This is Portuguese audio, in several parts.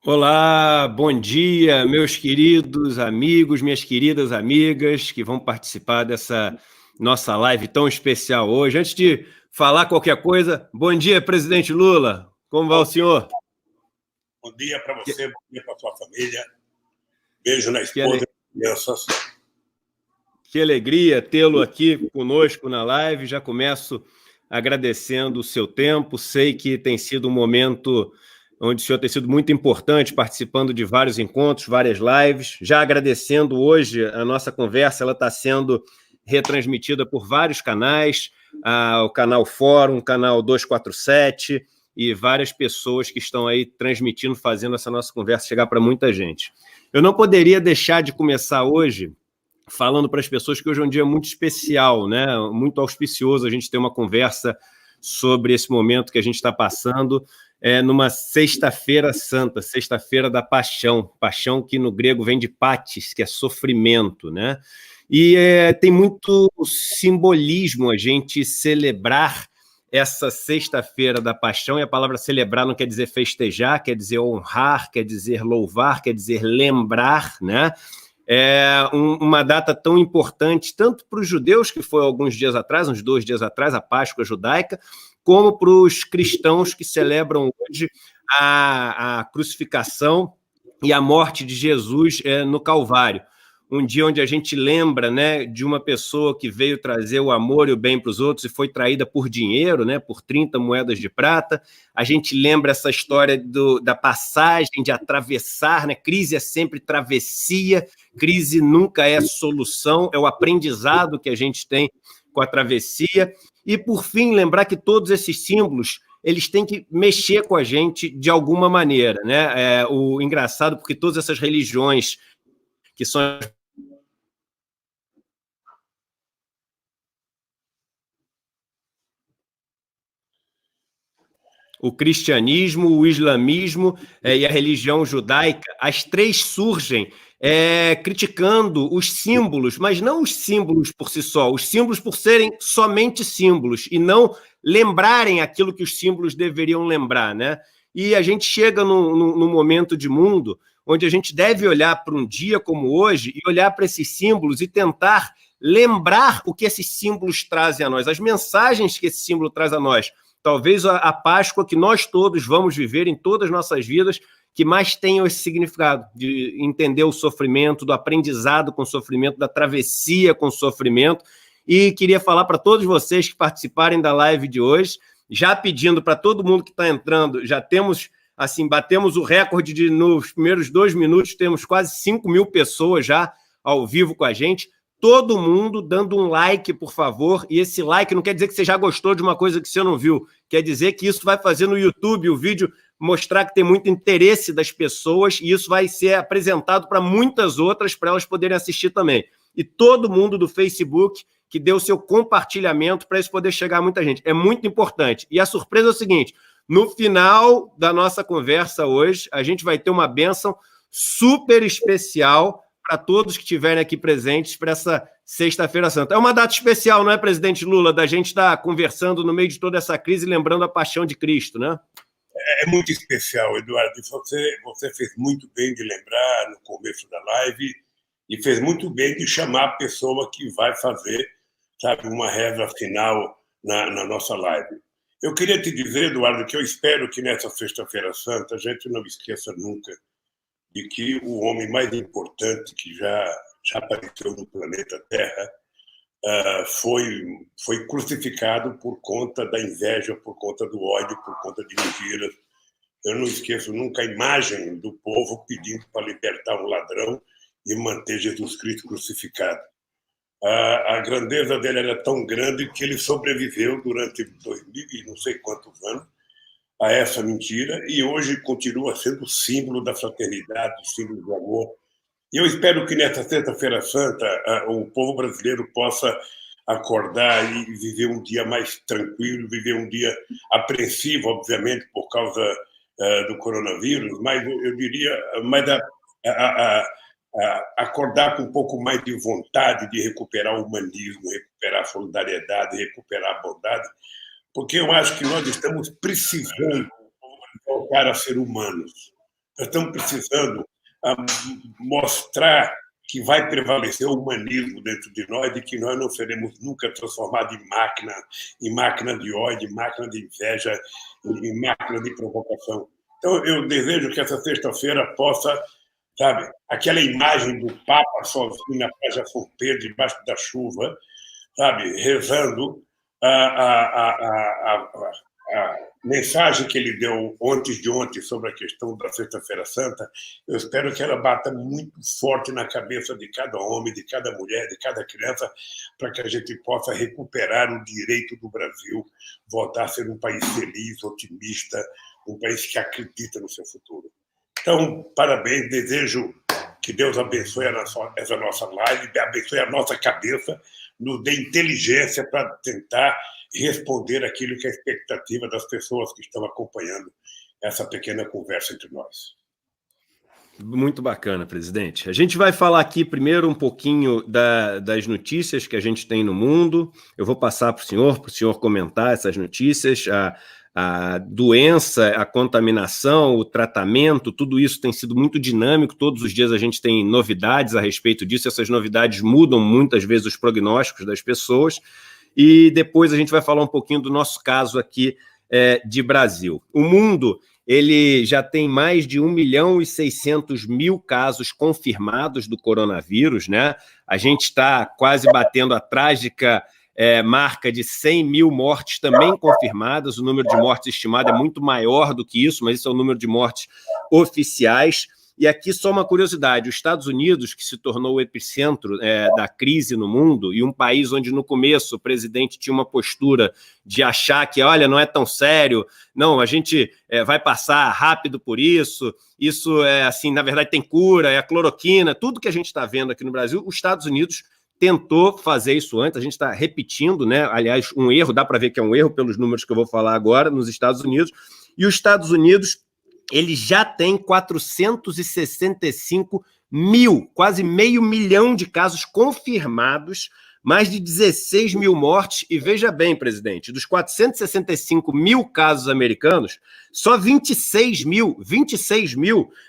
Olá, bom dia, meus queridos amigos, minhas queridas amigas que vão participar dessa nossa live tão especial hoje. Antes de falar qualquer coisa, bom dia, presidente Lula. Como vai o senhor? Bom dia para você, bom dia para sua família. Beijo na Que, esposa e crianças. que alegria tê-lo aqui conosco na live. Já começo agradecendo o seu tempo. Sei que tem sido um momento onde o senhor tem sido muito importante, participando de vários encontros, várias lives. Já agradecendo hoje a nossa conversa, ela está sendo retransmitida por vários canais, o canal Fórum, o canal 247 e várias pessoas que estão aí transmitindo, fazendo essa nossa conversa chegar para muita gente. Eu não poderia deixar de começar hoje falando para as pessoas que hoje é um dia muito especial, né? Muito auspicioso a gente ter uma conversa sobre esse momento que a gente está passando, numa sexta-feira santa, sexta-feira da paixão, paixão que no grego vem de patis, que é sofrimento, né? E tem muito simbolismo a gente celebrar essa sexta-feira da paixão, e a palavra celebrar não quer dizer festejar, quer dizer honrar, quer dizer louvar, quer dizer lembrar, né? Uma data tão importante, tanto para os judeus, que foi alguns dias atrás, uns 2 dias atrás, a Páscoa judaica, como para os cristãos que celebram hoje a crucificação e a morte de Jesus no Calvário. Um dia onde a gente lembra, né, de uma pessoa que veio trazer o amor e o bem para os outros e foi traída por dinheiro, né, por 30 moedas de prata. A gente lembra essa história da passagem, de atravessar, né? Crise é sempre travessia, crise nunca é solução, é o aprendizado que a gente tem com a travessia. E, por fim, lembrar que todos esses símbolos eles têm que mexer com a gente de alguma maneira, né? O engraçado, porque todas essas religiões que são o cristianismo, o islamismo e a religião judaica, as três surgem criticando os símbolos, mas não os símbolos por si só, os símbolos por serem somente símbolos e não lembrarem aquilo que os símbolos deveriam lembrar, né? E a gente chega num momento de mundo onde a gente deve olhar para um dia como hoje e olhar para esses símbolos e tentar lembrar o que esses símbolos trazem a nós, as mensagens que esse símbolo traz a nós. Talvez a Páscoa que nós todos vamos viver em todas as nossas vidas, que mais tenham esse significado, de entender o sofrimento, do aprendizado com o sofrimento, da travessia com o sofrimento. E queria falar para todos vocês que participarem da live de hoje, já pedindo para todo mundo que está entrando, já temos, assim, batemos o recorde de, nos primeiros 2 minutos, temos quase 5.000 pessoas já ao vivo com a gente. Todo mundo dando um like, por favor, e esse like não quer dizer que você já gostou de uma coisa que você não viu, quer dizer que isso vai fazer no YouTube o vídeo mostrar que tem muito interesse das pessoas e isso vai ser apresentado para muitas outras, para elas poderem assistir também. E todo mundo do Facebook que deu o seu compartilhamento para isso poder chegar a muita gente. É muito importante. E a surpresa é o seguinte, no final da nossa conversa hoje, a gente vai ter uma bênção super especial para todos que estiverem aqui presentes para essa Sexta-feira Santa. É uma data especial, não é, presidente Lula, da gente estar conversando no meio de toda essa crise, lembrando a paixão de Cristo, né? É muito especial, Eduardo. Você fez muito bem de lembrar no começo da live e fez muito bem de chamar a pessoa que vai fazer, sabe, uma reza final na nossa live. Eu queria te dizer, Eduardo, que eu espero que nessa Sexta-feira Santa a gente não esqueça nunca de que o homem mais importante que já apareceu no planeta Terra foi crucificado por conta da inveja, por conta do ódio, por conta de mentiras. Eu não esqueço nunca a imagem do povo pedindo para libertar um ladrão e manter Jesus Cristo crucificado. A grandeza dele era tão grande que ele sobreviveu durante 2000 e não sei quantos anos a essa mentira e hoje continua sendo símbolo da fraternidade, símbolo do amor. E eu espero que nessa Sexta-feira Santa o povo brasileiro possa acordar e viver um dia mais tranquilo, viver um dia apreensivo, obviamente, por causa do coronavírus, mas eu diria, acordar com um pouco mais de vontade de recuperar o humanismo, recuperar a solidariedade, recuperar a bondade, porque eu acho que nós estamos precisando voltar a ser humanos. Nós estamos precisando mostrar que vai prevalecer o humanismo dentro de nós e que nós não seremos nunca transformados em máquina de ódio, em máquina de inveja, em máquina de provocação. Então, eu desejo que essa sexta-feira possa, sabe, aquela imagem do Papa sozinho na Praia São Pedro, debaixo da chuva, sabe, rezando a mensagem que ele deu antes de ontem sobre a questão da Sexta-feira Santa, eu espero que ela bata muito forte na cabeça de cada homem, de cada mulher, de cada criança, para que a gente possa recuperar o direito do Brasil, voltar a ser um país feliz, otimista, um país que acredita no seu futuro. Então, parabéns, desejo que Deus abençoe essa nossa live, abençoe a nossa cabeça, nos dê inteligência para tentar responder aquilo que é a expectativa das pessoas que estão acompanhando essa pequena conversa entre nós. Muito bacana, presidente. A gente vai falar aqui primeiro um pouquinho das notícias que a gente tem no mundo. Eu vou passar para o senhor comentar essas notícias, a doença, a contaminação, o tratamento, tudo isso tem sido muito dinâmico. Todos os dias a gente tem novidades a respeito disso. Essas novidades mudam muitas vezes os prognósticos das pessoas. E depois a gente vai falar um pouquinho do nosso caso aqui de Brasil. O mundo, ele já tem mais de 1.600.000 casos confirmados do coronavírus, né? A gente está quase batendo a trágica marca de 100.000 mortes também confirmadas. O número de mortes estimado é muito maior do que isso, mas isso é o número de mortes oficiais. E aqui só uma curiosidade, os Estados Unidos, que se tornou o epicentro da crise no mundo, e um país onde no começo o presidente tinha uma postura de achar que, olha, não é tão sério, não, a gente vai passar rápido por isso é assim, na verdade tem cura, é a cloroquina, tudo que a gente está vendo aqui no Brasil, os Estados Unidos tentou fazer isso antes, a gente está repetindo, né? Aliás, um erro, dá para ver que é um erro pelos números que eu vou falar agora, nos Estados Unidos, e os Estados Unidos ele já tem 465 mil, quase 500 mil de casos confirmados, mais de 16 mil mortes. E veja bem, presidente, dos 465 mil casos americanos, só 26 mil,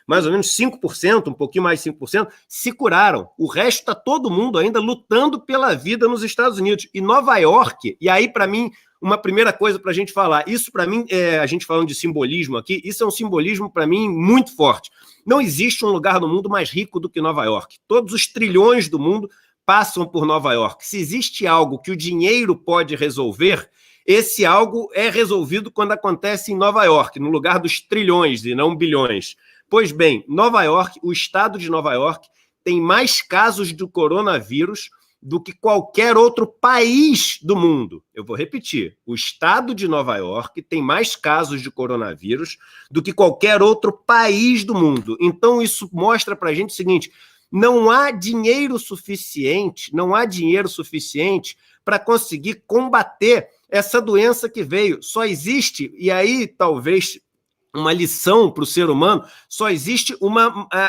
mais ou menos 5%, um pouquinho mais de 5%, se curaram. O resto está todo mundo ainda lutando pela vida nos Estados Unidos. E Nova York, e aí, para mim, uma primeira coisa para a gente falar, isso para mim, a gente falando de simbolismo aqui, isso é um simbolismo para mim muito forte. Não existe um lugar no mundo mais rico do que Nova York. Todos os trilhões do mundo passam por Nova York. Se existe algo que o dinheiro pode resolver, esse algo é resolvido quando acontece em Nova York, no lugar dos trilhões e não bilhões. Pois bem, Nova York, o estado de Nova York, tem mais casos do coronavírus do que qualquer outro país do mundo. Eu vou repetir, o estado de Nova York tem mais casos de coronavírus do que qualquer outro país do mundo. Então isso mostra para a gente o seguinte, não há dinheiro suficiente para conseguir combater essa doença que veio. Só existe, e aí talvez uma lição para o ser humano, só existe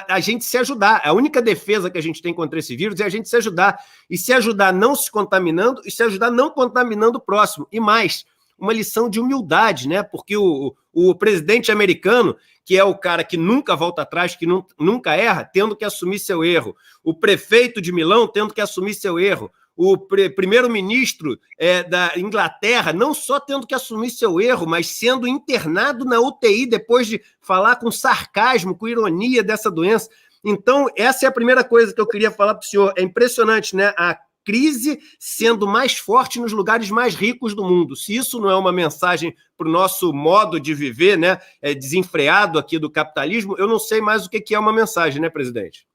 a gente se ajudar. A única defesa que a gente tem contra esse vírus é a gente se ajudar. E se ajudar não se contaminando e se ajudar não contaminando o próximo. E mais, uma lição de humildade, né? Porque o presidente americano, que é o cara que nunca volta atrás, que nunca erra, tendo que assumir seu erro. O prefeito de Milão tendo que assumir seu erro. O primeiro-ministro da Inglaterra não só tendo que assumir seu erro, mas sendo internado na UTI depois de falar com sarcasmo, com ironia dessa doença. Então, essa é a primeira coisa que eu queria falar para o senhor. É impressionante, né? A crise sendo mais forte nos lugares mais ricos do mundo. Se isso não é uma mensagem para o nosso modo de viver, né? Desenfreado aqui do capitalismo, eu não sei mais o que é uma mensagem, né, presidente?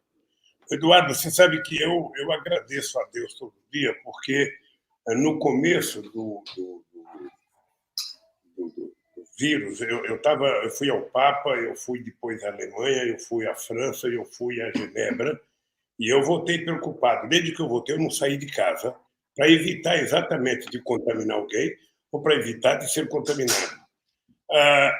Eduardo, você sabe que eu agradeço a Deus todo dia, porque no começo do vírus, eu fui ao Papa, eu fui depois à Alemanha, eu fui à França, eu fui a Genebra, e eu voltei preocupado. Desde que eu voltei, eu não saí de casa para evitar exatamente de contaminar alguém ou para evitar de ser contaminado.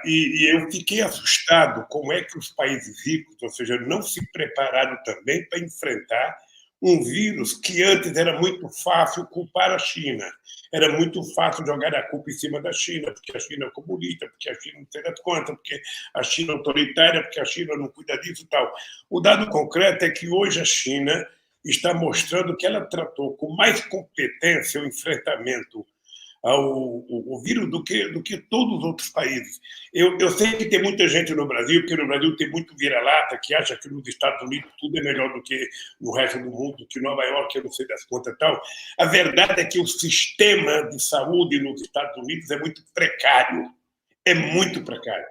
E eu fiquei assustado como é que os países ricos, ou seja, não se prepararam também para enfrentar um vírus que antes era muito fácil culpar a China. Era muito fácil jogar a culpa em cima da China, porque a China é comunista, porque a China não sei das quantas, porque a China é autoritária, porque a China não cuida disso e tal. O dado concreto é que hoje a China está mostrando que ela tratou com mais competência o enfrentamento ao vírus do que todos os outros países. Eu sei que tem muita gente no Brasil, porque no Brasil tem muito vira-lata que acha que nos Estados Unidos tudo é melhor do que no resto do mundo, que Nova York, eu não sei das contas e tal. A verdade é que o sistema de saúde nos Estados Unidos é muito precário. É muito precário.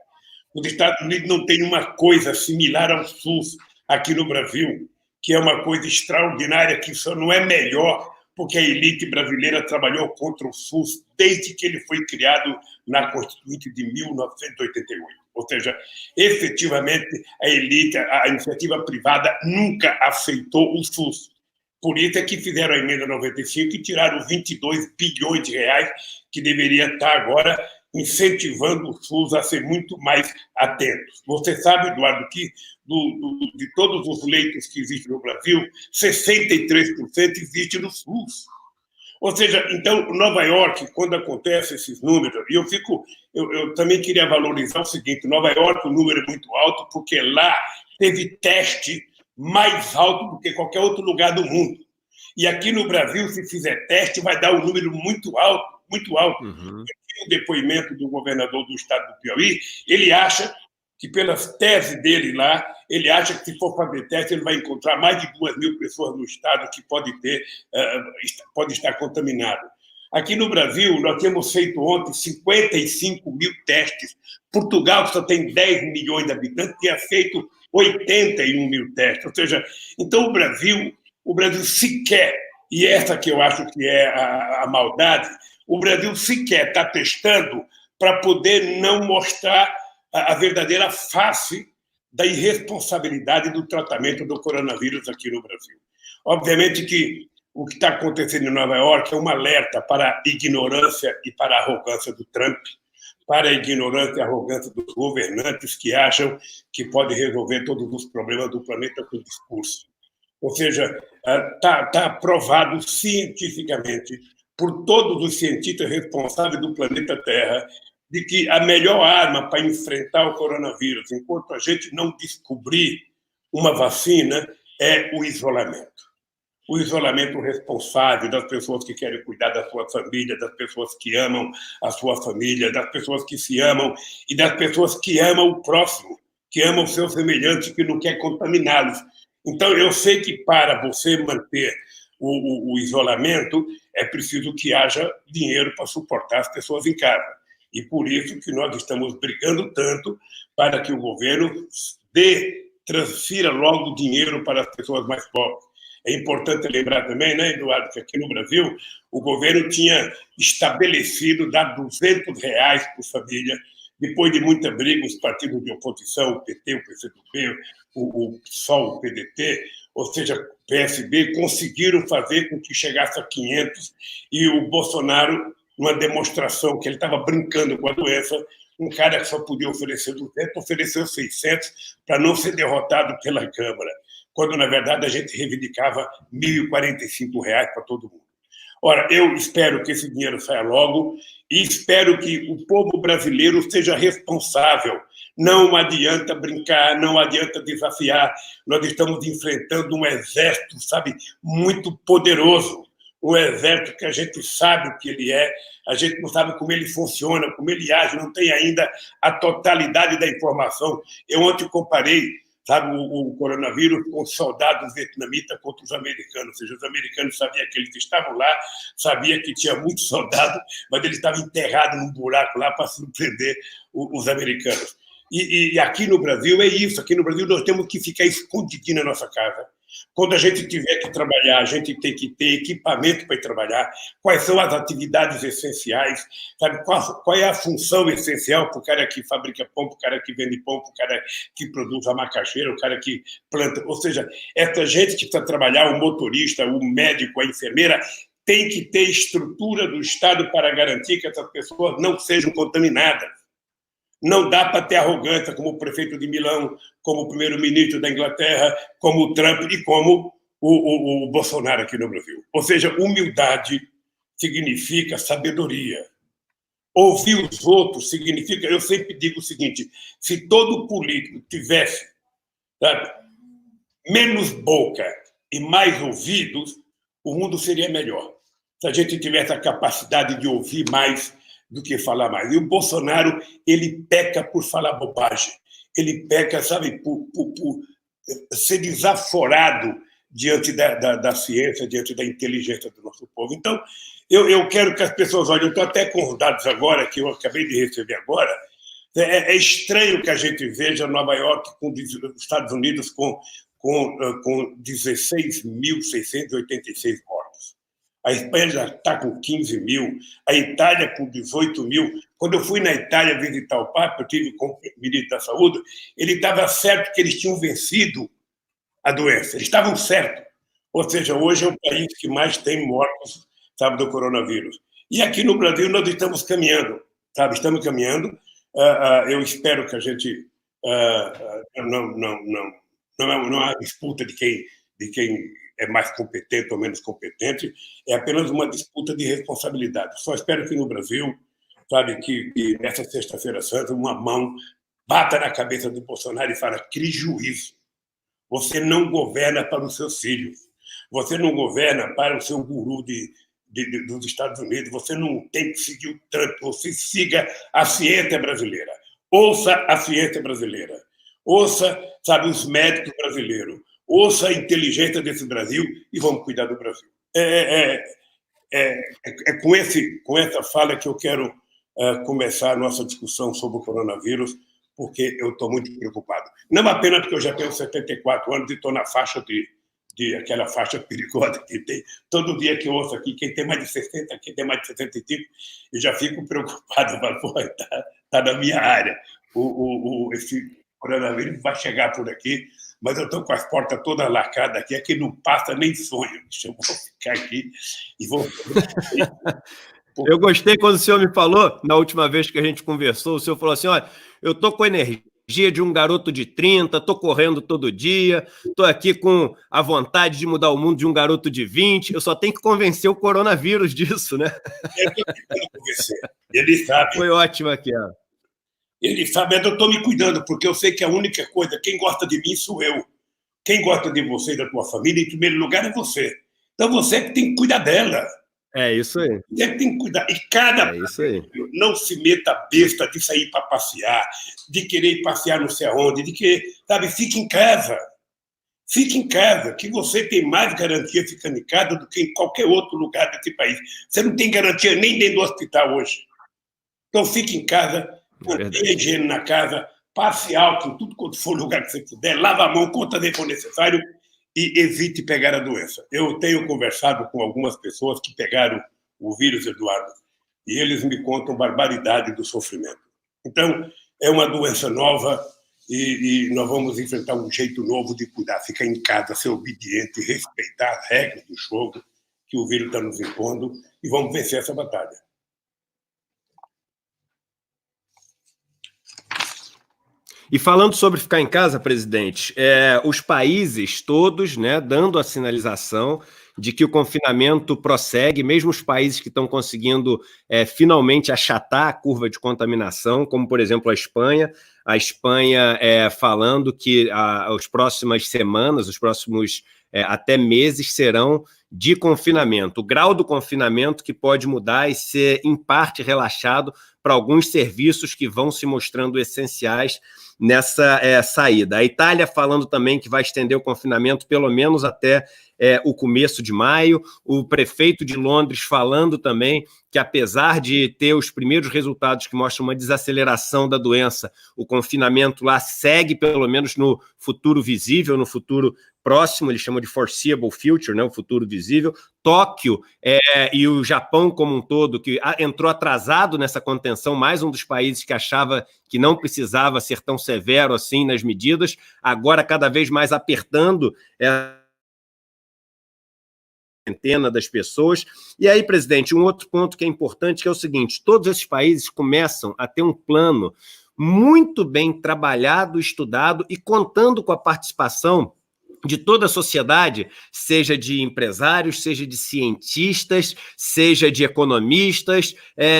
Os Estados Unidos não têm uma coisa similar ao SUS aqui no Brasil, que é uma coisa extraordinária, que só não é melhor porque a elite brasileira trabalhou contra o SUS desde que ele foi criado na Constituinte de 1988. Ou seja, efetivamente, a elite, a iniciativa privada nunca aceitou o SUS. Por isso é que fizeram a emenda 95 e tiraram 22 bilhões de reais que deveria estar agora incentivando o SUS a ser muito mais atento. Você sabe, Eduardo, que de todos os leitos que existem no Brasil, 63% existe no SUS. Ou seja, então, Nova York, quando acontece esses números, e eu também queria valorizar o seguinte: Nova York, o número é muito alto, porque lá teve teste mais alto do que qualquer outro lugar do mundo. E aqui no Brasil, se fizer teste, vai dar um número muito alto, muito alto. Uhum. O depoimento do governador do estado do Piauí, ele acha que, pelas teses dele lá, ele acha que, se for fazer teste, ele vai encontrar mais de 2.000 pessoas no estado que pode estar contaminado. Aqui no Brasil, nós tínhamos feito ontem 55 mil testes. Portugal, que só tem 10 milhões de habitantes, tinha feito 81 mil testes. Ou seja, então o Brasil sequer, e essa que eu acho que é a maldade, o Brasil sequer está testando para poder não mostrar a verdadeira face da irresponsabilidade do tratamento do coronavírus aqui no Brasil. Obviamente que o que está acontecendo em Nova York é um alerta para a ignorância e para a arrogância do Trump, para a ignorância e a arrogância dos governantes que acham que pode resolver todos os problemas do planeta com discurso. Ou seja, está provado cientificamente por todos os cientistas responsáveis do planeta Terra de que a melhor arma para enfrentar o coronavírus, enquanto a gente não descobrir uma vacina, é o isolamento. O isolamento responsável das pessoas que querem cuidar da sua família, das pessoas que amam a sua família, das pessoas que se amam e das pessoas que amam o próximo, que amam o seu semelhante, que não quer contaminá-los. Então, eu sei que para você manter o isolamento, é preciso que haja dinheiro para suportar as pessoas em casa. E por isso que nós estamos brigando tanto para que o governo transfira logo dinheiro para as pessoas mais pobres. É importante lembrar também, né, Eduardo, que aqui no Brasil o governo tinha estabelecido dar R$200 por família. Depois de muita briga, os partidos de oposição, o PT, o PCdoB, o PSOL, o PDT, ou seja, o PSB, conseguiram fazer com que chegasse a 500, e o Bolsonaro, uma demonstração que ele estava brincando com a doença, um cara que só podia oferecer 200, ofereceu 600 para não ser derrotado pela Câmara, quando, na verdade, a gente reivindicava R$1.045 para todo mundo. Ora, eu espero que esse dinheiro saia logo e espero que o povo brasileiro seja responsável. Não adianta brincar, não adianta desafiar. Nós estamos enfrentando um exército, sabe, muito poderoso. Um exército que a gente sabe o que ele é, a gente não sabe como ele funciona, como ele age, não tem ainda a totalidade da informação. Eu ontem comparei, sabe, o coronavírus com os soldados vietnamitas contra os americanos. Ou seja, os americanos sabiam que eles estavam lá, sabiam que tinha muitos soldados, mas eles estavam enterrados num buraco lá para surpreender os americanos. E aqui no Brasil é isso. Aqui no Brasil nós temos que ficar escondidinho na nossa casa. Quando a gente tiver que trabalhar, a gente tem que ter equipamento para ir trabalhar. Quais são as atividades essenciais? Sabe? Qual é a função essencial para o cara que fabrica pão, para o cara que vende pão, para o cara que produz a macaxeira, o cara que planta? Ou seja, essa gente que precisa trabalhar, o motorista, o médico, a enfermeira, tem que ter estrutura do Estado para garantir que essas pessoas não sejam contaminadas. Não dá para ter arrogância como o prefeito de Milão, como o primeiro-ministro da Inglaterra, como o Trump e como o Bolsonaro aqui no Brasil. Ou seja, humildade significa sabedoria. Ouvir os outros significa... Eu sempre digo o seguinte, se todo político tivesse, sabe, menos boca e mais ouvidos, o mundo seria melhor. Se a gente tivesse a capacidade de ouvir mais do que falar mais. E o Bolsonaro, ele peca por falar bobagem. Ele peca, sabe, por ser desaforado diante da ciência, diante da inteligência do nosso povo. Então, eu quero que as pessoas olhem. Eu estou até com os dados agora, que eu acabei de receber agora. É estranho que a gente veja Nova York com os Estados Unidos com 16.686 mortos. A Espanha já está com 15 mil, a Itália com 18 mil. Quando eu fui na Itália visitar o Papa, eu tive com o ministro da Saúde, ele estava certo que eles tinham vencido a doença. Eles estavam certos. Ou seja, hoje é o país que mais tem mortos, sabe, do coronavírus. E aqui no Brasil nós estamos caminhando, sabe? Estamos caminhando. Eu espero que a gente não há disputa de quem é mais competente ou menos competente, é apenas uma disputa de responsabilidade. Só espero que no Brasil, sabe, que nessa sexta-feira santa, uma mão bata na cabeça do Bolsonaro e fala: crie juízo. Você não governa para os seus filhos. Você não governa para o seu guru dos Estados Unidos. Você não tem que seguir o Trump. Você siga a ciência brasileira. Ouça a ciência brasileira. Ouça, sabe, os médicos brasileiros. Ouça a inteligência desse Brasil e vamos cuidar do Brasil. Com essa fala que eu quero começar a nossa discussão sobre o coronavírus, porque eu estou muito preocupado. Não apenas porque eu já tenho 74 anos e estou na faixa aquela faixa perigosa que tem. Todo dia que eu ouço aqui, quem tem mais de 60, quem tem mais de 65, eu já fico preocupado. Está na minha área. Esse coronavírus vai chegar por aqui, mas eu estou com as portas todas lacradas aqui, aqui não passa nem sonho. Eu vou ficar aqui e vou... Eu gostei quando o senhor me falou, na última vez que a gente conversou, o senhor falou assim: olha, eu estou com energia de um garoto de 30, estou correndo todo dia, estou aqui com a vontade de mudar o mundo de um garoto de 20, eu só tenho que convencer o coronavírus disso, né? Eu estou tentando convencer. Ele sabe. Foi ótimo aqui, ó. Ele sabe, eu estou me cuidando, porque eu sei que a única coisa, quem gosta de mim sou eu. Quem gosta de você e da tua família, em primeiro lugar, é você. Então você que tem que cuidar dela. É isso aí. Você que tem que cuidar. E cada não se meta besta de sair para passear, de querer passear não sei aonde, de querer, sabe, fique em casa. Fique em casa, que você tem mais garantia ficando em casa do que em qualquer outro lugar desse país. Você não tem garantia nem dentro do hospital hoje. Então fique em casa, mantenha a higiene na casa, passe álcool em tudo quanto for lugar que você puder, lava a mão quantas vezes for necessário e evite pegar a doença. Eu tenho conversado com algumas pessoas que pegaram o vírus, Eduardo, e eles me contam barbaridade do sofrimento. Então, é uma doença nova e nós vamos enfrentar um jeito novo de cuidar, ficar em casa, ser obediente, respeitar as regras do jogo que o vírus está nos impondo e vamos vencer essa batalha. E falando sobre ficar em casa, presidente, os países todos, né, dando a sinalização de que o confinamento prossegue, mesmo os países que estão conseguindo finalmente achatar a curva de contaminação, como, por exemplo, a Espanha falando que as próximas semanas, os próximos até meses serão de confinamento. O grau do confinamento que pode mudar e ser, em parte, relaxado para alguns serviços que vão se mostrando essenciais nessa saída. A Itália falando também que vai estender o confinamento pelo menos até o começo de maio. O prefeito de Londres falando também que, apesar de ter os primeiros resultados que mostram uma desaceleração da doença, o confinamento lá segue pelo menos no futuro visível, no futuro próximo, ele chama de foreseeable future, né, o futuro visível. Tóquio e o Japão como um todo, que entrou atrasado nessa contenção, mais um dos países que achava que não precisava ser tão severo assim nas medidas, agora cada vez mais apertando a quarentena das pessoas. E aí, presidente, um outro ponto que é importante, que é o seguinte: todos esses países começam a ter um plano muito bem trabalhado, estudado e contando com a participação de toda a sociedade, seja de empresários, seja de cientistas, seja de economistas,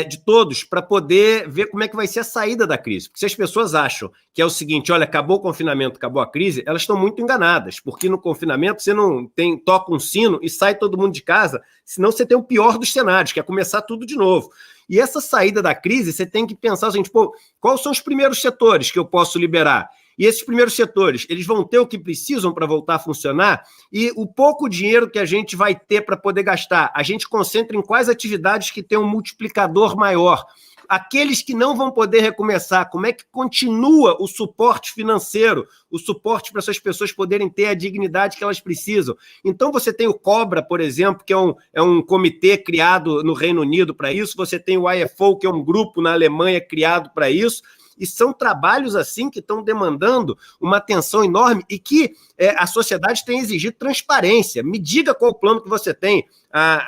de todos, para poder ver como é que vai ser a saída da crise. Porque se as pessoas acham que é o seguinte, olha, acabou o confinamento, acabou a crise, elas estão muito enganadas, porque no confinamento você não toca um sino e sai todo mundo de casa, senão você tem o pior dos cenários, que é começar tudo de novo. E essa saída da crise, você tem que pensar o seguinte, quais são os primeiros setores que eu posso liberar? E esses primeiros setores, eles vão ter o que precisam para voltar a funcionar, e o pouco dinheiro que a gente vai ter para poder gastar, a gente concentra em quais atividades que têm um multiplicador maior. Aqueles que não vão poder recomeçar, como é que continua o suporte financeiro, o suporte para essas pessoas poderem ter a dignidade que elas precisam? Então, você tem o COBRA, por exemplo, que é um comitê criado no Reino Unido para isso, você tem o IFO, que é um grupo na Alemanha criado para isso, e são trabalhos assim que estão demandando uma atenção enorme e que a sociedade tem exigido transparência. Me diga qual o plano que você tem.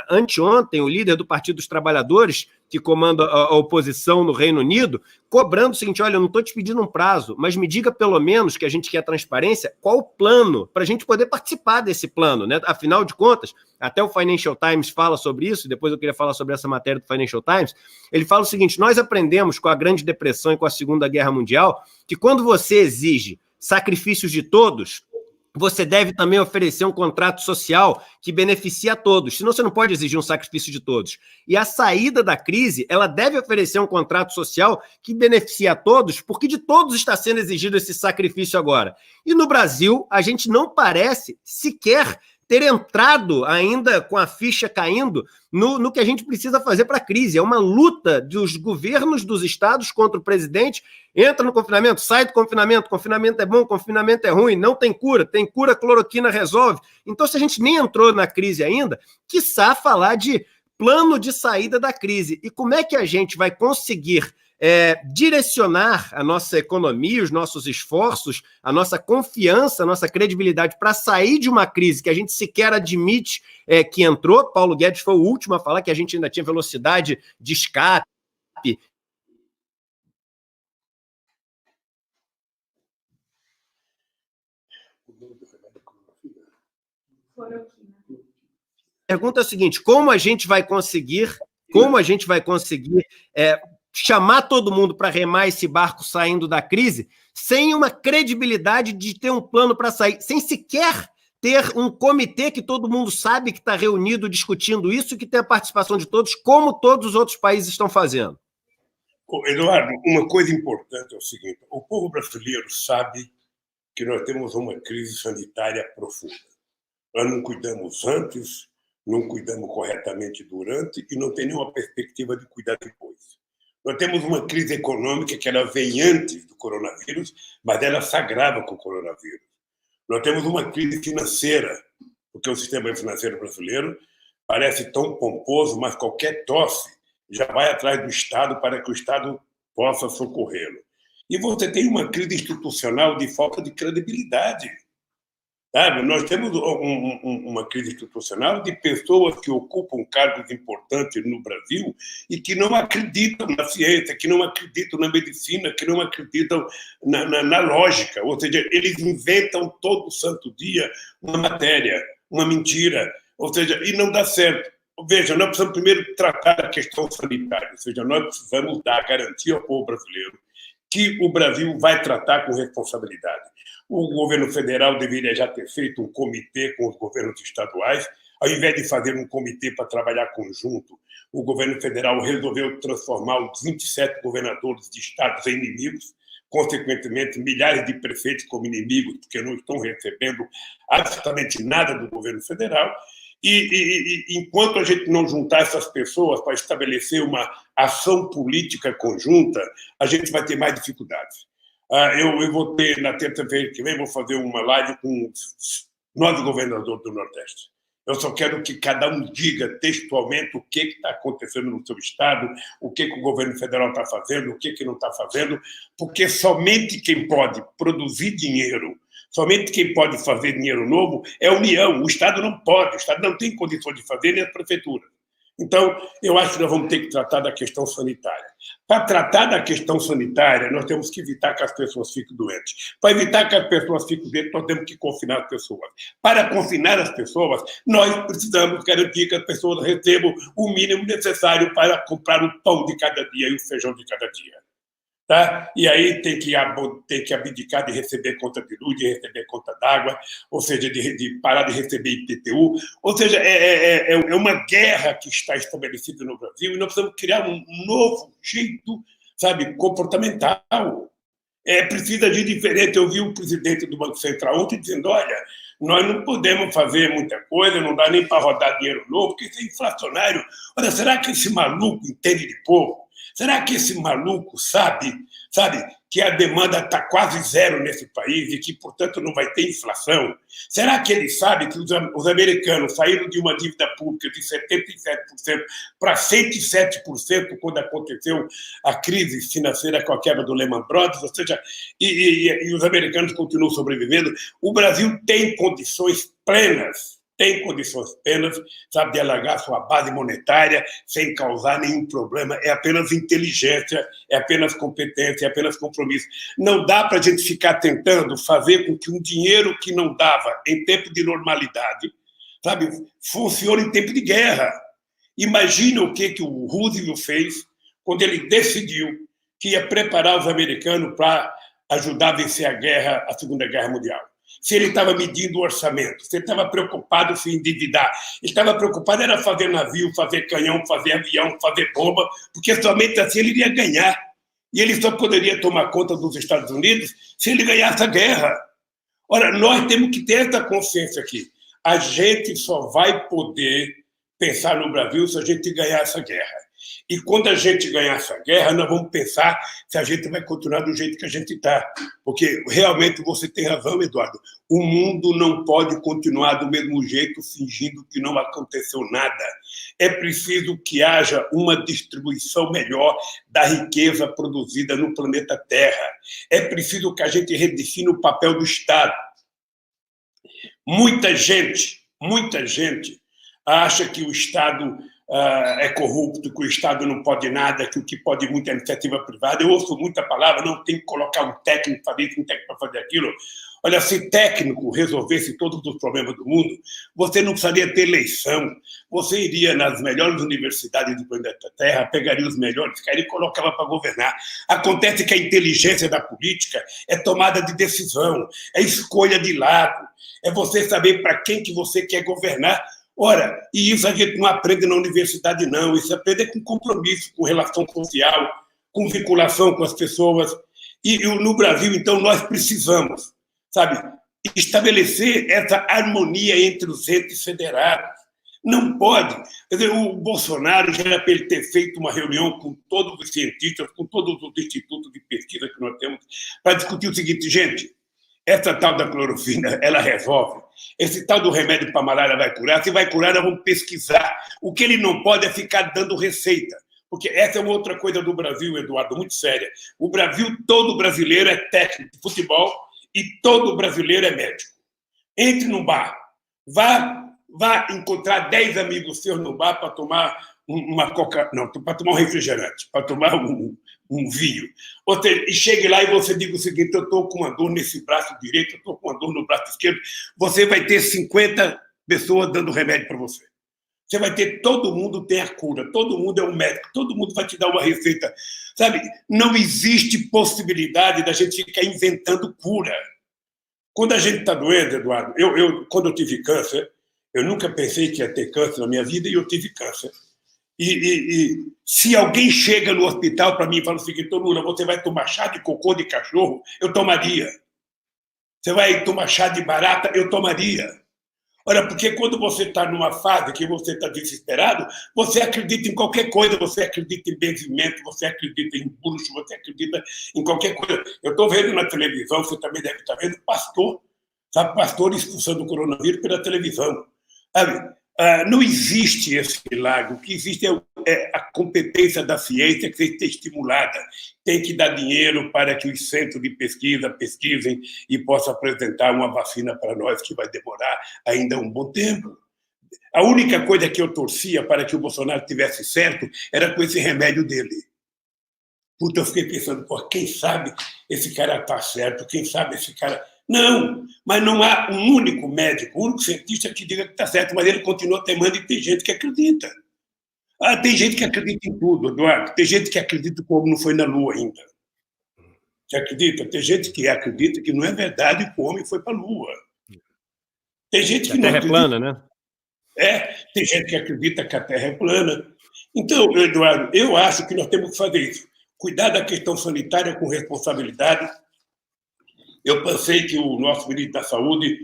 Anteontem, o líder do Partido dos Trabalhadores, que comanda a oposição no Reino Unido, cobrando o seguinte, olha, eu não estou te pedindo um prazo, mas me diga pelo menos, que a gente quer transparência, qual o plano, para a gente poder participar desse plano, né? Afinal de contas, até o Financial Times fala sobre isso, depois eu queria falar sobre essa matéria do Financial Times, ele fala o seguinte, nós aprendemos com a Grande Depressão e com a Segunda Guerra Mundial, que quando você exige sacrifícios de todos, você deve também oferecer um contrato social que beneficie a todos, senão você não pode exigir um sacrifício de todos. E a saída da crise, ela deve oferecer um contrato social que beneficie a todos, porque de todos está sendo exigido esse sacrifício agora. E no Brasil, a gente não parece sequer ter entrado ainda com a ficha caindo no que a gente precisa fazer para a crise. É uma luta dos governos dos estados contra o presidente. Entra no confinamento, sai do confinamento é bom, confinamento é ruim, não tem cura, cloroquina resolve. Então, se a gente nem entrou na crise ainda, quiçá falar de plano de saída da crise. E como é que a gente vai conseguir direcionar a nossa economia, os nossos esforços, a nossa confiança, a nossa credibilidade para sair de uma crise que a gente sequer admite que entrou? Paulo Guedes foi o último a falar que a gente ainda tinha velocidade de escape. Pergunta é a seguinte, como a gente vai conseguir chamar todo mundo para remar esse barco saindo da crise sem uma credibilidade de ter um plano para sair, sem sequer ter um comitê que todo mundo sabe que está reunido discutindo isso e que tem a participação de todos, como todos os outros países estão fazendo? Eduardo, uma coisa importante é o seguinte, o povo brasileiro sabe que nós temos uma crise sanitária profunda. Nós não cuidamos antes, não cuidamos corretamente durante e não tem nenhuma perspectiva de cuidar depois. Nós temos uma crise econômica que ela vem antes do coronavírus, mas ela se agrava com o coronavírus. Nós temos uma crise financeira, porque o sistema financeiro brasileiro parece tão pomposo, mas qualquer tosse já vai atrás do Estado para que o Estado possa socorrê-lo. E você tem uma crise institucional de falta de credibilidade. Sabe? Nós temos uma crise institucional de pessoas que ocupam cargos importantes no Brasil e que não acreditam na ciência, que não acreditam na medicina, que não acreditam na lógica. Ou seja, eles inventam todo santo dia uma matéria, uma mentira, ou seja, e não dá certo. Veja, nós precisamos primeiro tratar a questão sanitária, ou seja, nós precisamos dar garantia ao povo brasileiro que o Brasil vai tratar com responsabilidade. O governo federal deveria já ter feito um comitê com os governos estaduais, ao invés de fazer um comitê para trabalhar conjunto. O governo federal resolveu transformar os 27 governadores de estados em inimigos, consequentemente, milhares de prefeitos como inimigos, porque não estão recebendo absolutamente nada do governo federal. E enquanto a gente não juntar essas pessoas para estabelecer uma ação política conjunta, a gente vai ter mais dificuldades. Eu vou ter, na terça-feira que vem, vou fazer uma live com 9 governadores do Nordeste. Eu só quero que cada um diga textualmente o que está acontecendo no seu estado, o que o governo federal está fazendo, o que não está fazendo, porque somente quem pode produzir dinheiro, somente quem pode fazer dinheiro novo é a União. O Estado não pode, o Estado não tem condições de fazer, nem a prefeitura. Então, eu acho que nós vamos ter que tratar da questão sanitária. Para tratar da questão sanitária, nós temos que evitar que as pessoas fiquem doentes. Para evitar que as pessoas fiquem doentes, nós temos que confinar as pessoas. Para confinar as pessoas, nós precisamos garantir que as pessoas recebam o mínimo necessário para comprar o pão de cada dia e o feijão de cada dia. Tá? E aí tem que abdicar de receber conta de luz, de receber conta d'água, ou seja, de parar de receber IPTU. Ou seja, é uma guerra que está estabelecida no Brasil e nós precisamos criar um novo jeito, sabe, comportamental. É preciso agir diferente. Eu vi o presidente do Banco Central ontem dizendo, olha, nós não podemos fazer muita coisa, não dá nem para rodar dinheiro novo, porque isso é inflacionário. Olha, será que esse maluco entende de povo? Será que esse maluco sabe que a demanda está quase zero nesse país e que, portanto, não vai ter inflação? Será que ele sabe que os americanos saíram de uma dívida pública de 77% para 107% quando aconteceu a crise financeira com a quebra do Lehman Brothers? Ou seja, e os americanos continuam sobrevivendo. O Brasil tem condições plenas, sabe, de alargar sua base monetária sem causar nenhum problema. É apenas inteligência, é apenas competência, é apenas compromisso. Não dá para a gente ficar tentando fazer com que um dinheiro que não dava em tempo de normalidade, sabe, funcione em tempo de guerra. Imagina o que o Roosevelt fez quando ele decidiu que ia preparar os americanos para ajudar a vencer a Segunda Guerra Mundial. Se ele estava medindo o orçamento, se ele estava preocupado em se endividar, ele estava preocupado era fazer navio, fazer canhão, fazer avião, fazer bomba, porque somente assim ele iria ganhar. E ele só poderia tomar conta dos Estados Unidos se ele ganhasse a guerra. Ora, nós temos que ter essa consciência aqui. A gente só vai poder pensar no Brasil se a gente ganhar essa guerra. E quando a gente ganhar essa guerra, nós vamos pensar se a gente vai continuar do jeito que a gente está. Porque realmente você tem razão, Eduardo. O mundo não pode continuar do mesmo jeito, fingindo que não aconteceu nada. É preciso que haja uma distribuição melhor da riqueza produzida no planeta Terra. É preciso que a gente redefina o papel do Estado. Muita gente acha que o Estado é corrupto, que o Estado não pode nada, que o que pode muito é a iniciativa privada. Eu ouço muita palavra, não tem que colocar um técnico para fazer isso, um técnico para fazer aquilo. Olha, se técnico resolvesse todos os problemas do mundo, você não precisaria ter eleição. Você iria nas melhores universidades do planeta Terra, pegaria os melhores caras e colocava para governar. Acontece que a inteligência da política é tomada de decisão, é escolha de lado, é você saber para quem que você quer governar. Ora, e isso a gente não aprende na universidade, não. Isso aprende com compromisso, com relação social, com vinculação com as pessoas. E no Brasil, então, nós precisamos, sabe, estabelecer essa harmonia entre os entes federados. Não pode. Quer dizer, o Bolsonaro já era para ele ter feito uma reunião com todos os cientistas, com todos os institutos de pesquisa que nós temos, para discutir o seguinte, gente, essa tal da clorofina, ela resolve. Esse tal do remédio para malária vai curar. Se vai curar, nós vamos pesquisar. O que ele não pode é ficar dando receita. Porque essa é uma outra coisa do Brasil, Eduardo, muito séria. O Brasil, todo brasileiro é técnico de futebol e todo brasileiro é médico. Entre num bar. Vá encontrar 10 amigos seus no bar para tomar uma coca... Não, para tomar um refrigerante, para tomar um vinho. Ou seja, e chegue lá e você diga o seguinte, eu estou com uma dor nesse braço direito, eu estou com uma dor no braço esquerdo, você vai ter 50 pessoas dando remédio para você. Você vai ter, todo mundo tem a cura, todo mundo é um médico, todo mundo vai te dar uma receita. Sabe, não existe possibilidade da gente ficar inventando cura. Quando a gente está doente, Eduardo, quando eu tive câncer, eu nunca pensei que ia ter câncer na minha vida e eu tive câncer. E se alguém chega no hospital para mim e fala o seguinte, Lula, você vai tomar chá de cocô de cachorro? Eu tomaria. Você vai tomar chá de barata? Eu tomaria. Olha, porque quando você está numa fase que você está desesperado, você acredita em qualquer coisa, você acredita em benzimento, você acredita em bruxo, você acredita em qualquer coisa. Eu estou vendo na televisão, você também deve estar vendo, pastor expulsando o coronavírus pela televisão. Sabe? Não existe esse milagre. O que existe é a competência da ciência que tem que ser estimulada. Tem que dar dinheiro para que os centros de pesquisa pesquisem e possam apresentar uma vacina para nós, que vai demorar ainda um bom tempo. A única coisa que eu torcia para que o Bolsonaro tivesse certo era com esse remédio dele. Puta, eu fiquei pensando, pô, quem sabe esse cara está certo, quem sabe esse cara... Não, mas não há um único médico, um único cientista que diga que está certo, mas ele continua teimando e tem gente que acredita. Tem gente que acredita em tudo, Eduardo. Tem gente que acredita que o homem não foi na Lua ainda. Você acredita? Tem gente que acredita que não é verdade que o homem foi para a Lua. Tem gente que não acredita. A Terra é plana, né? Tem gente que acredita que a Terra é plana. Então, Eduardo, eu acho que nós temos que fazer isso. Cuidar da questão sanitária com responsabilidade. Eu pensei que o nosso ministro da Saúde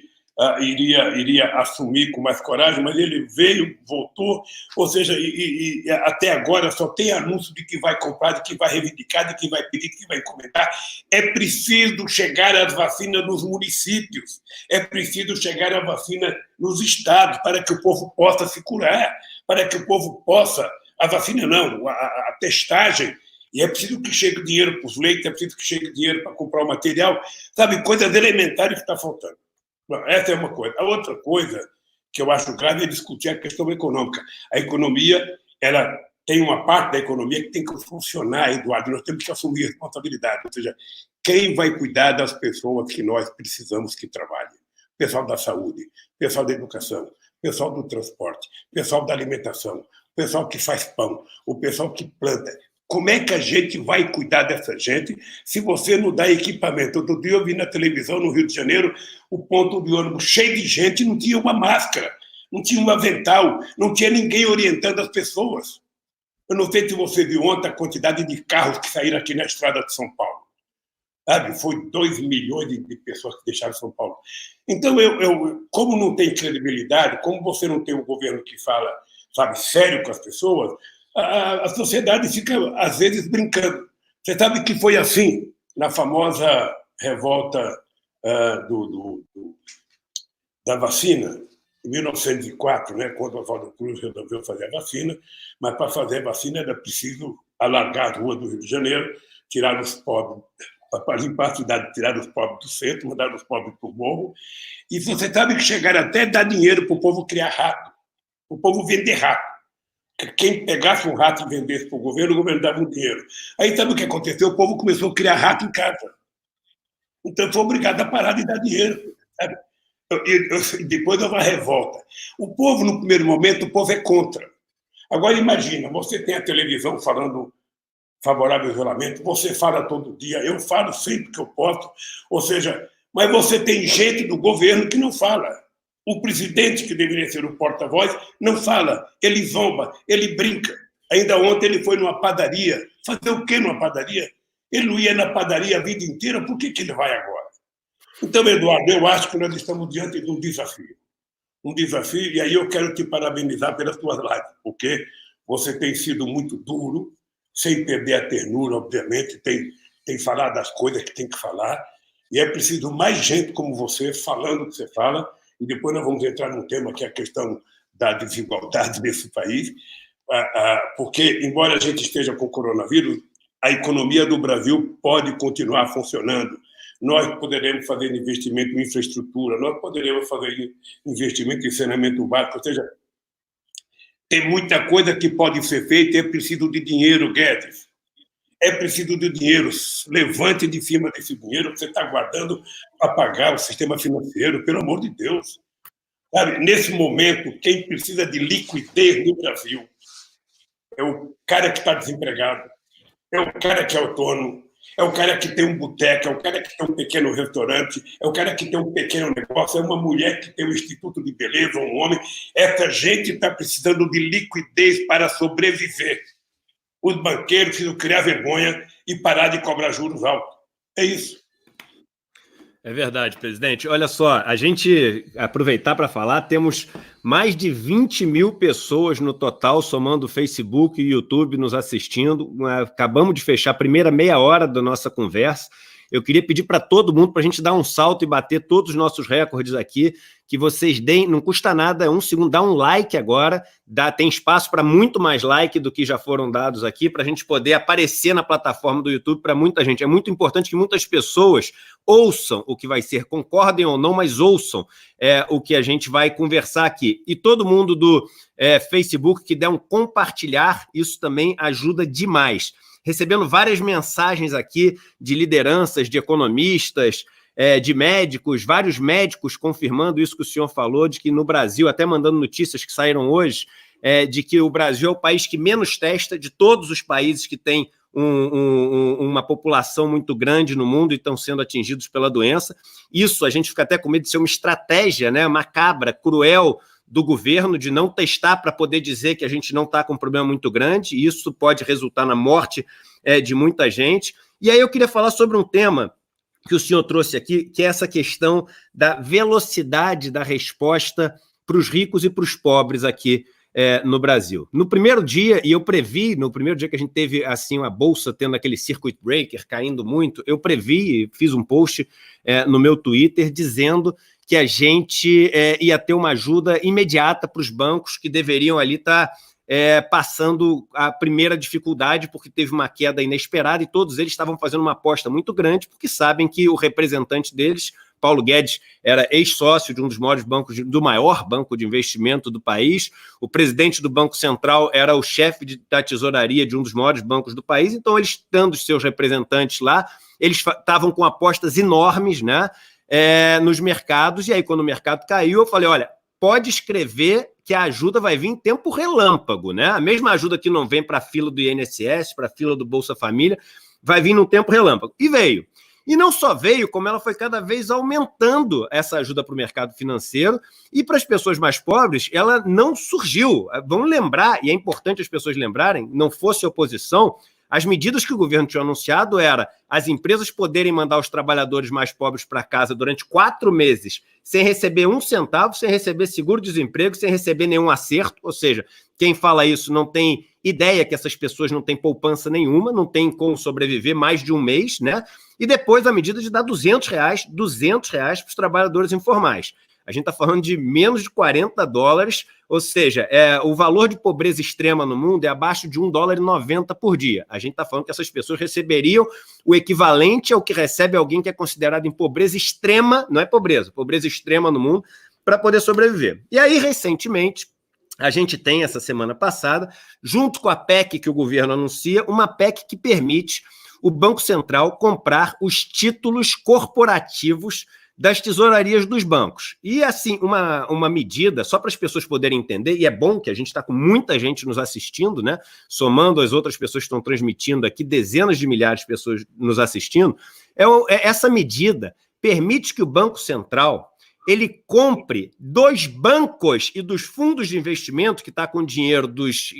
iria assumir com mais coragem, mas ele veio, voltou, ou seja, e até agora só tem anúncio de que vai comprar, de que vai reivindicar, de que vai pedir, de que vai encomendar. É preciso chegar às vacinas nos municípios, é preciso chegar à vacina nos estados, para que o povo possa se curar, para que o povo possa... A vacina não, a testagem. E é preciso que chegue dinheiro para os leitos, é preciso que chegue dinheiro para comprar o material, sabe, coisas elementares que está faltando. Essa é uma coisa. A outra coisa que eu acho grave é discutir a questão econômica. A economia, ela tem uma parte da economia que tem que funcionar, Eduardo, nós temos que assumir responsabilidade, ou seja, quem vai cuidar das pessoas que nós precisamos que trabalhem? O pessoal da saúde, o pessoal da educação, o pessoal do transporte, o pessoal da alimentação, o pessoal que faz pão, o pessoal que planta. Como é que a gente vai cuidar dessa gente se você não dá equipamento? Outro dia eu vi na televisão, no Rio de Janeiro, o ponto de ônibus cheio de gente, não tinha uma máscara, não tinha um avental, não tinha ninguém orientando as pessoas. Eu não sei se você viu ontem a quantidade de carros que saíram aqui na estrada de São Paulo. Sabe? Foi 2 milhões de pessoas que deixaram São Paulo. Então, como não tem credibilidade, como você não tem um governo que fala, sabe, sério com as pessoas, a sociedade fica, às vezes, brincando. Você sabe que foi assim na famosa revolta da vacina, em 1904, né, quando Oswaldo Cruz resolveu fazer a vacina, mas para fazer a vacina era preciso alargar as ruas do Rio de Janeiro, tirar os pobres, para limpar a cidade, tirar os pobres do centro, mandar os pobres para o morro. E você sabe que chegaram até a dar dinheiro para o povo criar rato, para o povo vender rato. Quem pegasse um rato e vendesse para o governo dava um dinheiro. Aí sabe o que aconteceu? O povo começou a criar rato em casa. Então foi obrigado a parar de dar dinheiro. Sabe? Depois houve uma revolta. O povo, no primeiro momento, o povo é contra. Agora imagina, você tem a televisão falando favorável ao isolamento, você fala todo dia, eu falo sempre que eu posso, ou seja, mas você tem gente do governo que não fala. O presidente, que deveria ser o porta-voz, não fala, ele zomba, ele brinca. Ainda ontem ele foi numa padaria. Fazer o quê numa padaria? Ele não ia na padaria a vida inteira, por que ele vai agora? Então, Eduardo, eu acho que nós estamos diante de um desafio. Um desafio, e aí eu quero te parabenizar pelas tuas lives, porque você tem sido muito duro, sem perder a ternura, obviamente, tem falado das coisas que tem que falar, e é preciso mais gente como você falando o que você fala. E depois nós vamos entrar num tema que é a questão da desigualdade nesse país, porque, embora a gente esteja com o coronavírus, a economia do Brasil pode continuar funcionando. Nós poderemos fazer investimento em infraestrutura, nós poderemos fazer investimento em saneamento básico, ou seja, tem muita coisa que pode ser feita e é preciso de dinheiro, Guedes. É preciso de dinheiro. Levante de cima desse dinheiro que você está guardando para pagar o sistema financeiro, pelo amor de Deus. Sabe, nesse momento, quem precisa de liquidez no Brasil é o cara que está desempregado, é o cara que é autônomo, é o cara que tem um boteco, é o cara que tem um pequeno restaurante, é o cara que tem um pequeno negócio, é uma mulher que tem um instituto de beleza, um homem. Essa gente está precisando de liquidez para sobreviver. Os banqueiros precisam criar vergonha e parar de cobrar juros altos. É isso. É verdade, presidente. Olha só, a gente, aproveitar para falar, temos mais de 20 mil pessoas no total, somando o Facebook e o YouTube nos assistindo. Acabamos de fechar a primeira meia hora da nossa conversa. Eu queria pedir para todo mundo, para a gente dar um salto e bater todos os nossos recordes aqui, que vocês deem, não custa nada, 1 segundo, dá um like agora, tem espaço para muito mais like do que já foram dados aqui, para a gente poder aparecer na plataforma do YouTube para muita gente. É muito importante que muitas pessoas ouçam o que vai ser, concordem ou não, mas ouçam o que a gente vai conversar aqui. E todo mundo do Facebook que der um compartilhar, isso também ajuda demais. recebendo várias mensagens aqui de lideranças, de economistas, de médicos, vários médicos confirmando isso que o senhor falou, de que no Brasil, até mandando notícias que saíram hoje, de que o Brasil é o país que menos testa de todos os países que têm uma população muito grande no mundo e estão sendo atingidos pela doença. Isso a gente fica até com medo de ser uma estratégia, né, macabra, cruel, do governo de não testar para poder dizer que a gente não está com um problema muito grande, e isso pode resultar na morte de muita gente. E aí eu queria falar sobre um tema que o senhor trouxe aqui, que é essa questão da velocidade da resposta para os ricos e para os pobres aqui no Brasil. No primeiro dia, e eu previ, no primeiro dia que a gente teve assim a bolsa tendo aquele circuit breaker caindo muito, eu previ, fiz um post no meu Twitter dizendo que a gente ia ter uma ajuda imediata para os bancos que deveriam ali estar passando a primeira dificuldade, porque teve uma queda inesperada e todos eles estavam fazendo uma aposta muito grande, porque sabem que o representante deles, Paulo Guedes, era ex-sócio de um dos maiores bancos, do maior banco de investimento do país, o presidente do Banco Central era o chefe da tesouraria de um dos maiores bancos do país, então eles, tendo os seus representantes lá, eles estavam com apostas enormes, né, nos mercados, e aí quando o mercado caiu, eu falei, olha, pode escrever que a ajuda vai vir em tempo relâmpago, né? A mesma ajuda que não vem para a fila do INSS, para a fila do Bolsa Família, vai vir num tempo relâmpago. E veio. E não só veio, como ela foi cada vez aumentando essa ajuda para o mercado financeiro, e para as pessoas mais pobres, ela não surgiu. Vamos lembrar, e é importante as pessoas lembrarem, não fosse oposição, as medidas que o governo tinha anunciado era as empresas poderem mandar os trabalhadores mais pobres para casa durante 4 meses sem receber 1 centavo, sem receber seguro-desemprego, sem receber nenhum acerto, ou seja, quem fala isso não tem ideia que essas pessoas não têm poupança nenhuma, não tem como sobreviver mais de um mês, né? E depois a medida de dar R$200 para os trabalhadores informais. A gente está falando de menos de $40, ou seja, o valor de pobreza extrema no mundo é abaixo de $1,90 por dia. A gente está falando que essas pessoas receberiam o equivalente ao que recebe alguém que é considerado em pobreza extrema, não é pobreza extrema no mundo, para poder sobreviver. E aí, recentemente, a gente tem, essa semana passada, junto com a PEC que o governo anuncia, uma PEC que permite o Banco Central comprar os títulos corporativos das tesourarias dos bancos. E, assim, uma medida, só para as pessoas poderem entender, e é bom que a gente está com muita gente nos assistindo, né? Somando as outras pessoas que estão transmitindo aqui, dezenas de milhares de pessoas nos assistindo, essa medida permite que o Banco Central ele compre dos bancos e dos fundos de investimento, que está com dinheiro dos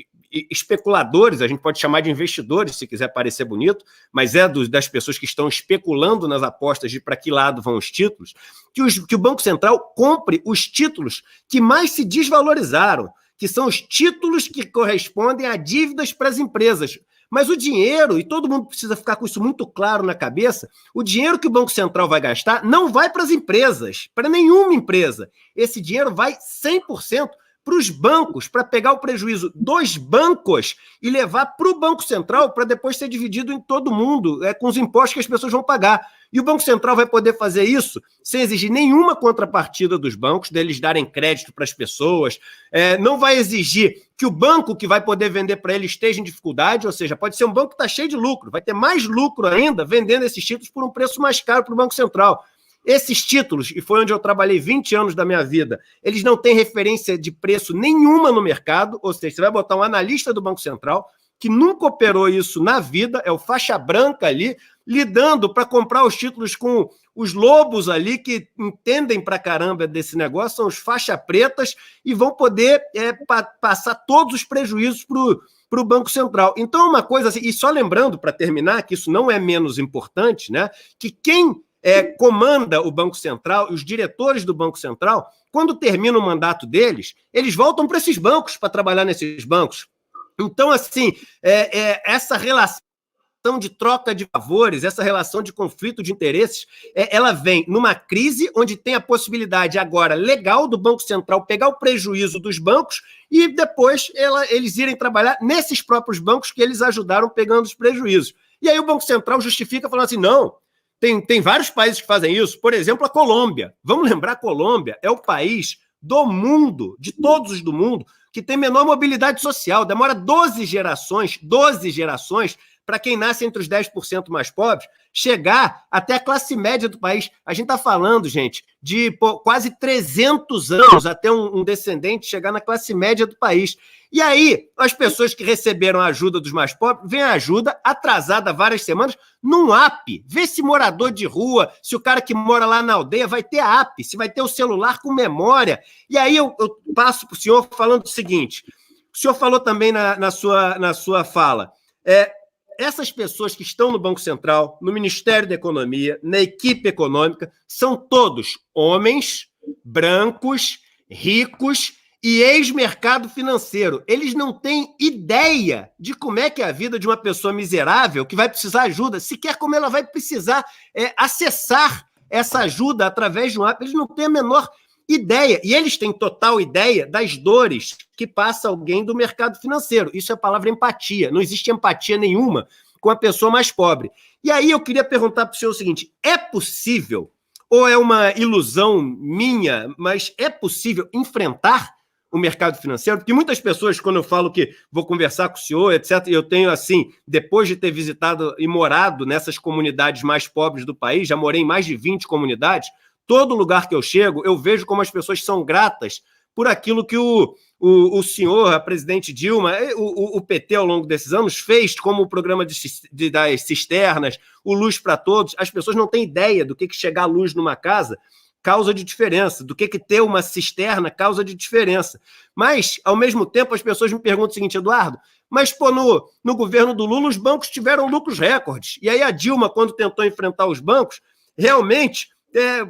especuladores, a gente pode chamar de investidores, se quiser parecer bonito, mas das pessoas que estão especulando nas apostas de para que lado vão os títulos, que o Banco Central compre os títulos que mais se desvalorizaram, que são os títulos que correspondem a dívidas para as empresas. Mas o dinheiro, e todo mundo precisa ficar com isso muito claro na cabeça, o dinheiro que o Banco Central vai gastar não vai para as empresas, para nenhuma empresa. Esse dinheiro vai 100% para os bancos, para pegar o prejuízo dos bancos e levar para o Banco Central para depois ser dividido em todo mundo, com os impostos que as pessoas vão pagar. E o Banco Central vai poder fazer isso sem exigir nenhuma contrapartida dos bancos, deles darem crédito para as pessoas, não vai exigir que o banco que vai poder vender para ele esteja em dificuldade, ou seja, pode ser um banco que está cheio de lucro, vai ter mais lucro ainda vendendo esses títulos por um preço mais caro para o Banco Central. Esses títulos, e foi onde eu trabalhei 20 anos da minha vida, eles não têm referência de preço nenhuma no mercado, ou seja, você vai botar um analista do Banco Central, que nunca operou isso na vida, é o faixa branca ali, lidando para comprar os títulos com os lobos ali, que entendem pra caramba desse negócio, são os faixa pretas, e vão poder passar todos os prejuízos para o Banco Central. Então, uma coisa assim, e só lembrando, para terminar, que isso não é menos importante, né, que quem comanda o Banco Central, e os diretores do Banco Central, quando termina o mandato deles, eles voltam para esses bancos, para trabalhar nesses bancos. Então, assim, essa relação de troca de favores, essa relação de conflito de interesses, ela vem numa crise onde tem a possibilidade agora legal do Banco Central pegar o prejuízo dos bancos e depois eles irem trabalhar nesses próprios bancos que eles ajudaram pegando os prejuízos. E aí o Banco Central justifica falando assim, não, tem vários países que fazem isso, por exemplo, a Colômbia. Vamos lembrar, a Colômbia é o país do mundo, de todos os do mundo, que tem menor mobilidade social. Demora 12 gerações para quem nasce entre os 10% mais pobres, chegar até a classe média do país. A gente está falando, gente, de quase 300 anos até um descendente chegar na classe média do país. E aí, as pessoas que receberam a ajuda dos mais pobres, vem a ajuda atrasada várias semanas num app. Vê se morador de rua, se o cara que mora lá na aldeia vai ter a app, se vai ter o celular com memória. E aí eu passo para o senhor falando o seguinte, o senhor falou também na sua fala, essas pessoas que estão no Banco Central, no Ministério da Economia, na equipe econômica, são todos homens, brancos, ricos e ex-mercado financeiro. Eles não têm ideia de como é que é a vida de uma pessoa miserável que vai precisar de ajuda, sequer como ela vai precisar acessar essa ajuda através de um app. Eles não têm a menor ideia. E eles têm total ideia das dores que passa alguém do mercado financeiro. Isso é a palavra empatia. Não existe empatia nenhuma com a pessoa mais pobre. E aí eu queria perguntar para o senhor o seguinte, é possível, ou é uma ilusão minha, mas é possível enfrentar o mercado financeiro? Porque muitas pessoas, quando eu falo que vou conversar com o senhor, etc., eu tenho, assim, depois de ter visitado e morado nessas comunidades mais pobres do país, já morei em mais de 20 comunidades, todo lugar que eu chego, eu vejo como as pessoas são gratas por aquilo que o senhor, a presidente Dilma, o PT ao longo desses anos fez, como o programa das cisternas, o Luz para Todos. As pessoas não têm ideia do que chegar luz numa casa causa de diferença, do que ter uma cisterna causa de diferença. Mas, ao mesmo tempo, as pessoas me perguntam o seguinte, Eduardo, mas pô, no governo do Lula os bancos tiveram lucros recordes. E aí a Dilma, quando tentou enfrentar os bancos, realmente,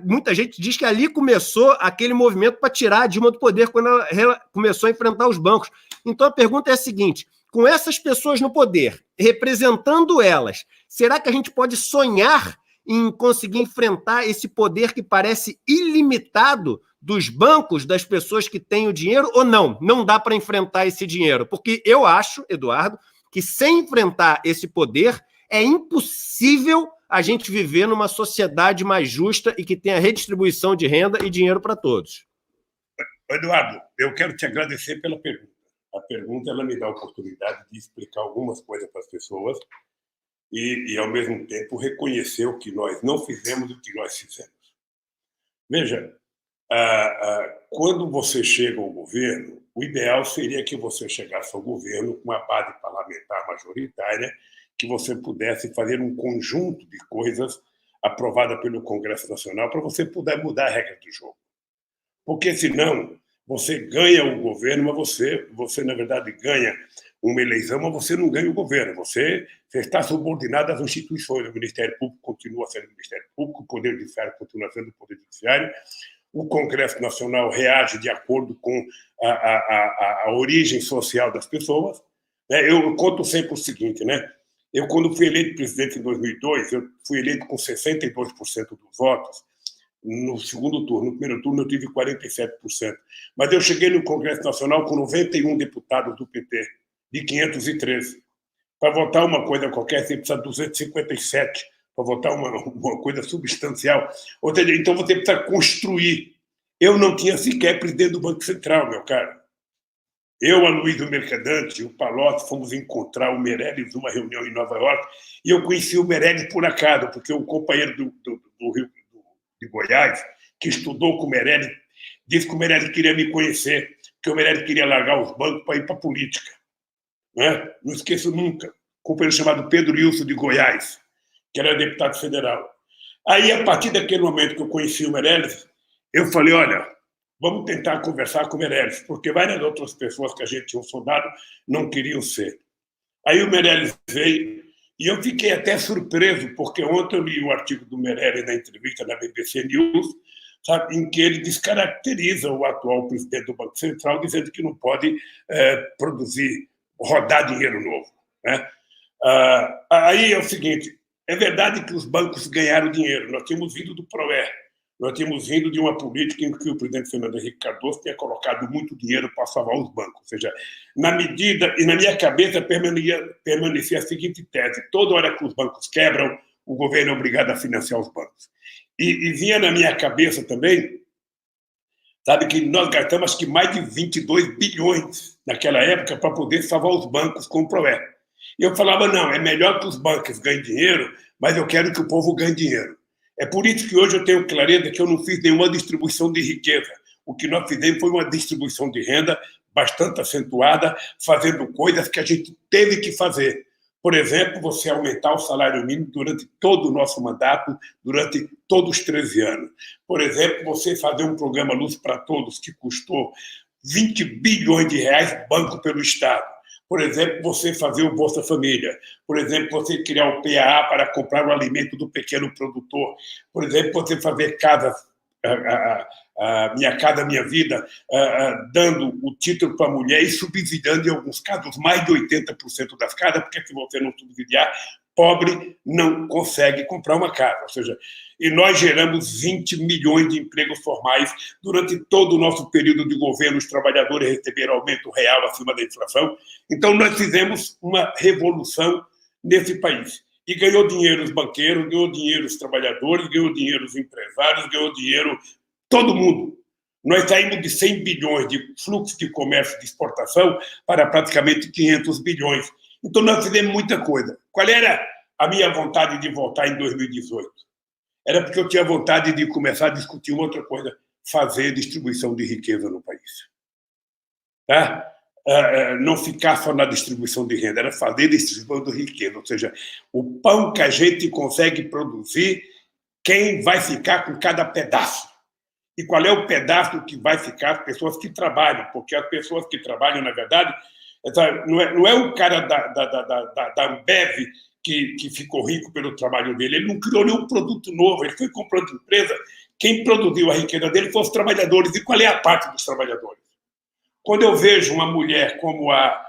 muita gente diz que ali começou aquele movimento para tirar a Dilma do poder, quando ela começou a enfrentar os bancos. Então a pergunta é a seguinte, com essas pessoas no poder, representando elas, será que a gente pode sonhar em conseguir enfrentar esse poder que parece ilimitado dos bancos, das pessoas que têm o dinheiro, ou não? Não dá para enfrentar esse dinheiro? Porque eu acho, Eduardo, que sem enfrentar esse poder, é impossível a gente viver numa sociedade mais justa e que tenha redistribuição de renda e dinheiro para todos. Eduardo, eu quero te agradecer pela pergunta. A pergunta ela me dá a oportunidade de explicar algumas coisas para as pessoas e, ao mesmo tempo, reconhecer o que nós não fizemos e o que nós fizemos. Veja, quando você chega ao governo, o ideal seria que você chegasse ao governo com uma base parlamentar majoritária, que você pudesse fazer um conjunto de coisas aprovada pelo Congresso Nacional para você poder mudar a regra do jogo. Porque, senão, você ganha o governo, mas você na verdade, ganha uma eleição, mas você não ganha o governo. Você está subordinado às instituições. O Ministério Público continua sendo o Ministério Público, o Poder Judiciário continua sendo o Poder Judiciário, o Congresso Nacional reage de acordo com a origem social das pessoas. Eu conto sempre o seguinte, né? Eu, quando fui eleito presidente em 2002, eu fui eleito com 62% dos votos no segundo turno. No primeiro turno, eu tive 47%. Mas eu cheguei no Congresso Nacional com 91 deputados do PT, de 513. Para votar uma coisa qualquer, você precisa de 257. Para votar uma coisa substancial. Ou seja, então você precisa construir. Eu não tinha sequer presidente do Banco Central, meu caro. Eu, a Luísa Mercadante, o Palocci, fomos encontrar o Meirelles numa reunião em Nova York, e eu conheci o Meirelles por acaso, porque um companheiro do Rio de Goiás, que estudou com o Meirelles, disse que o Meirelles queria me conhecer, que o Meirelles queria largar os bancos para ir para a política. Não esqueço nunca. Um companheiro chamado Pedro Wilson de Goiás, que era deputado federal. Aí, a partir daquele momento que eu conheci o Meirelles, eu falei, olha, vamos tentar conversar com o Meirelles, porque várias outras pessoas que a gente tinha sondado não queriam ser. Aí o Meirelles veio, e eu fiquei até surpreso, porque ontem eu li o artigo do Meirelles na entrevista da BBC News, sabe, em que ele descaracteriza o atual presidente do Banco Central, dizendo que não pode rodar dinheiro novo. Né? Aí é o seguinte, é verdade que os bancos ganharam dinheiro, nós tínhamos vindo do PROER, nós tínhamos vindo de uma política em que o presidente Fernando Henrique Cardoso tinha colocado muito dinheiro para salvar os bancos. Ou seja, na medida, e na minha cabeça permanecia a seguinte tese, toda hora que os bancos quebram, o governo é obrigado a financiar os bancos. E vinha na minha cabeça também, sabe, que nós gastamos acho que mais de 22 bilhões naquela época para poder salvar os bancos com o PROER. E eu falava, não, é melhor que os bancos ganhem dinheiro, mas eu quero que o povo ganhe dinheiro. É por isso que hoje eu tenho clareza que eu não fiz nenhuma distribuição de riqueza. O que nós fizemos foi uma distribuição de renda bastante acentuada, fazendo coisas que a gente teve que fazer. Por exemplo, você aumentar o salário mínimo durante todo o nosso mandato, durante todos os 13 anos. Por exemplo, você fazer um programa Luz para Todos, que custou 20 bilhões de reais, banco pelo Estado. Por exemplo, você fazer o Bolsa Família. Por exemplo, você criar o PAA para comprar o alimento do pequeno produtor. Por exemplo, você fazer casas, Minha Casa Minha Vida, dando o título para a mulher e subsidiando, em alguns casos, mais de 80% das casas, porque se você não subsidiar, pobre não consegue comprar uma casa. Ou seja, e nós geramos 20 milhões de empregos formais durante todo o nosso período de governo. Os trabalhadores receberam aumento real acima da inflação. Então, nós fizemos uma revolução nesse país. E ganhou dinheiro os banqueiros, ganhou dinheiro os trabalhadores, ganhou dinheiro os empresários, ganhou dinheiro todo mundo. Nós saímos de 100 bilhões de fluxo de comércio de exportação para praticamente 500 bilhões. Então, nós fizemos muita coisa. Qual era a minha vontade de voltar em 2018? Era porque eu tinha vontade de começar a discutir uma outra coisa, fazer distribuição de riqueza no país. Tá? Não ficar só na distribuição de renda, era fazer distribuição de riqueza. Ou seja, o pão que a gente consegue produzir, quem vai ficar com cada pedaço? E qual é o pedaço que vai ficar? As pessoas que trabalham, porque as pessoas que trabalham, na verdade, não é o cara da Ambev que ficou rico pelo trabalho dele. Ele não criou nenhum produto novo, ele foi comprando empresa. Quem produziu a riqueza dele foram os trabalhadores. E qual é a parte dos trabalhadores? Quando eu vejo uma mulher como a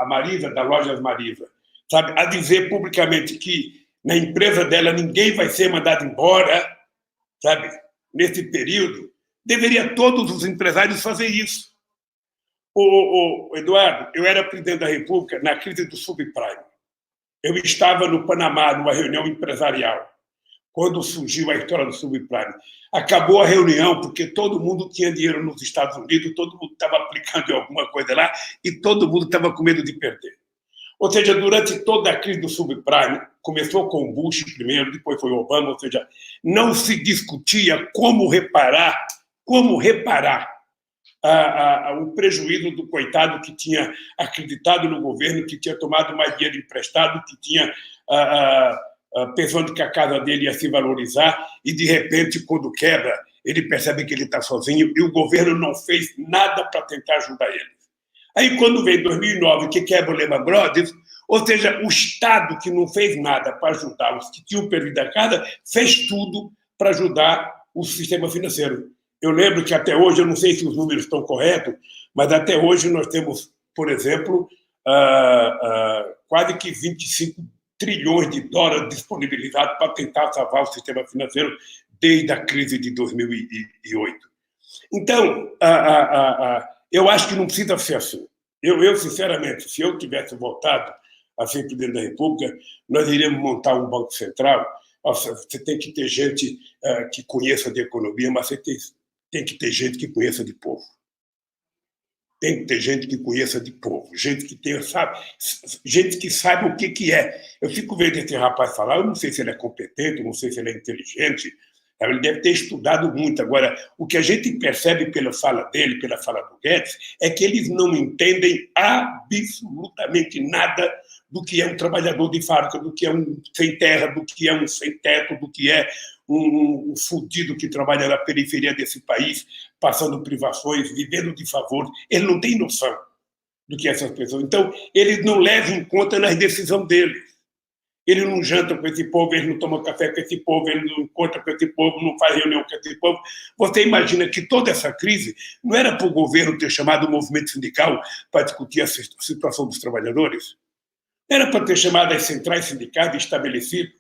Marisa, da Lojas Marisa, sabe, a dizer publicamente que na empresa dela ninguém vai ser mandado embora, sabe, nesse período, deveria todos os empresários fazer isso. Eduardo, eu era presidente da República na crise do subprime. Eu estava no Panamá, numa reunião empresarial, quando surgiu a história do subprime. Acabou a reunião porque todo mundo tinha dinheiro nos Estados Unidos, todo mundo estava aplicando alguma coisa lá e todo mundo estava com medo de perder. Ou seja, durante toda a crise do subprime, começou com o Bush primeiro, depois foi o Obama, ou seja, não se discutia como reparar o prejuízo do coitado que tinha acreditado no governo, que tinha tomado mais dinheiro emprestado, que tinha pensando que a casa dele ia se valorizar e, de repente, quando quebra, ele percebe que ele está sozinho e o governo não fez nada para tentar ajudar ele. Aí, quando vem 2009, que quebra o Lehman Brothers, ou seja, o Estado que não fez nada para ajudar os que tinham perdido a casa, fez tudo para ajudar o sistema financeiro. Eu lembro que até hoje, eu não sei se os números estão corretos, mas até hoje nós temos, por exemplo, quase que 25 trilhões de dólares disponibilizados para tentar salvar o sistema financeiro desde a crise de 2008. Então, eu acho que não precisa ser assim. Eu, sinceramente, se eu tivesse voltado a ser presidente da República, nós iríamos montar um banco central. Você tem que ter gente que conheça de economia, mas você tem que ter gente que conheça de povo. Tem que ter gente que conheça de povo, gente que tenha, sabe, gente que saiba o que é. Eu fico vendo esse rapaz falar, eu não sei se ele é competente, não sei se ele é inteligente, ele deve ter estudado muito. Agora, o que a gente percebe pela fala dele, pela fala do Guedes, é que eles não entendem absolutamente nada do que é um trabalhador de fábrica, do que é um sem terra, do que é um sem teto, do que é um fudido que trabalha na periferia desse país, passando privações, vivendo de favor. Ele não tem noção do que é essas pessoas. Então, eles não levam em conta nas decisões deles. Ele não janta com esse povo, ele não toma café com esse povo, ele não encontra com esse povo, não faz reunião com esse povo. Você imagina que toda essa crise não era para o governo ter chamado o movimento sindical para discutir a situação dos trabalhadores? Não era para ter chamado as centrais sindicais estabelecidas?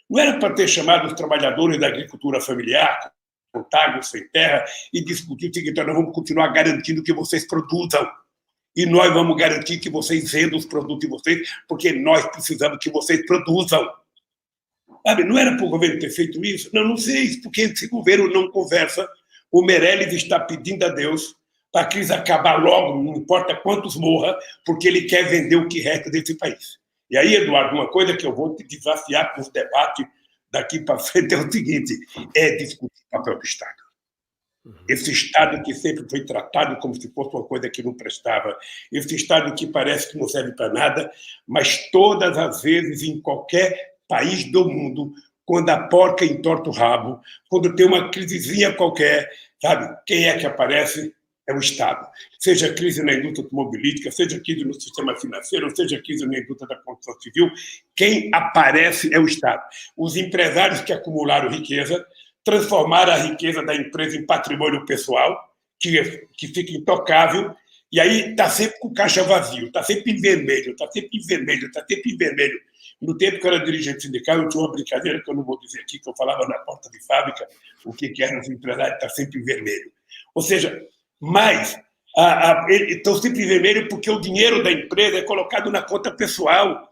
Não era para ter chamado os trabalhadores da agricultura familiar, com tago, sem terra, e discutir o seguinte: nós vamos continuar garantindo que vocês produzam. E nós vamos garantir que vocês vendam os produtos de vocês, porque nós precisamos que vocês produzam. Sabe, não era para o governo ter feito isso? Não sei, porque esse governo não conversa. O Meirelles está pedindo a Deus para a crise acabar logo, não importa quantos morra, porque ele quer vender o que resta desse país. E aí, Eduardo, uma coisa que eu vou te desafiar para os debates daqui para frente é o seguinte, é discutir o papel do Estado. Esse Estado que sempre foi tratado como se fosse uma coisa que não prestava, esse Estado que parece que não serve para nada, mas todas as vezes, em qualquer país do mundo, quando a porca entorta o rabo, quando tem uma crisezinha qualquer, sabe, quem é que aparece? É o Estado. Seja crise na indústria automobilística, seja crise no sistema financeiro, seja crise na indústria da construção civil, quem aparece é o Estado. Os empresários que acumularam riqueza, transformaram a riqueza da empresa em patrimônio pessoal, que fica intocável, e aí está sempre com caixa vazio, está sempre em vermelho, está sempre em vermelho, está sempre em vermelho. No tempo que eu era dirigente sindical, eu tinha uma brincadeira que eu não vou dizer aqui, que eu falava na porta de fábrica o que eram os empresários, está sempre em vermelho. Ou seja, mas estão sempre em vermelho porque o dinheiro da empresa é colocado na conta pessoal.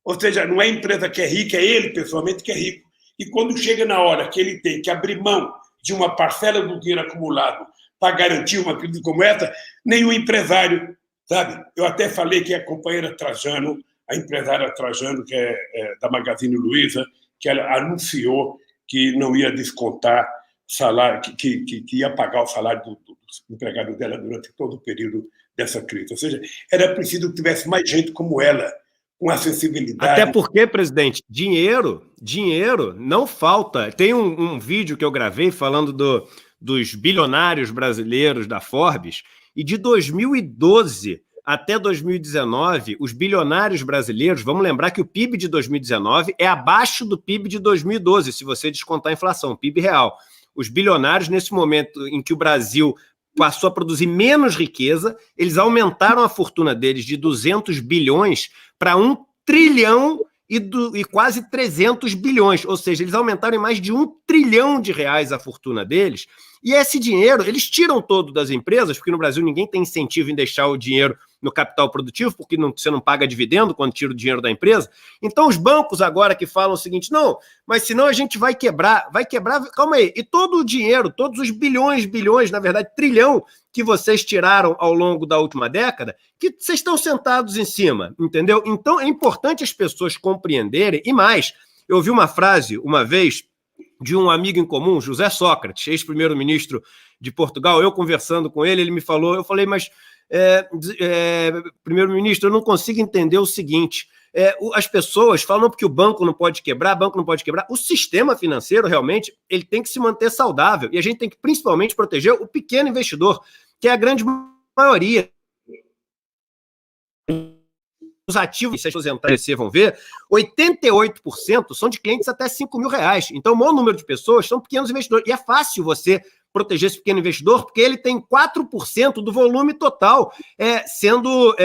Ou seja, não é a empresa que é rica, é ele pessoalmente que é rico. E quando chega na hora que ele tem que abrir mão de uma parcela do dinheiro acumulado para garantir uma crise como essa, nenhum empresário, sabe? Eu até falei que a companheira Trajano, a empresária Trajano, que é da Magazine Luiza, que ela anunciou que não ia descontar salário, que ia pagar o salário do empregado dela durante todo o período dessa crise. Ou seja, era preciso que tivesse mais gente como ela, com acessibilidade. Até porque, presidente, dinheiro não falta. Tem um vídeo que eu gravei falando dos bilionários brasileiros da Forbes, e de 2012 até 2019, os bilionários brasileiros, vamos lembrar que o PIB de 2019 é abaixo do PIB de 2012, se você descontar a inflação, PIB real. Os bilionários, nesse momento em que o Brasil passou a produzir menos riqueza, eles aumentaram a fortuna deles de 200 bilhões para 1 trilhão e quase 300 bilhões, ou seja, eles aumentaram em mais de 1 trilhão de reais a fortuna deles, e esse dinheiro, eles tiram todo das empresas, porque no Brasil ninguém tem incentivo em deixar o dinheiro no capital produtivo, porque você não paga dividendo quando tira o dinheiro da empresa. Então os bancos agora que falam o seguinte, não, mas senão a gente vai quebrar, calma aí, e todo o dinheiro, todos os bilhões, na verdade trilhão, que vocês tiraram ao longo da última década, que vocês estão sentados em cima, entendeu? Então é importante as pessoas compreenderem, e mais, eu ouvi uma frase uma vez de um amigo em comum, José Sócrates, ex-primeiro-ministro de Portugal, eu conversando com ele, ele me falou, eu falei, mas primeiro-ministro, eu não consigo entender o seguinte, as pessoas falam porque o banco não pode quebrar, o sistema financeiro realmente ele tem que se manter saudável, e a gente tem que principalmente proteger o pequeno investidor, que é a grande maioria. Os ativos, se as pessoas entrarem, vão ver, 88% são de clientes até R$5.000. Então, o maior número de pessoas são pequenos investidores. E é fácil você proteger esse pequeno investidor, porque ele tem 4% do volume total sendo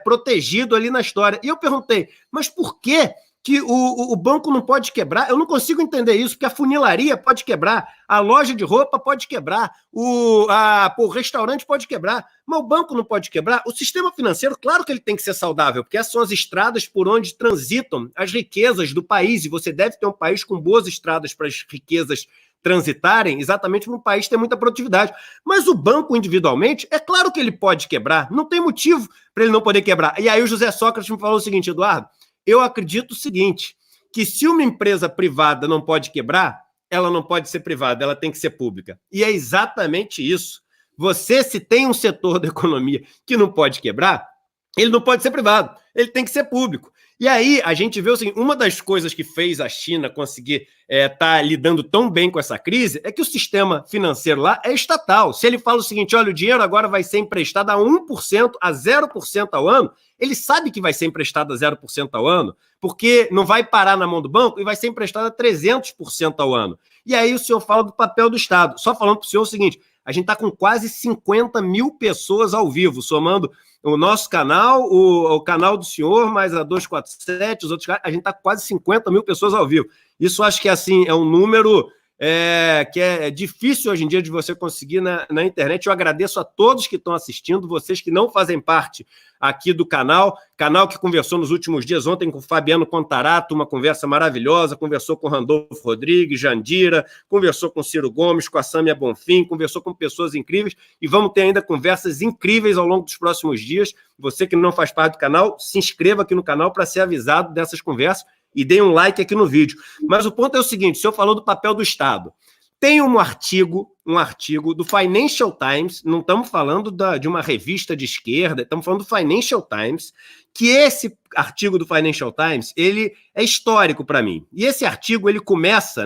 protegido ali na história. E eu perguntei, mas por que o banco não pode quebrar? Eu não consigo entender isso, porque a funilaria pode quebrar, a loja de roupa pode quebrar, o restaurante pode quebrar, mas o banco não pode quebrar. O sistema financeiro, claro que ele tem que ser saudável, porque essas são as estradas por onde transitam as riquezas do país, e você deve ter um país com boas estradas para as riquezas transitarem, exatamente para um país ter muita produtividade. Mas o banco individualmente, é claro que ele pode quebrar, não tem motivo para ele não poder quebrar. E aí o José Sócrates me falou o seguinte, Eduardo, eu acredito o seguinte, que se uma empresa privada não pode quebrar, ela não pode ser privada, ela tem que ser pública. E é exatamente isso. Você, se tem um setor da economia que não pode quebrar, ele não pode ser privado, ele tem que ser público. E aí a gente vê assim, uma das coisas que fez a China conseguir estar lidando tão bem com essa crise é que o sistema financeiro lá é estatal. Se ele fala o seguinte, olha, o dinheiro agora vai ser emprestado a 1%, a 0% ao ano, ele sabe que vai ser emprestado a 0% ao ano, porque não vai parar na mão do banco e vai ser emprestado a 300% ao ano. E aí o senhor fala do papel do Estado. Só falando para o senhor o seguinte, a gente está com quase 50 mil pessoas ao vivo, somando o nosso canal, o canal do senhor, mais a 247, os outros canais, a gente está com quase 50 mil pessoas ao vivo. Isso acho que assim, é um número que é difícil hoje em dia de você conseguir na internet. Eu agradeço a todos que estão assistindo, vocês que não fazem parte aqui do canal que conversou nos últimos dias, ontem com o Fabiano Contarato, uma conversa maravilhosa, conversou com o Randolfo Rodrigues, Jandira, conversou com o Ciro Gomes, com a Sâmia Bonfim, conversou com pessoas incríveis, e vamos ter ainda conversas incríveis ao longo dos próximos dias. Você que não faz parte do canal, se inscreva aqui no canal para ser avisado dessas conversas e dê um like aqui no vídeo. Mas o ponto é o seguinte, o senhor falou do papel do Estado. Tem um artigo do Financial Times, não estamos falando de uma revista de esquerda, estamos falando do Financial Times, que esse artigo do Financial Times, ele é histórico para mim. E esse artigo, ele começa,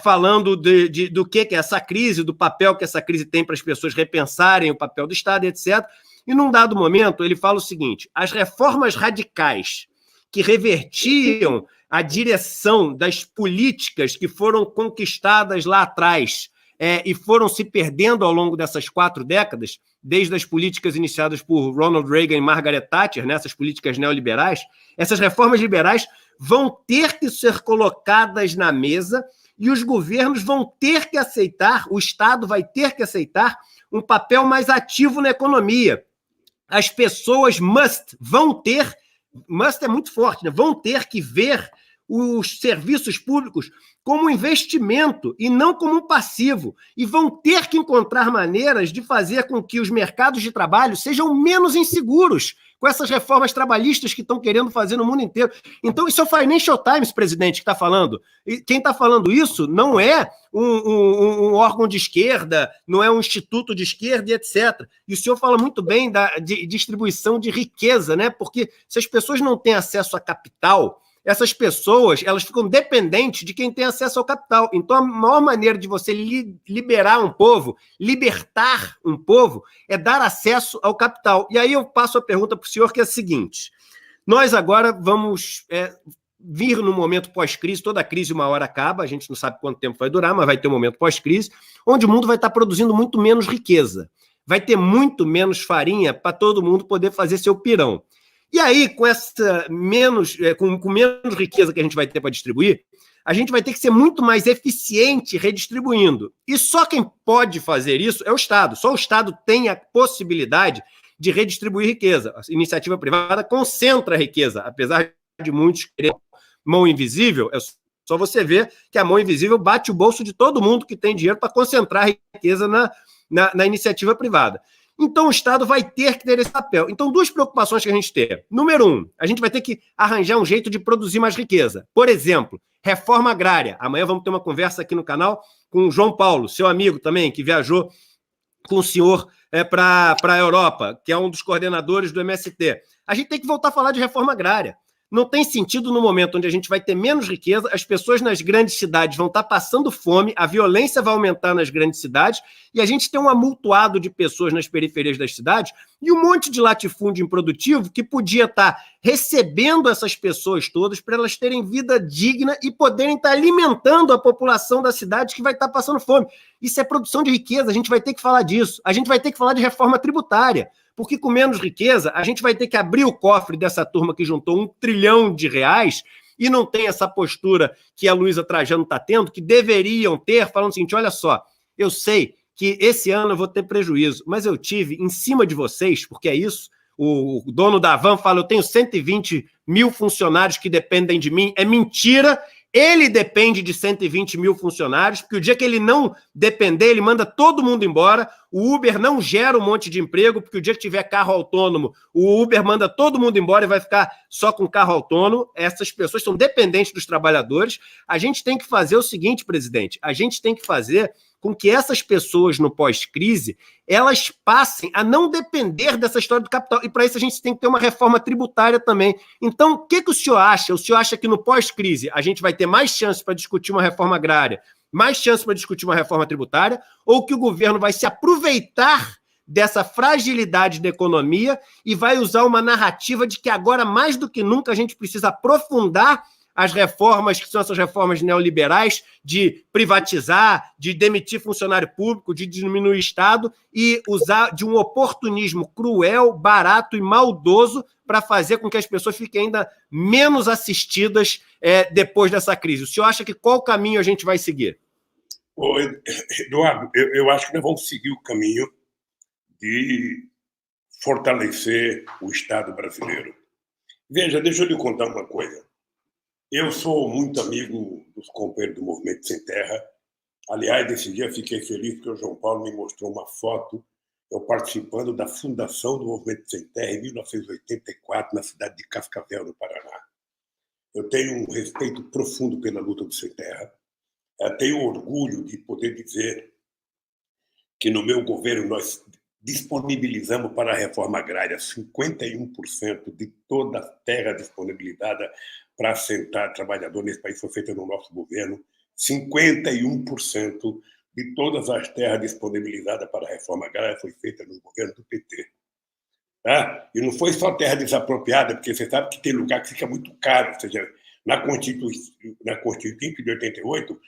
falando do que é essa crise, do papel que essa crise tem para as pessoas repensarem o papel do Estado, etc. E num dado momento, ele fala o seguinte, as reformas radicais que revertiam a direção das políticas que foram conquistadas lá atrás e foram se perdendo ao longo dessas 4 décadas, desde as políticas iniciadas por Ronald Reagan e Margaret Thatcher, essas políticas neoliberais, essas reformas liberais vão ter que ser colocadas na mesa e os governos vão ter que aceitar, o Estado vai ter que aceitar um papel mais ativo na economia. As pessoas must é muito forte, vão ter que ver os serviços públicos como um investimento e não como um passivo, e vão ter que encontrar maneiras de fazer com que os mercados de trabalho sejam menos inseguros com essas reformas trabalhistas que estão querendo fazer no mundo inteiro. Então, isso é o Financial Times, presidente, que está falando. E quem está falando isso não é um órgão de esquerda, não é um instituto de esquerda e etc. E o senhor fala muito bem da distribuição de riqueza, porque se as pessoas não têm acesso a capital, essas pessoas, elas ficam dependentes de quem tem acesso ao capital. Então, a maior maneira de você libertar um povo, é dar acesso ao capital. E aí eu passo a pergunta para o senhor, que é a seguinte. Nós agora vamos vir no momento pós-crise, toda crise uma hora acaba, a gente não sabe quanto tempo vai durar, mas vai ter um momento pós-crise, onde o mundo vai estar produzindo muito menos riqueza. Vai ter muito menos farinha para todo mundo poder fazer seu pirão. E aí, com menos riqueza que a gente vai ter para distribuir, a gente vai ter que ser muito mais eficiente redistribuindo. E só quem pode fazer isso é o Estado. Só o Estado tem a possibilidade de redistribuir riqueza. A iniciativa privada concentra a riqueza, apesar de muitos quererem mão invisível, é só você ver que a mão invisível bate o bolso de todo mundo que tem dinheiro para concentrar a riqueza na iniciativa privada. Então, o Estado vai ter que ter esse papel. Então, 2 preocupações que a gente tem. Número 1, a gente vai ter que arranjar um jeito de produzir mais riqueza. Por exemplo, reforma agrária. Amanhã vamos ter uma conversa aqui no canal com o João Paulo, seu amigo também, que viajou com o senhor para a Europa, que é um dos coordenadores do MST. A gente tem que voltar a falar de reforma agrária. Não tem sentido no momento onde a gente vai ter menos riqueza, as pessoas nas grandes cidades vão estar passando fome, a violência vai aumentar nas grandes cidades e a gente tem um amultuado de pessoas nas periferias das cidades e um monte de latifúndio improdutivo que podia estar recebendo essas pessoas todas para elas terem vida digna e poderem estar alimentando a população da cidade que vai estar passando fome. Isso é produção de riqueza, a gente vai ter que falar disso. A gente vai ter que falar de reforma tributária. Porque com menos riqueza, a gente vai ter que abrir o cofre dessa turma que juntou R$1 trilhão e não tem essa postura que a Luísa Trajano está tendo, que deveriam ter, falando o seguinte, olha só, eu sei que esse ano eu vou ter prejuízo, mas eu tive em cima de vocês, porque é isso, o dono da Van fala, eu tenho 120 mil funcionários que dependem de mim, é mentira. Ele depende de 120 mil funcionários, porque o dia que ele não depender, ele manda todo mundo embora. O Uber não gera um monte de emprego, porque o dia que tiver carro autônomo, o Uber manda todo mundo embora e vai ficar só com carro autônomo. Essas pessoas são dependentes dos trabalhadores. A gente tem que fazer o seguinte, presidente, a gente tem que fazer com que essas pessoas no pós-crise, elas passem a não depender dessa história do capital. E para isso a gente tem que ter uma reforma tributária também. Então, o que o senhor acha? O senhor acha que no pós-crise a gente vai ter mais chance para discutir uma reforma agrária, mais chance para discutir uma reforma tributária, ou que o governo vai se aproveitar dessa fragilidade da economia e vai usar uma narrativa de que agora, mais do que nunca, a gente precisa aprofundar as reformas, que são essas reformas neoliberais, de privatizar, de demitir funcionário público, de diminuir o Estado e usar de um oportunismo cruel, barato e maldoso para fazer com que as pessoas fiquem ainda menos assistidas depois dessa crise. O senhor acha que qual caminho a gente vai seguir? Ô, Eduardo, eu acho que nós vamos seguir o caminho de fortalecer o Estado brasileiro. Veja, deixa eu lhe contar uma coisa. Eu sou muito amigo dos companheiros do Movimento Sem Terra. Aliás, esse dia fiquei feliz porque o João Paulo me mostrou uma foto, eu participando da fundação do Movimento Sem Terra em 1984, na cidade de Cascavel, no Paraná. Eu tenho um respeito profundo pela luta do Sem Terra. Eu tenho orgulho de poder dizer que no meu governo nós disponibilizamos para a reforma agrária 51% de toda a terra disponibilizada para assentar trabalhador nesse país foi feita no nosso governo. 51% de todas as terras disponibilizadas para a reforma agrária foi feita no governo do PT. Tá? E não foi só terra desapropriada, porque você sabe que tem lugar que fica muito caro. Ou seja, na Constituinte de 88,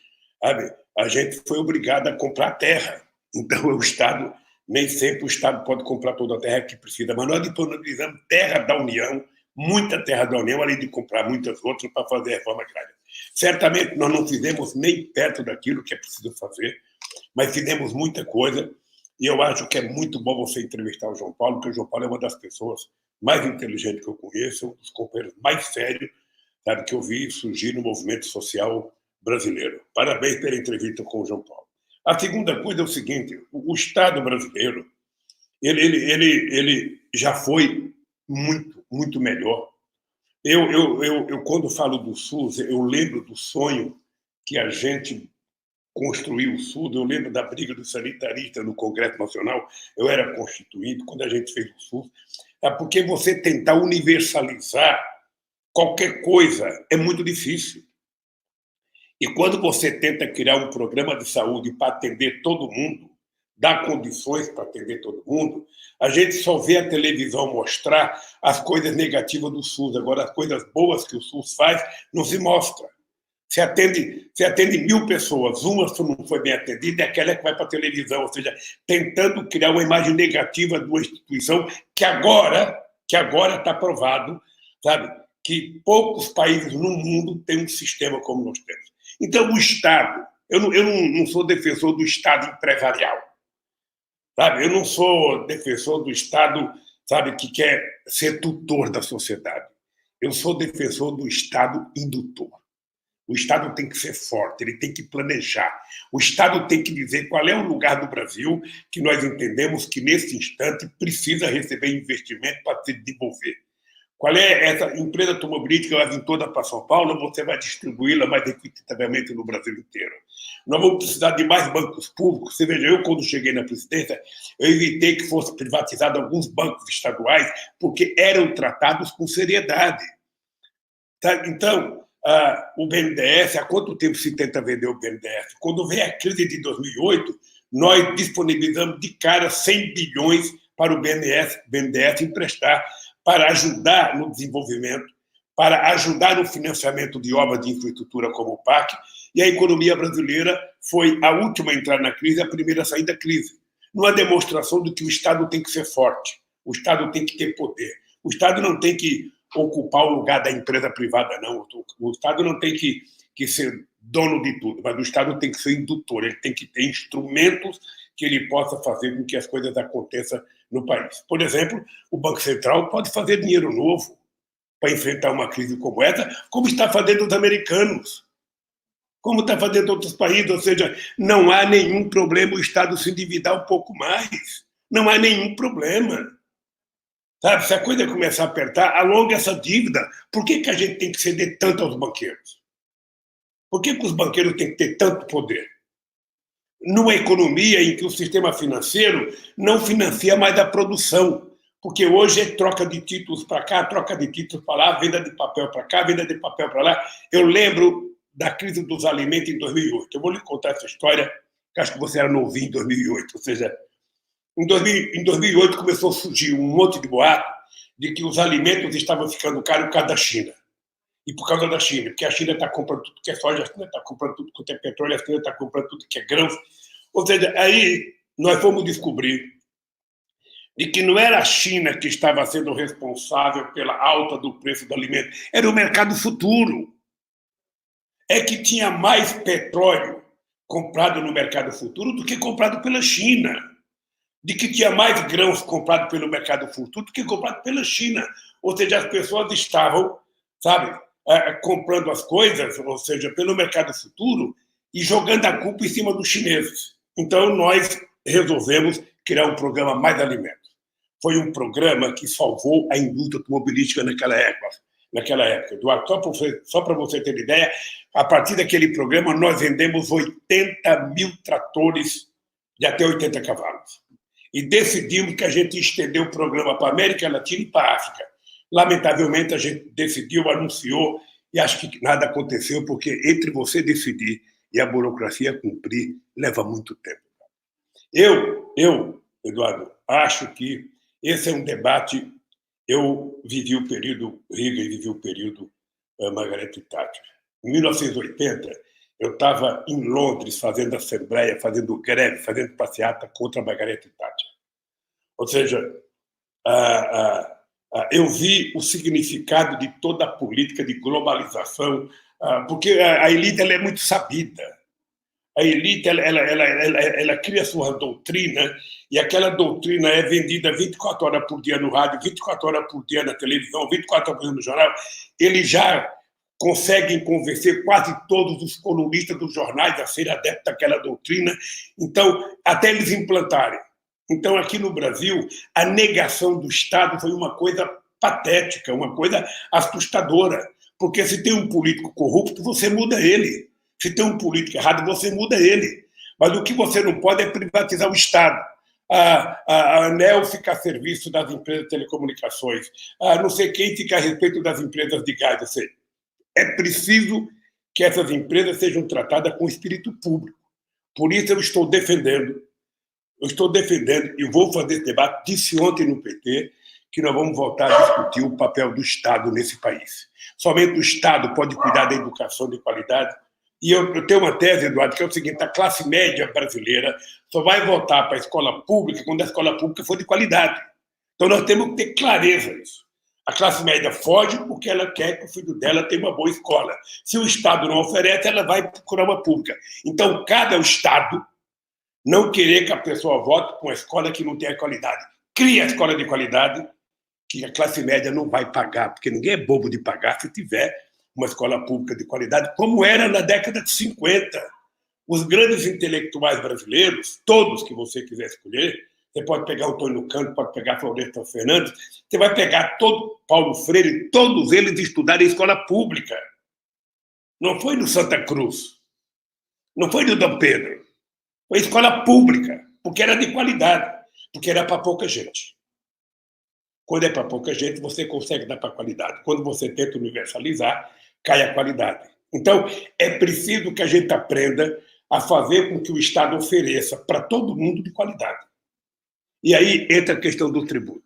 sabe, a gente foi obrigado a comprar terra. Então, o Estado, nem sempre o Estado pode comprar toda a terra que precisa, mas nós disponibilizamos terra da União, muita terra da União, além de comprar muitas outras para fazer a reforma agrária. Certamente nós não fizemos nem perto daquilo que é preciso fazer, mas fizemos muita coisa, e eu acho que é muito bom você entrevistar o João Paulo, porque o João Paulo é uma das pessoas mais inteligentes que eu conheço, um dos companheiros mais sérios, sabe, que eu vi surgir no movimento social brasileiro. Parabéns pela entrevista com o João Paulo. A segunda coisa é o seguinte: o Estado brasileiro ele já foi muito melhor. Eu, quando falo do SUS, eu lembro do sonho que a gente construiu o SUS, eu lembro da briga dos sanitaristas no Congresso Nacional, eu era constituído quando a gente fez o SUS, porque você tentar universalizar qualquer coisa é muito difícil. E quando você tenta criar um programa de saúde para atender todo mundo, dar condições para atender todo mundo, a gente só vê a televisão mostrar as coisas negativas do SUS. Agora, as coisas boas que o SUS faz não se mostra. Você atende 1.000 pessoas, uma só não foi bem atendida, é aquela que vai para a televisão, ou seja, tentando criar uma imagem negativa de uma instituição que agora está provado, sabe, que poucos países no mundo têm um sistema como nós temos. Então, o Estado, eu não sou defensor do Estado empresarial, sabe? Eu não sou defensor do Estado, sabe, que quer ser tutor da sociedade. Eu sou defensor do Estado indutor. O Estado tem que ser forte, ele tem que planejar. O Estado tem que dizer qual é o lugar do Brasil que nós entendemos que, nesse instante, precisa receber investimento para se desenvolver. Qual é essa empresa automobilística, ela vem toda para São Paulo, você vai distribuí-la mais equitativamente no Brasil inteiro. Nós vamos precisar de mais bancos públicos. Você veja, eu, quando cheguei na presidência, eu evitei que fosse privatizado alguns bancos estaduais, porque eram tratados com seriedade. Tá? Então, o BNDES, há quanto tempo se tenta vender o BNDES? Quando veio a crise de 2008, nós disponibilizamos de cara 100 bilhões para o BNDES emprestar, para ajudar no desenvolvimento, para ajudar no financiamento de obras de infraestrutura como o PAC, e a economia brasileira foi a última a entrar na crise, a primeira a sair da crise. Numa demonstração de que o Estado tem que ser forte, o Estado tem que ter poder. O Estado não tem que ocupar o lugar da empresa privada, não. O Estado não tem que ser dono de tudo, mas o Estado tem que ser indutor, ele tem que ter instrumentos que ele possa fazer com que as coisas aconteçam no país. Por exemplo, o Banco Central pode fazer dinheiro novo para enfrentar uma crise como essa, como está fazendo os americanos, como está fazendo outros países, ou seja, não há nenhum problema o Estado se endividar um pouco mais. Não há nenhum problema. Sabe, se a coisa começar a apertar, alonga essa dívida. Por que a gente tem que ceder tanto aos banqueiros? Por que os banqueiros têm que ter tanto poder? Numa economia em que o sistema financeiro não financia mais a produção, porque hoje é troca de títulos para cá, troca de títulos para lá, venda de papel para cá, venda de papel para lá. Eu lembro da crise dos alimentos em 2008. Eu vou lhe contar essa história, que acho que você era novinho em 2008, ou seja, em 2008 começou a surgir um monte de boato de que os alimentos estavam ficando caros por causa da China. E por causa da China, porque a China está comprando tudo que é soja, a China está comprando tudo que é petróleo, a China está comprando tudo que é grãos. Ou seja, aí nós fomos descobrir de que não era a China que estava sendo responsável pela alta do preço do alimento, era o mercado futuro. É que tinha mais petróleo comprado no mercado futuro do que comprado pela China, de que tinha mais grãos comprado pelo mercado futuro do que comprado pela China. Ou seja, as pessoas estavam, sabe, comprando as coisas, ou seja, pelo mercado futuro e jogando a culpa em cima dos chineses. Então, nós resolvemos criar um programa Mais Alimentos. Foi um programa que salvou a indústria automobilística naquela época. Eduardo, só para você ter ideia, a partir daquele programa, nós vendemos 80 mil tratores de até 80 cavalos. E decidimos que a gente ia estender o programa para a América Latina e para a África. Lamentavelmente, a gente decidiu, anunciou, e acho que nada aconteceu, porque entre você decidir e a burocracia cumprir, leva muito tempo. Eu, Eduardo, acho que esse é um debate. Eu vivi o período Reagan e vivi o período Margaret Thatcher. Em 1980, eu estava em Londres fazendo assembleia, fazendo greve, fazendo passeata contra a Margaret Thatcher. Ou seja, eu vi o significado de toda a política de globalização, porque a elite ela é muito sabida. A elite ela cria sua doutrina e aquela doutrina é vendida 24 horas por dia no rádio, 24 horas por dia na televisão, 24 horas por dia no jornal. Eles já conseguem convencer quase todos os colunistas dos jornais a serem adeptos àquela doutrina, então, até eles implantarem. Então, aqui no Brasil, a negação do Estado foi uma coisa patética, uma coisa assustadora, porque se tem um político corrupto, você muda ele. Se tem um político errado, você muda ele. Mas o que você não pode é privatizar o Estado. A ANEEL fica a serviço das empresas de telecomunicações, não sei quem fica a respeito das empresas de gás. Ou seja, é preciso que essas empresas sejam tratadas com espírito público. Por isso eu estou defendendo e vou fazer esse debate. Disse ontem no PT que nós vamos voltar a discutir o papel do Estado nesse país. Somente o Estado pode cuidar da educação de qualidade. E eu tenho uma tese, Eduardo, que é o seguinte: a classe média brasileira só vai voltar para a escola pública quando a escola pública for de qualidade. Então nós temos que ter clareza nisso. A classe média foge porque ela quer que o filho dela tenha uma boa escola. Se o Estado não oferece, ela vai procurar uma pública. Então, cabe ao Estado não querer que a pessoa vote para uma escola que não tenha qualidade. Cria a escola de qualidade que a classe média não vai pagar, porque ninguém é bobo de pagar se tiver uma escola pública de qualidade, como era na década de 50. Os grandes intelectuais brasileiros, todos que você quiser escolher, você pode pegar o Antônio Cândido, pode pegar Florestan Fernandes, você vai pegar todo Paulo Freire, todos eles estudaram em escola pública. Não foi no Santa Cruz, não foi no Dom Pedro, foi escola pública, porque era de qualidade, porque era para pouca gente. Quando é para pouca gente, você consegue dar para qualidade. Quando você tenta universalizar, cai a qualidade. Então, é preciso que a gente aprenda a fazer com que o Estado ofereça para todo mundo de qualidade. E aí entra a questão do tributo.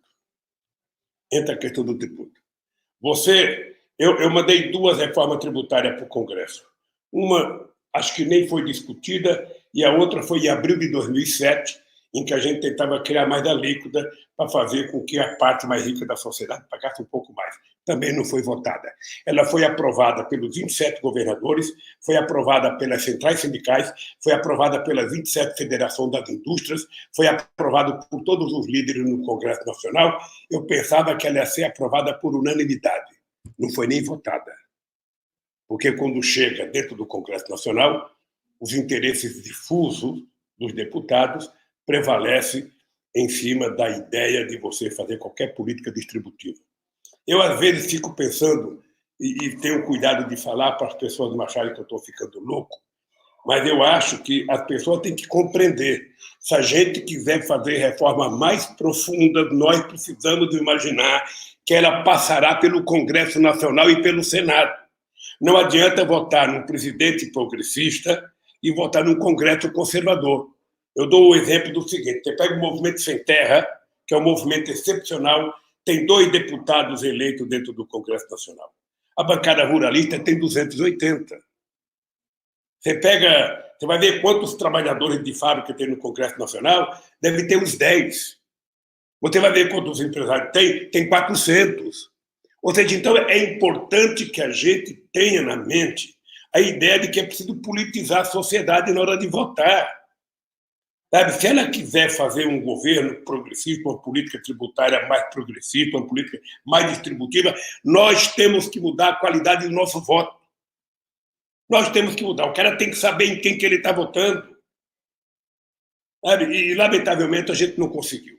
Eu mandei 2 reformas tributárias para o Congresso. Uma, acho que nem foi discutida, e a outra foi em abril de 2007, em que a gente tentava criar mais alíquota para fazer com que a parte mais rica da sociedade pagasse um pouco mais. Também não foi votada. Ela foi aprovada pelos 27 governadores, foi aprovada pelas centrais sindicais, foi aprovada pelas 27 federações das indústrias, foi aprovada por todos os líderes no Congresso Nacional. Eu pensava que ela ia ser aprovada por unanimidade. Não foi nem votada. Porque quando chega dentro do Congresso Nacional, os interesses difusos dos deputados prevalecem em cima da ideia de você fazer qualquer política distributiva. Eu, às vezes, fico pensando, e tenho cuidado de falar para as pessoas não acharem que eu estou ficando louco, mas eu acho que as pessoas têm que compreender. Se a gente quiser fazer reforma mais profunda, nós precisamos de imaginar que ela passará pelo Congresso Nacional e pelo Senado. Não adianta votar num presidente progressista e votar num Congresso conservador. Eu dou o exemplo do seguinte: você pega o Movimento Sem Terra, que é um movimento excepcional, tem 2 deputados eleitos dentro do Congresso Nacional. A bancada ruralista tem 280. Você vai ver quantos trabalhadores de fábrica tem no Congresso Nacional, deve ter uns 10. Você vai ver quantos empresários tem 400. Ou seja, então é importante que a gente tenha na mente a ideia de que é preciso politizar a sociedade na hora de votar. Sabe? Se ela quiser fazer um governo progressista, uma política tributária mais progressista, uma política mais distributiva, nós temos que mudar a qualidade do nosso voto. Nós temos que mudar. O cara tem que saber em quem que ele está votando. Sabe? E, lamentavelmente, a gente não conseguiu.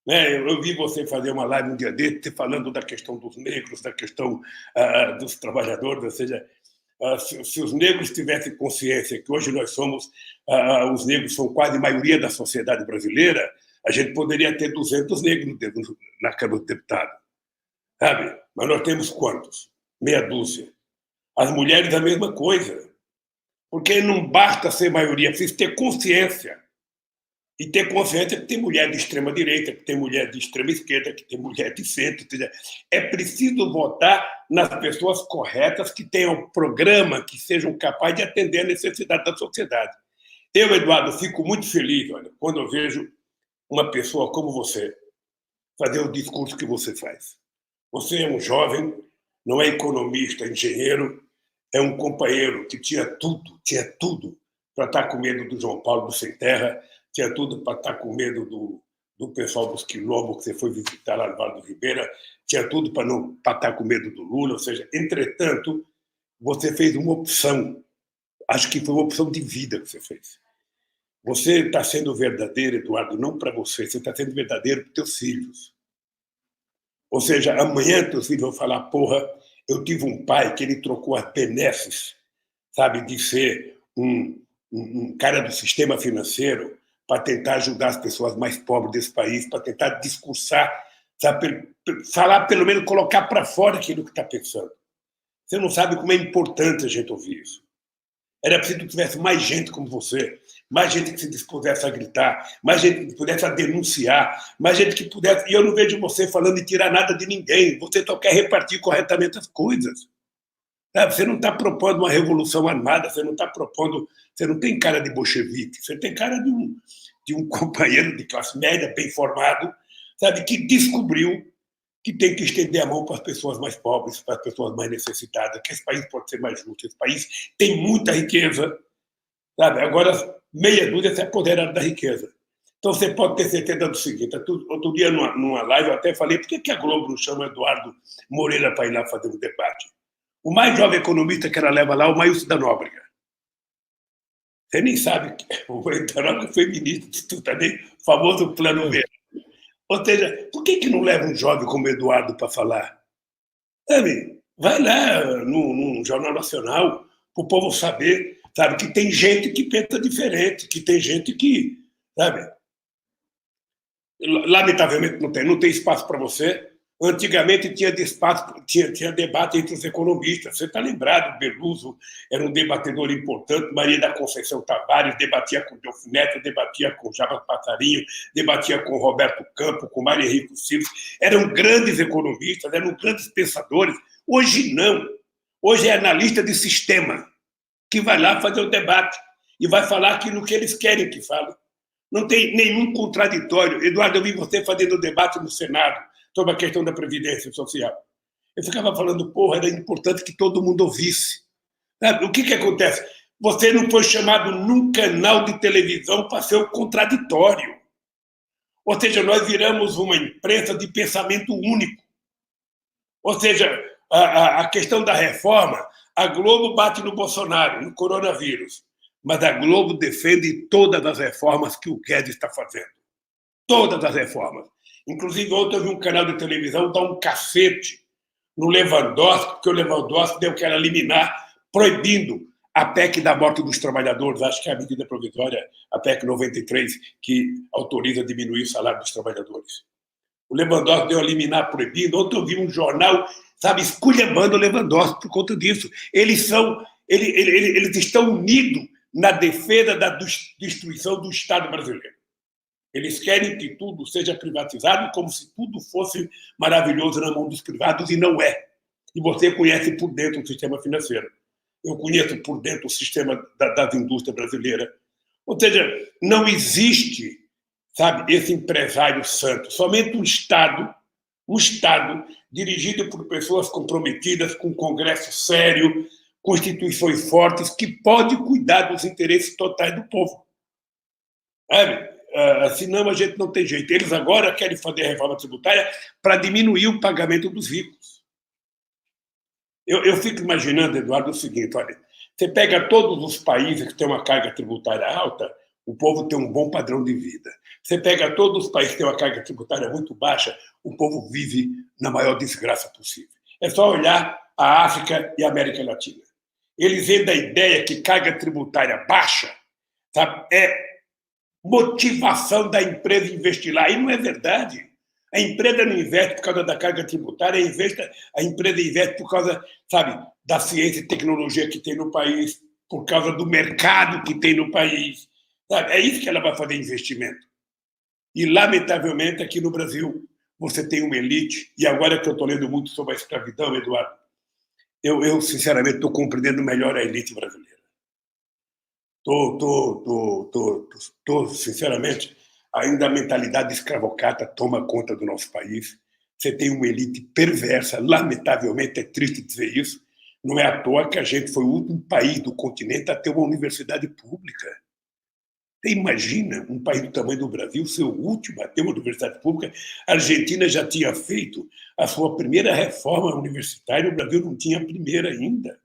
Eu vi você fazer uma live um dia desse, falando da questão dos negros, da questão dos trabalhadores, ou seja, se os negros tivessem consciência que hoje nós somos, os negros são quase a maioria da sociedade brasileira, a gente poderia ter 200 negros na Câmara dos Deputados. Sabe? Mas nós temos quantos? Meia dúzia. As mulheres, a mesma coisa. Porque não basta ser maioria, precisa ter consciência. E ter consciência que tem mulher de extrema-direita, que tem mulher de extrema-esquerda, que tem mulher de centro. Ou seja, é preciso votar nas pessoas corretas, que tenham um programa, que sejam capazes de atender a necessidade da sociedade. Eu, Eduardo, fico muito feliz, olha, quando eu vejo uma pessoa como você fazer o discurso que você faz. Você é um jovem, não é economista, é engenheiro, é um companheiro que tinha tudo para estar com medo do João Paulo do Sem Terra, tinha tudo para estar com medo do pessoal dos quilombos que você foi visitar lá no Vale do Ribeira, tinha tudo para não estar com medo do Lula, ou seja, entretanto, você fez uma opção, acho que foi uma opção de vida que você fez. Você está sendo verdadeiro, Eduardo, não para você, você está sendo verdadeiro para os teus filhos. Ou seja, amanhã teus filhos vão falar, porra, eu tive um pai que ele trocou as benesses, sabe, de ser um cara do sistema financeiro para tentar ajudar as pessoas mais pobres desse país, para tentar discursar, sabe, falar, pelo menos colocar para fora aquilo que está pensando. Você não sabe como é importante a gente ouvir isso. Era preciso que tivesse mais gente como você, mais gente que se dispusesse a gritar, mais gente que pudesse a denunciar, mais gente que pudesse... E eu não vejo você falando de tirar nada de ninguém, você só quer repartir corretamente as coisas. Sabe? Você não está propondo uma revolução armada, você não está propondo... Você não tem cara de bolchevique, você tem cara de um companheiro de classe média, bem formado, sabe, que descobriu que tem que estender a mão para as pessoas mais pobres, para as pessoas mais necessitadas, que esse país pode ser mais justo, esse país tem muita riqueza, sabe? Agora, meia dúzia se apoderaram da riqueza. Então, você pode ter certeza do seguinte, outro dia, numa live, eu até falei, por que a Globo não chama Eduardo Moreira para ir lá fazer um debate? O mais jovem economista que ela leva lá é o Maílson da Nóbrega. Você nem sabe que o Maílson da Nóbrega foi ministro do Instituto também, famoso Plano Verde. Ou seja, por que não leva um jovem como Eduardo para falar? Sabe, vai lá num jornal nacional para o povo saber, sabe, que tem gente que pensa diferente, que tem gente que, sabe, lamentavelmente não tem espaço para você. Antigamente tinha debate entre os economistas. Você está lembrado, Beluso era um debatedor importante, Maria da Conceição Tavares debatia com Delfim Neto, debatia com Jabas Passarinho, debatia com Roberto Campos, com Maria Henrique Silva. Eram grandes economistas, eram grandes pensadores. Hoje não. Hoje é analista de sistema, que vai lá fazer o debate e vai falar aquilo que eles querem que fale. Não tem nenhum contraditório. Eduardo, eu vi você fazendo o debate no Senado sobre a questão da Previdência Social. Eu ficava falando, porra, era importante que todo mundo ouvisse. Sabe? O que acontece? Você não foi chamado num canal de televisão para ser o contraditório. Ou seja, nós viramos uma imprensa de pensamento único. Ou seja, a questão da reforma, a Globo bate no Bolsonaro, no coronavírus, mas a Globo defende todas as reformas que o Guedes está fazendo. Todas as reformas. Inclusive, ontem eu vi um canal de televisão dar um cacete no Lewandowski, porque o Lewandowski deu aquela liminar proibindo a PEC da morte dos trabalhadores, acho que é a medida provisória, a PEC 93, que autoriza diminuir o salário dos trabalhadores. O Lewandowski deu a liminar proibindo. Ontem eu vi um jornal, sabe, esculhambando o Lewandowski por conta disso. Eles estão unidos na defesa da destruição do Estado brasileiro. Eles querem que tudo seja privatizado como se tudo fosse maravilhoso na mão dos privados, e não é. E você conhece por dentro o sistema financeiro. Eu conheço por dentro o sistema das indústrias brasileiras. Ou seja, não existe, sabe, esse empresário santo. Somente um Estado dirigido por pessoas comprometidas, com um Congresso sério, constituições fortes que podem cuidar dos interesses totais do povo. Sabe? Senão a gente não tem jeito. Eles agora querem fazer a reforma tributária para diminuir o pagamento dos ricos. Eu fico imaginando, Eduardo, o seguinte, olha, você pega todos os países que têm uma carga tributária alta, o povo tem um bom padrão de vida. Você pega todos os países que têm uma carga tributária muito baixa, o povo vive na maior desgraça possível. É só olhar a África e a América Latina. Eles vêm da ideia que carga tributária baixa, sabe, é motivação da empresa investir lá. E não é verdade. A empresa não investe por causa da carga tributária, a empresa investe por causa, sabe, da ciência e tecnologia que tem no país, por causa do mercado que tem no país. Sabe? É isso que ela vai fazer investimento. E, lamentavelmente, aqui no Brasil, você tem uma elite, e agora que eu estou lendo muito sobre a escravidão, Eduardo, eu sinceramente, estou compreendendo melhor a elite brasileira. Sinceramente, ainda a mentalidade escravocrata toma conta do nosso país. Você tem uma elite perversa, lamentavelmente, é triste dizer isso. Não é à toa que a gente foi o último país do continente a ter uma universidade pública. Você imagina um país do tamanho do Brasil ser o último a ter uma universidade pública? A Argentina já tinha feito a sua primeira reforma universitária, o Brasil não tinha a primeira ainda.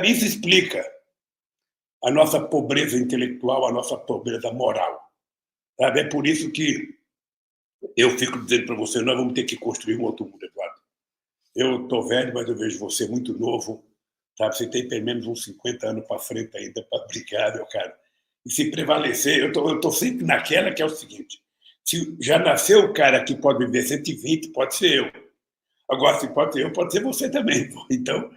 Isso explica a nossa pobreza intelectual, a nossa pobreza moral. Sabe? É por isso que eu fico dizendo para você, nós vamos ter que construir um outro mundo, Eduardo. Eu estou velho, mas eu vejo você muito novo. Sabe? Você tem pelo menos uns 50 anos para frente ainda para brigar, meu cara. E se prevalecer, eu estou sempre naquela que é o seguinte, se já nasceu o cara que pode viver 120, pode ser eu. Agora, se pode ser eu, pode ser você também. Então,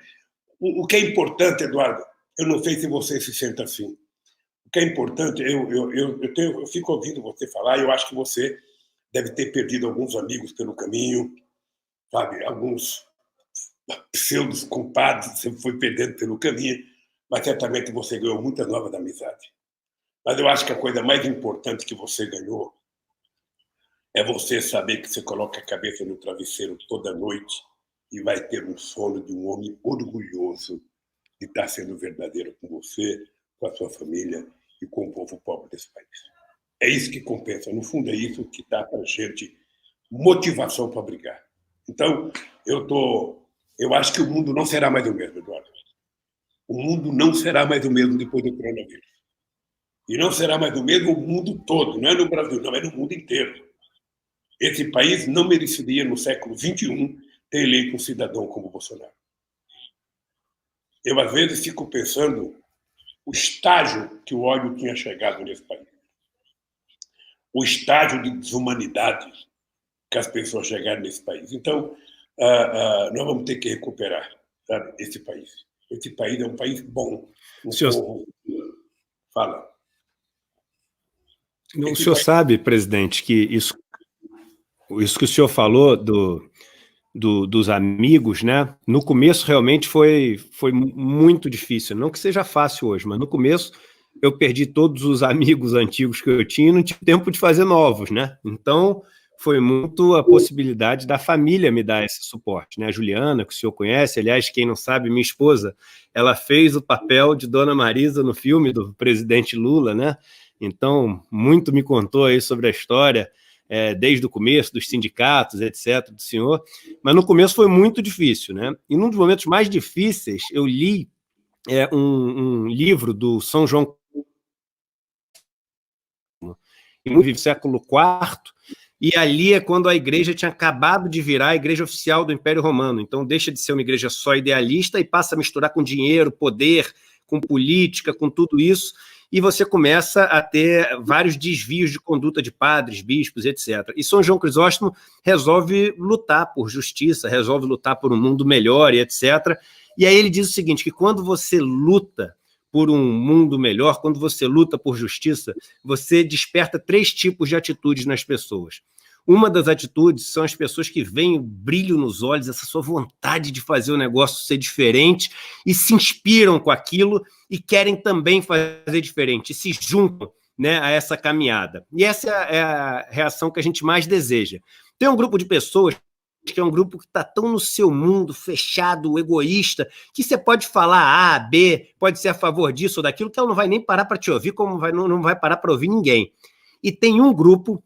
o que é importante, Eduardo, eu não sei se você se sente assim. O que é importante, eu fico ouvindo você falar, e eu acho que você deve ter perdido alguns amigos pelo caminho, sabe? Alguns pseudos compadres você foi perdendo pelo caminho, mas certamente você ganhou muitas novas amizades. Mas eu acho que a coisa mais importante que você ganhou é você saber que você coloca a cabeça no travesseiro toda noite e vai ter um sono de um homem orgulhoso de estar sendo verdadeiro com você, com a sua família e com o povo pobre desse país. É isso que compensa. No fundo, é isso que dá para a gente motivação para brigar. Então, eu acho que o mundo não será mais o mesmo, Eduardo. O mundo não será mais o mesmo depois do coronavírus. E não será mais o mesmo o mundo todo, não é no Brasil, não, é no mundo inteiro. Esse país não mereceria, no século XXI, ter eleito um cidadão como Bolsonaro. Eu, às vezes, fico pensando o estágio que o ódio tinha chegado nesse país. O estágio de desumanidade que as pessoas chegaram nesse país. Então, nós vamos ter que recuperar, sabe, esse país. Esse país é um país bom. Povo... Fala. O senhor sabe, presidente, que isso que o senhor falou dos amigos, né? No começo realmente foi muito difícil. Não que seja fácil hoje, mas no começo eu perdi todos os amigos antigos que eu tinha e não tive tempo de fazer novos, né? Então foi muito a possibilidade da família me dar esse suporte, né? A Juliana, que o senhor conhece, aliás, quem não sabe, minha esposa, ela fez o papel de Dona Marisa no filme do presidente Lula, né? Então, muito me contou aí sobre a história, desde o começo, dos sindicatos, etc., do senhor, mas no começo foi muito difícil, né? E num dos momentos mais difíceis, eu li um livro do São João, no século IV, e ali é quando a igreja tinha acabado de virar a igreja oficial do Império Romano, então deixa de ser uma igreja só idealista e passa a misturar com dinheiro, poder, com política, com tudo isso, e você começa a ter vários desvios de conduta de padres, bispos, etc. E São João Crisóstomo resolve lutar por justiça, resolve lutar por um mundo melhor, e etc. E aí ele diz o seguinte, que quando você luta por um mundo melhor, quando você luta por justiça, você desperta 3 tipos de atitudes nas pessoas. Uma das atitudes são as pessoas que veem o brilho nos olhos, essa sua vontade de fazer o negócio ser diferente e se inspiram com aquilo e querem também fazer diferente, e se juntam, né, a essa caminhada. E essa é a reação que a gente mais deseja. Tem um grupo de pessoas que é um grupo que está tão no seu mundo, fechado, egoísta, que você pode falar A, B, pode ser a favor disso ou daquilo, que ela não vai nem parar para te ouvir, como não vai parar para ouvir ninguém. E tem um grupo,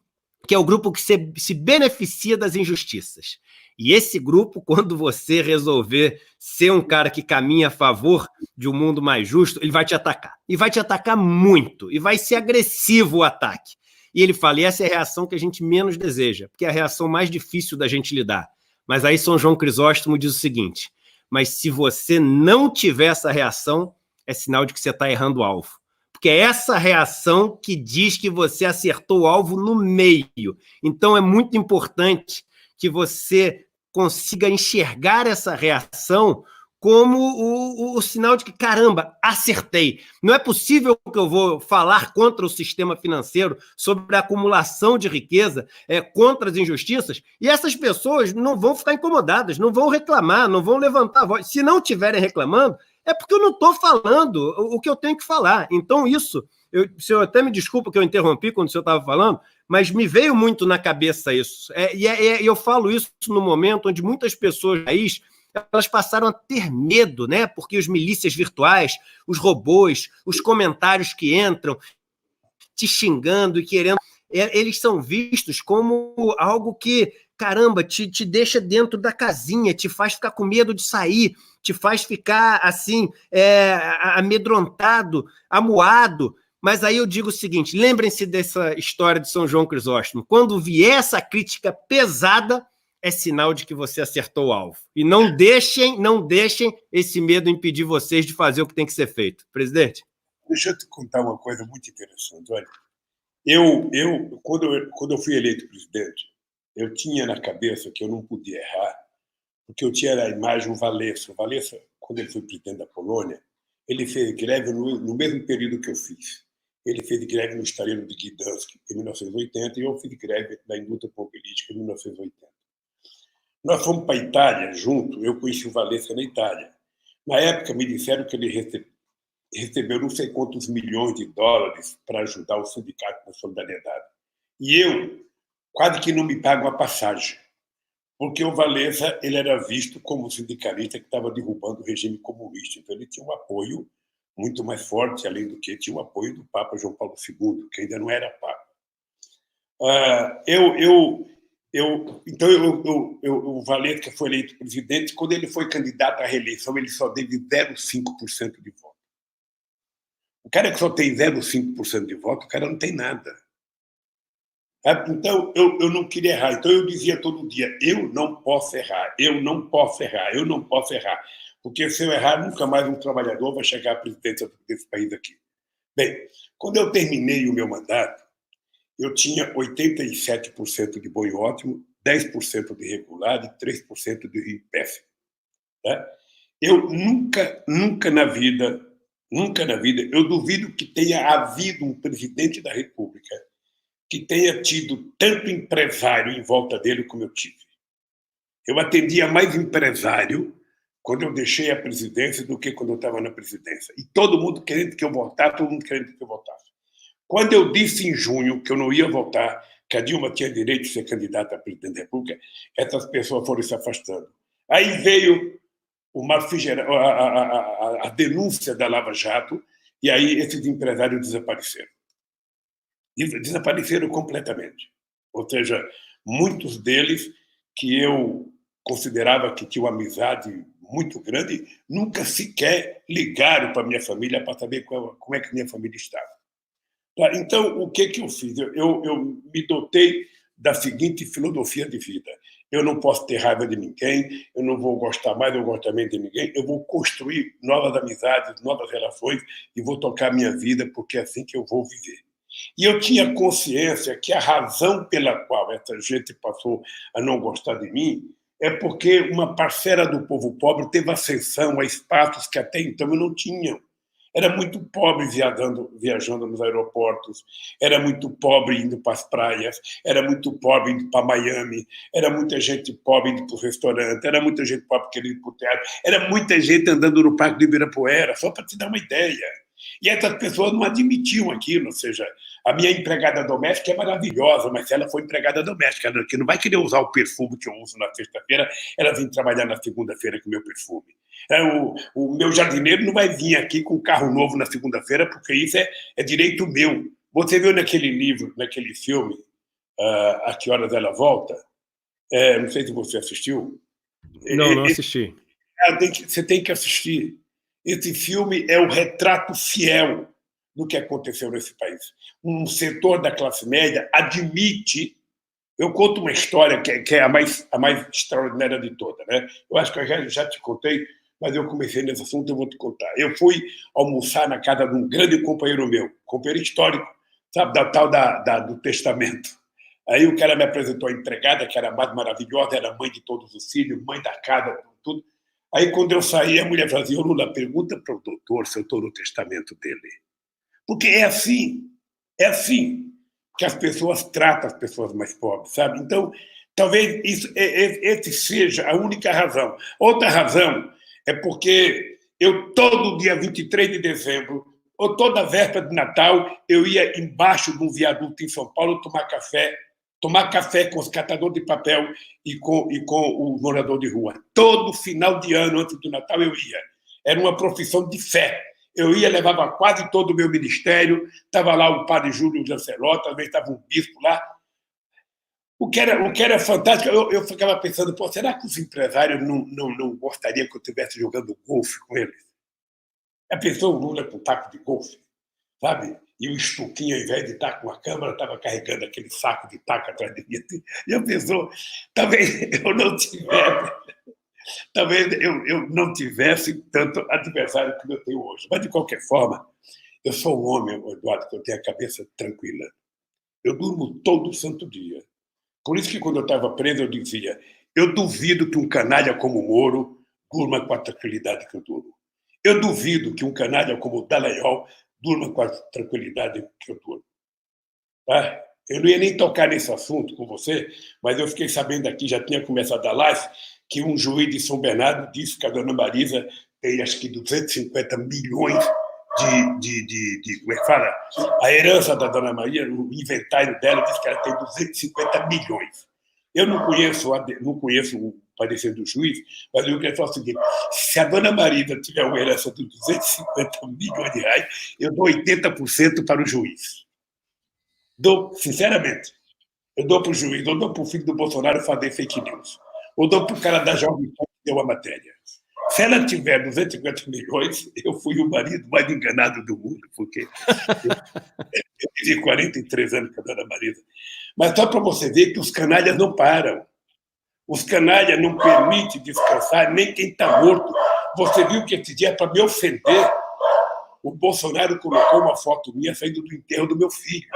que é o grupo que se beneficia das injustiças. E esse grupo, quando você resolver ser um cara que caminha a favor de um mundo mais justo, ele vai te atacar. E vai te atacar muito. E vai ser agressivo o ataque. E ele fala, e essa é a reação que a gente menos deseja, porque é a reação mais difícil da gente lidar. Mas aí São João Crisóstomo diz o seguinte, mas se você não tiver essa reação, é sinal de que você está errando o alvo. Porque é essa reação que diz que você acertou o alvo no meio. Então é muito importante que você consiga enxergar essa reação como o sinal de que, caramba, acertei. Não é possível que eu vou falar contra o sistema financeiro, sobre a acumulação de riqueza, contra as injustiças, e essas pessoas não vão ficar incomodadas, não vão reclamar, não vão levantar a voz. Se não estiverem reclamando, é porque eu não estou falando o que eu tenho que falar. Então, isso, o senhor até me desculpa que eu interrompi quando o senhor estava falando, mas me veio muito na cabeça isso. E eu falo isso no momento onde muitas pessoas do país, elas passaram a ter medo, né? Porque os milícias virtuais, os robôs, os comentários que entram te xingando e querendo, eles são vistos como algo que, caramba, te deixa dentro da casinha, te faz ficar com medo de sair, te faz ficar assim, amedrontado, amuado. Mas aí eu digo o seguinte, lembrem-se dessa história de São João Crisóstomo. Quando vier essa crítica pesada, é sinal de que você acertou o alvo. E não deixem esse medo impedir vocês de fazer o que tem que ser feito. Presidente? Deixa eu te contar uma coisa muito interessante. Olha, quando eu fui eleito presidente, eu tinha na cabeça que eu não podia errar, porque eu tinha a imagem do Wałęsa. O Wałęsa, quando ele foi presidente da Polônia, ele fez greve no mesmo período que eu fiz. Ele fez greve no estaleiro de Gdansk em 1980 e eu fiz greve na indústria automobilística em 1980. Nós fomos para a Itália junto, eu conheci o Wałęsa na Itália. Na época, me disseram que ele recebeu não sei quantos milhões de dólares para ajudar o sindicato da solidariedade. E eu quase que não me pago a passagem, porque o Wałęsa ele era visto como sindicalista que estava derrubando o regime comunista. Então, ele tinha um apoio muito mais forte, além do que tinha o apoio do Papa João Paulo II, que ainda não era Papa. O Wałęsa foi eleito presidente. Quando ele foi candidato à reeleição, ele só teve 0,5% de voto. O cara que só tem 0,5% de voto, o cara não tem nada. Então, eu não queria errar. Então, eu dizia todo dia, eu não posso errar, eu não posso errar, eu não posso errar. Porque se eu errar, nunca mais um trabalhador vai chegar à presidência desse país aqui. Bem, quando eu terminei o meu mandato, eu tinha 87% de bom e ótimo, 10% de regular e 3% de ruim péssimo. Tá? Eu nunca na vida, eu duvido que tenha havido um presidente da República que tenha tido tanto empresário em volta dele como eu tive. Eu atendia mais empresário quando eu deixei a presidência do que quando eu estava na presidência. E todo mundo querendo que eu votasse, todo mundo querendo que eu votasse. Quando eu disse em junho que eu não ia votar, que a Dilma tinha direito de ser candidata a presidente da República, essas pessoas foram se afastando. Aí veio a denúncia da Lava Jato, e aí esses empresários desapareceram. Desapareceram completamente. Ou seja, muitos deles que eu considerava que tinham uma amizade muito grande, nunca sequer ligaram para a minha família para saber como é que minha família estava. Então, o que eu fiz? Eu me dotei da seguinte filosofia de vida. Eu não posso ter raiva de ninguém, eu não vou gostar mais ou gostar menos de ninguém, eu vou construir novas amizades, novas relações e vou tocar a minha vida, porque é assim que eu vou viver. E eu tinha consciência que a razão pela qual essa gente passou a não gostar de mim é porque uma parcela do povo pobre teve ascensão a espaços que até então eu não tinha. Era muito pobre viajando nos aeroportos, era muito pobre indo para as praias, era muito pobre indo para Miami, era muita gente pobre indo para o restaurante, era muita gente pobre querendo ir para o teatro, era muita gente andando no Parque de Ibirapuera, só para te dar uma ideia. E essas pessoas não admitiam aquilo, ou seja, a minha empregada doméstica é maravilhosa, mas se ela for empregada doméstica, ela que não vai querer usar o perfume que eu uso na sexta-feira, ela vem trabalhar na segunda-feira com o meu perfume. O meu jardineiro não vai vir aqui com um carro novo na segunda-feira, porque isso é direito meu. Você viu naquele livro, naquele filme, A Que Horas Ela Volta? Não sei se você assistiu. Não assisti. Você tem que assistir. Esse filme é o retrato fiel do que aconteceu nesse país. Um setor da classe média admite. Eu conto uma história que é a mais extraordinária de toda, né? Eu acho que eu já te contei, mas eu comecei nesse assunto, eu vou te contar. Eu fui almoçar na casa de um grande companheiro meu, companheiro histórico, sabe, da tal do testamento. Aí o cara me apresentou a empregada, que era a mais maravilhosa, era mãe de todos os filhos, mãe da casa, tudo. Aí, quando eu saí, a mulher falou assim: Lula, pergunta para o doutor se eu estou no testamento dele. Porque é assim que as pessoas tratam as pessoas mais pobres, sabe? Então, talvez esse seja a única razão. Outra razão é porque eu, todo dia 23 de dezembro, ou toda véspera de Natal, eu ia embaixo de um viaduto em São Paulo tomar café com os catadores de papel e com o morador de rua. Todo final de ano, antes do Natal, eu ia. Era uma profissão de fé. Eu ia, levava quase todo o meu ministério, estava lá o padre Júlio Lancelotti, talvez estava um bispo lá. O que era fantástico, eu ficava pensando, pô, será que os empresários não gostariam que eu estivesse jogando golfe com eles? Já pensou o Lula com taco de golfe, sabe? E o Stuquinho, ao invés de estar com a câmera, estava carregando aquele saco de taco atrás de mim. Já pensou? Talvez eu não tivesse tanto adversário como eu tenho hoje. Mas, de qualquer forma, eu sou um homem, Eduardo, que eu tenho a cabeça tranquila. Eu durmo todo santo dia. Por isso que, quando eu estava preso, eu dizia: eu duvido que um canalha como o Moro durma com a tranquilidade que eu durmo. Eu duvido que um canalha como o Dallagnol durma com a tranquilidade que eu durmo. Tá? Eu não ia nem tocar nesse assunto com você, mas eu fiquei sabendo aqui, já tinha começado a live, que um juiz de São Bernardo disse que a dona Marisa tem, acho que, 250 milhões como é que fala? A herança da dona Maria, o inventário dela diz que ela tem 250 milhões. Eu não conheço o parecer do juiz, mas eu queria falar o seguinte: se a dona Marisa tiver uma herança de 250 milhões de reais, eu dou 80% para o juiz. Sinceramente, eu dou para o juiz, eu dou para o filho do Bolsonaro fazer fake news. Eu dou para o cara da Jovem Pan que deu a matéria. Se ela tiver 250 milhões, eu fui o marido mais enganado do mundo, porque eu vivi 43 anos com a dona Marisa. Mas só para você ver que os canalhas não param. Os canalhas não permitem descansar nem quem está morto. Você viu que esse dia, para me ofender, o Bolsonaro colocou uma foto minha saindo do enterro do meu filho.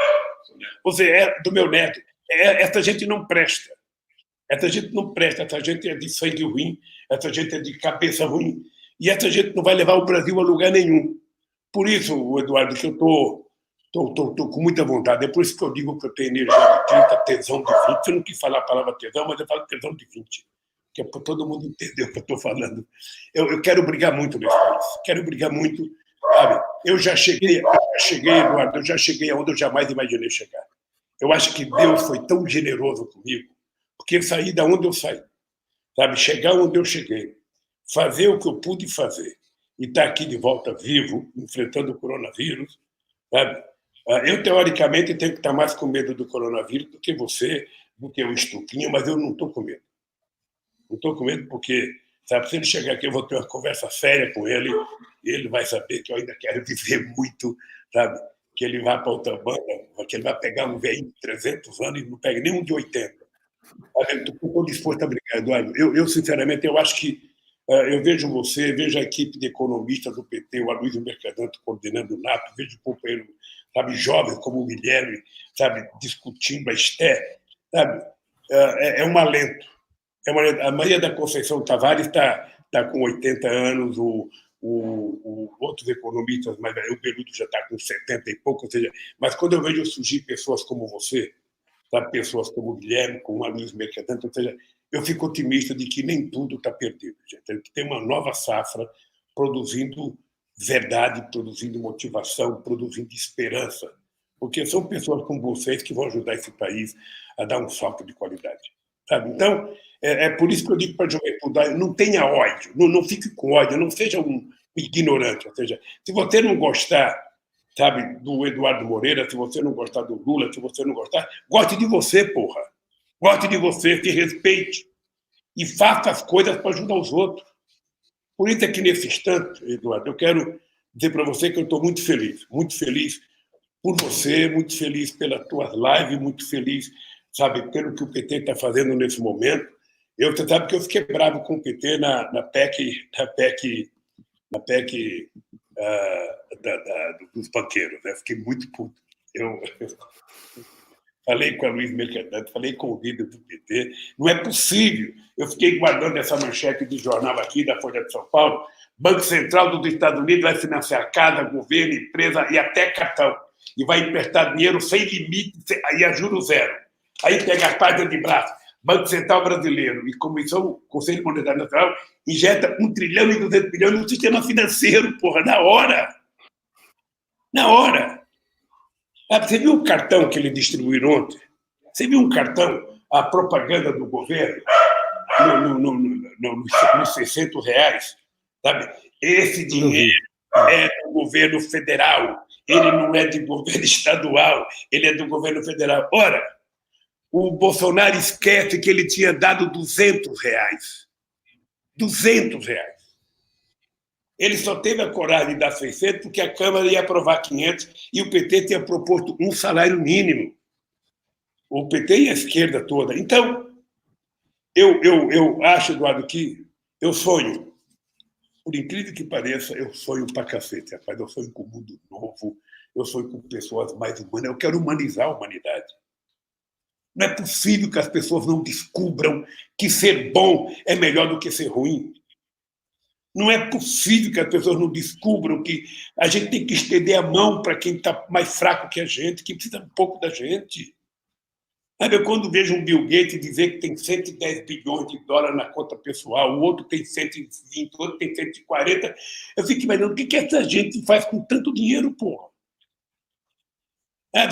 Ou seja, do meu neto. Essa gente não presta. Essa gente não presta, essa gente é de sangue ruim, essa gente é de cabeça ruim, e essa gente não vai levar o Brasil a lugar nenhum. Por isso, Eduardo, que eu estou com muita vontade. É por isso que eu digo que eu tenho energia de 30, tesão de 20. Eu não quis falar a palavra tesão, mas eu falo tesão de 20, que é para todo mundo entender o que eu estou falando. Eu quero brigar muito nesse país, quero brigar muito, sabe? Eu já cheguei, Eduardo, eu já cheguei aonde eu jamais imaginei chegar. Eu acho que Deus foi tão generoso comigo, porque eu saí da onde eu saí, sabe? Chegar onde eu cheguei, fazer o que eu pude fazer e estar aqui de volta vivo, enfrentando o coronavírus, sabe? Eu, teoricamente, tenho que estar mais com medo do coronavírus do que você, do que o Stuquinho, mas eu não estou com medo. Não estou com medo porque, sabe, se ele chegar aqui, eu vou ter uma conversa séria com ele e ele vai saber que eu ainda quero viver muito, sabe? Que ele vai para outra banda, que ele vai pegar um velho de 300 anos e não pega nem um de 80. Estou disposto a brigar, Eduardo. Eu, sinceramente, eu acho que eu vejo você, vejo a equipe de economistas do PT, o Aloysio Mercadante coordenando o NATO, vejo companheiros, sabe, jovens como o Guilherme, sabe, discutindo a Esté, sabe? É um alento. A Maria da Conceição Tavares está com 80 anos, outros economistas, mas o Peludo já está com 70 e pouco, ou seja, mas quando eu vejo surgir pessoas como você, sabe, pessoas como o Guilherme, como a Luiz Mercadante, ou seja, eu fico otimista de que nem tudo está perdido, gente. Tem uma nova safra produzindo verdade, produzindo motivação, produzindo esperança, porque são pessoas como vocês que vão ajudar esse país a dar um salto de qualidade, sabe? Então, é por isso que eu digo para a juventude, não tenha ódio, não fique com ódio, não seja um ignorante, ou seja, se você não gostar, sabe, do Eduardo Moreira, se você não gostar do Lula, se você não gostar, goste de você, porra. Goste de você, se respeite e faça as coisas para ajudar os outros. Por isso é que, nesse instante, Eduardo, eu quero dizer para você que eu estou muito feliz por você, muito feliz pelas tuas lives, muito feliz, sabe, pelo que o PT está fazendo nesse momento. Você sabe que eu fiquei bravo com o PT na PEC dos banqueiros, né? Fiquei muito puto. Eu falei com a Luiz Mercadante, falei com o líder do PT. Não é possível. Eu fiquei guardando essa manchete de jornal aqui, da Folha de São Paulo. Banco Central dos Estados Unidos vai financiar casa, governo, empresa e até cartão. E vai emprestar dinheiro sem limite e a juros zero. Aí pega a página de braço. Banco Central Brasileiro e Conselho Monetário Nacional injeta 1 trilhão e 200 bilhões no sistema financeiro, porra, na hora. Na hora. Você viu o cartão que ele distribuiu ontem? Você viu um cartão, a propaganda do governo, nos R$600? Sabe? Esse dinheiro é do governo federal, ele não é de governo estadual, ele é do governo federal. Ora, o Bolsonaro esquece que ele tinha dado R$200. R$200. Ele só teve a coragem de dar 600 porque a Câmara ia aprovar 500 e o PT tinha proposto um salário mínimo. O PT e a esquerda toda. Então, eu acho, Eduardo, que eu sonho, por incrível que pareça, eu sonho pra cacete, rapaz. Eu sonho com o mundo novo, eu sonho com pessoas mais humanas, eu quero humanizar a humanidade. Não é possível que as pessoas não descubram que ser bom é melhor do que ser ruim. Não é possível que as pessoas não descubram que a gente tem que estender a mão para quem está mais fraco que a gente, que precisa um pouco da gente. Sabe, quando vejo um Bill Gates dizer que tem 110 bilhões de dólares na conta pessoal, o outro tem 120, o outro tem 140, eu fico imaginando o que essa gente faz com tanto dinheiro, porra.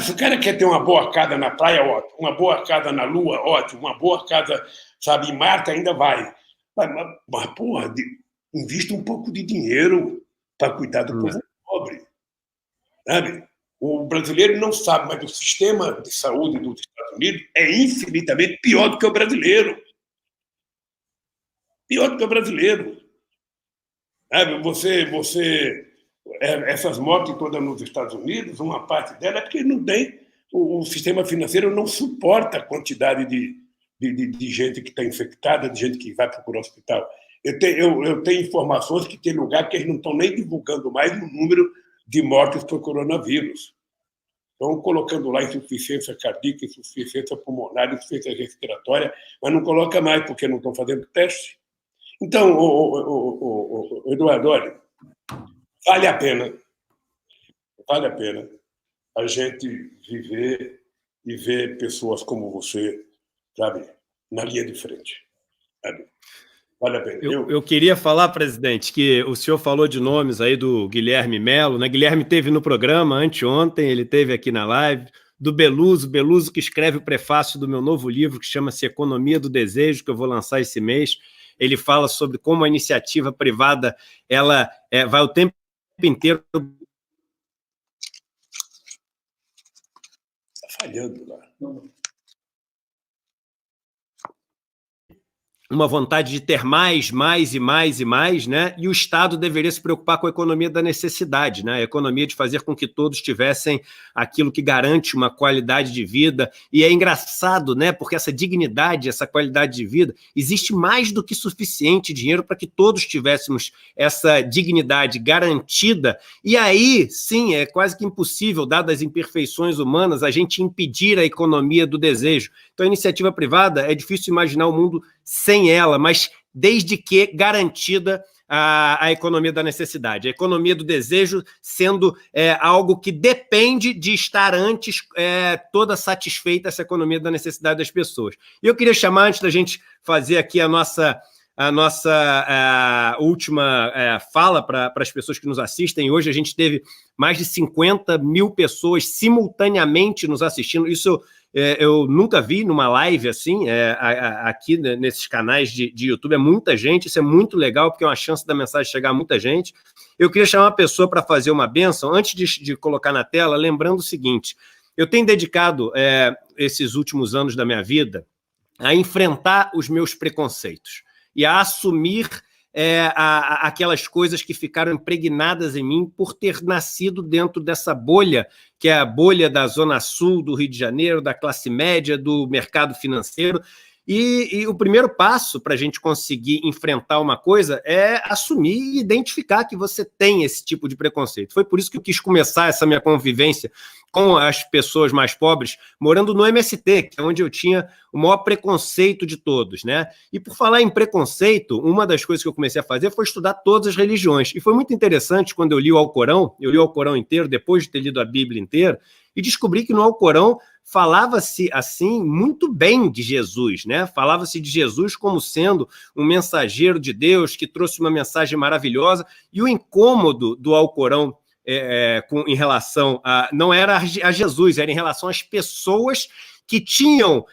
Se o cara quer ter uma boa casa na praia, ótimo. Uma boa casa na Lua, ótimo. Uma boa casa, sabe, em Marte, ainda vai. Mas porra, invista um pouco de dinheiro para cuidar do povo pobre. Sabe? O brasileiro não sabe, mas o sistema de saúde dos Estados Unidos é infinitamente pior do que o brasileiro. Pior do que o brasileiro. Sabe? Essas mortes todas nos Estados Unidos, uma parte dela é porque não tem, o sistema financeiro não suporta a quantidade de gente que está infectada, de gente que vai procurar hospital. Eu tenho informações que tem lugar que eles não estão nem divulgando mais o número de mortes por coronavírus. Estão colocando lá insuficiência cardíaca, insuficiência pulmonar, insuficiência respiratória, mas não coloca mais porque não estão fazendo teste. Então, Eduardo, olha, vale a pena a gente viver e ver pessoas como você, sabe, na linha de frente. Sabe? Vale a pena. Eu queria falar, presidente, que o senhor falou de nomes aí do Guilherme Melo, né? Guilherme esteve no programa anteontem, ele esteve aqui na live, do Beluso que escreve o prefácio do meu novo livro, que chama-se Economia do Desejo, que eu vou lançar esse mês. Ele fala sobre como a iniciativa privada ela vai o tempo inteiro... Está falhando lá. Uma vontade de ter mais, né? E o Estado deveria se preocupar com a economia da necessidade, né? A economia de fazer com que todos tivessem aquilo que garante uma qualidade de vida. E é engraçado, né? Porque essa dignidade, essa qualidade de vida, existe mais do que suficiente dinheiro para que todos tivéssemos essa dignidade garantida. E aí, sim, é quase que impossível, dadas as imperfeições humanas, a gente impedir a economia do desejo. Então, a iniciativa privada, é difícil imaginar o mundo sem ela, mas desde que garantida a economia da necessidade, a economia do desejo sendo algo que depende de estar antes toda satisfeita essa economia da necessidade das pessoas. E eu queria chamar, antes da gente fazer aqui a nossa a nossa última fala para as pessoas que nos assistem. Hoje a gente teve mais de 50 mil pessoas simultaneamente nos assistindo. Isso eu nunca vi numa live assim, aqui nesses canais de YouTube. É muita gente, isso é muito legal, porque é uma chance da mensagem chegar a muita gente. Eu queria chamar uma pessoa para fazer uma bênção, antes de colocar na tela, lembrando o seguinte: eu tenho dedicado esses últimos anos da minha vida a enfrentar os meus preconceitos e a assumir aquelas coisas que ficaram impregnadas em mim por ter nascido dentro dessa bolha, que é a bolha da Zona Sul do Rio de Janeiro, da classe média, do mercado financeiro. E o primeiro passo para a gente conseguir enfrentar uma coisa é assumir e identificar que você tem esse tipo de preconceito. Foi por isso que eu quis começar essa minha convivência com as pessoas mais pobres, morando no MST, que é onde eu tinha o maior preconceito de todos, né? E por falar em preconceito, uma das coisas que eu comecei a fazer foi estudar todas as religiões. E foi muito interessante quando eu li o Alcorão, eu li o Alcorão inteiro, depois de ter lido a Bíblia inteira, e descobri que no Alcorão falava-se, assim, muito bem de Jesus, né? Falava-se de Jesus como sendo um mensageiro de Deus que trouxe uma mensagem maravilhosa, e o incômodo do Alcorão em relação não era a Jesus, era em relação às pessoas que tinham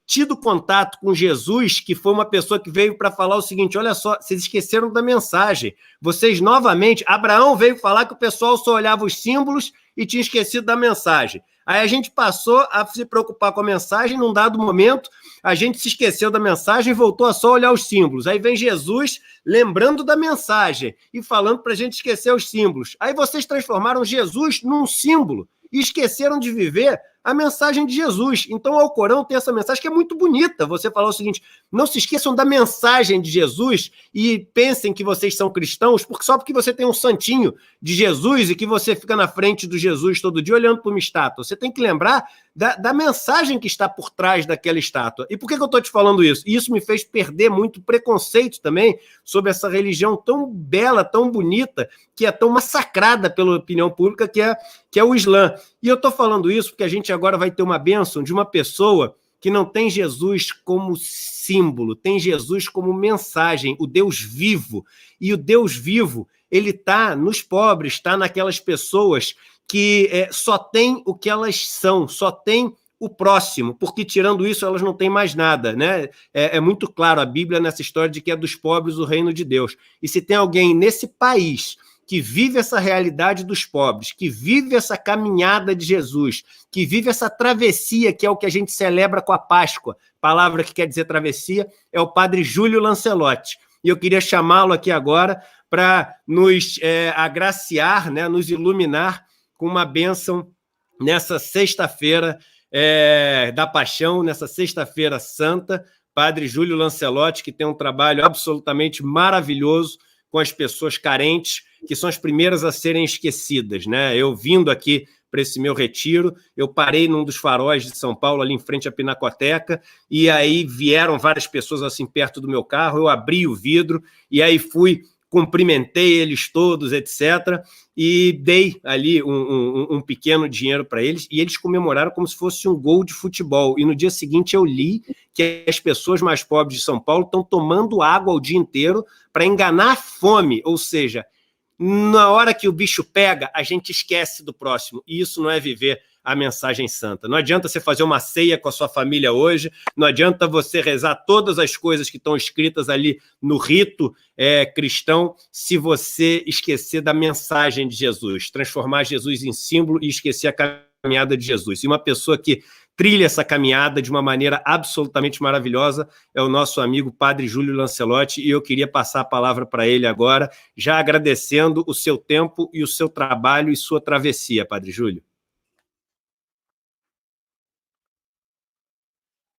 tido contato com Jesus, que foi uma pessoa que veio para falar o seguinte: olha só, vocês esqueceram da mensagem. Vocês novamente, Abraão veio falar que o pessoal só olhava os símbolos e tinha esquecido da mensagem. Aí a gente passou a se preocupar com a mensagem, num dado momento, a gente se esqueceu da mensagem e voltou a só olhar os símbolos. Aí vem Jesus lembrando da mensagem e falando para a gente esquecer os símbolos. Aí vocês transformaram Jesus num símbolo e esqueceram de viver a mensagem de Jesus. Então o Alcorão tem essa mensagem que é muito bonita. Você falou o seguinte: não se esqueçam da mensagem de Jesus e pensem que vocês são cristãos só porque você tem um santinho de Jesus e que você fica na frente do Jesus todo dia olhando para uma estátua. Você tem que lembrar da mensagem que está por trás daquela estátua. E por que eu estou te falando isso? Isso me fez perder muito preconceito também sobre essa religião tão bela, tão bonita, que é tão massacrada pela opinião pública, que é o Islã. E eu estou falando isso porque a gente agora vai ter uma bênção de uma pessoa que não tem Jesus como símbolo, tem Jesus como mensagem, o Deus vivo. E o Deus vivo, ele está nos pobres, está naquelas pessoas que só têm o que elas são, só têm o próximo, porque tirando isso elas não têm mais nada, né? É muito claro a Bíblia nessa história de que é dos pobres o reino de Deus. E se tem alguém nesse país que vive essa realidade dos pobres, que vive essa caminhada de Jesus, que vive essa travessia, que é o que a gente celebra com a Páscoa, palavra que quer dizer travessia, é o padre Júlio Lancelotti. E eu queria chamá-lo aqui agora para nos agraciar, né, nos iluminar com uma bênção nessa sexta-feira da Paixão, nessa sexta-feira santa. Padre Júlio Lancelotti, que tem um trabalho absolutamente maravilhoso com as pessoas carentes, que são as primeiras a serem esquecidas, né? Eu vindo aqui para esse meu retiro, eu parei num dos faróis de São Paulo, ali em frente à Pinacoteca, e aí vieram várias pessoas assim perto do meu carro, eu abri o vidro, e aí cumprimentei eles todos, etc., e dei ali um pequeno dinheiro para eles, e eles comemoraram como se fosse um gol de futebol. E no dia seguinte eu li que as pessoas mais pobres de São Paulo estão tomando água o dia inteiro para enganar a fome, ou seja, na hora que o bicho pega, a gente esquece do próximo, e isso não é viver a mensagem santa. Não adianta você fazer uma ceia com a sua família hoje, não adianta você rezar todas as coisas que estão escritas ali no rito cristão, se você esquecer da mensagem de Jesus, transformar Jesus em símbolo e esquecer a caminhada de Jesus. E uma pessoa que trilha essa caminhada de uma maneira absolutamente maravilhosa é o nosso amigo Padre Júlio Lancelotti, e eu queria passar a palavra para ele agora, já agradecendo o seu tempo e o seu trabalho e sua travessia, Padre Júlio.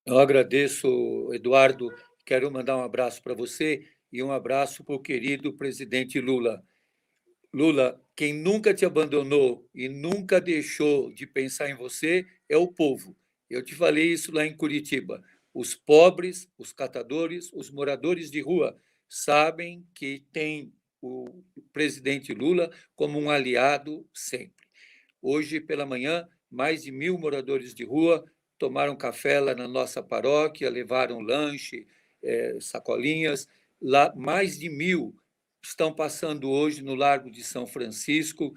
Eu agradeço, Eduardo. Quero mandar um abraço para você e um abraço para o querido presidente Lula. Lula, quem nunca te abandonou e nunca deixou de pensar em você é o povo. Eu te falei isso lá em Curitiba. Os pobres, os catadores, os moradores de rua sabem que tem o presidente Lula como um aliado sempre. Hoje, pela manhã, mais de 1.000 moradores de rua tomaram café lá na nossa paróquia, levaram lanche, sacolinhas, Lá, mais de 1.000 estão passando hoje no Largo de São Francisco,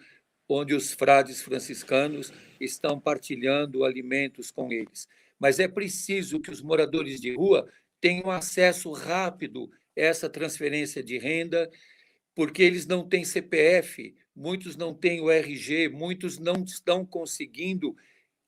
onde os frades franciscanos estão partilhando alimentos com eles. Mas é preciso que os moradores de rua tenham acesso rápido a essa transferência de renda, porque eles não têm CPF, muitos não têm o RG, muitos não estão conseguindo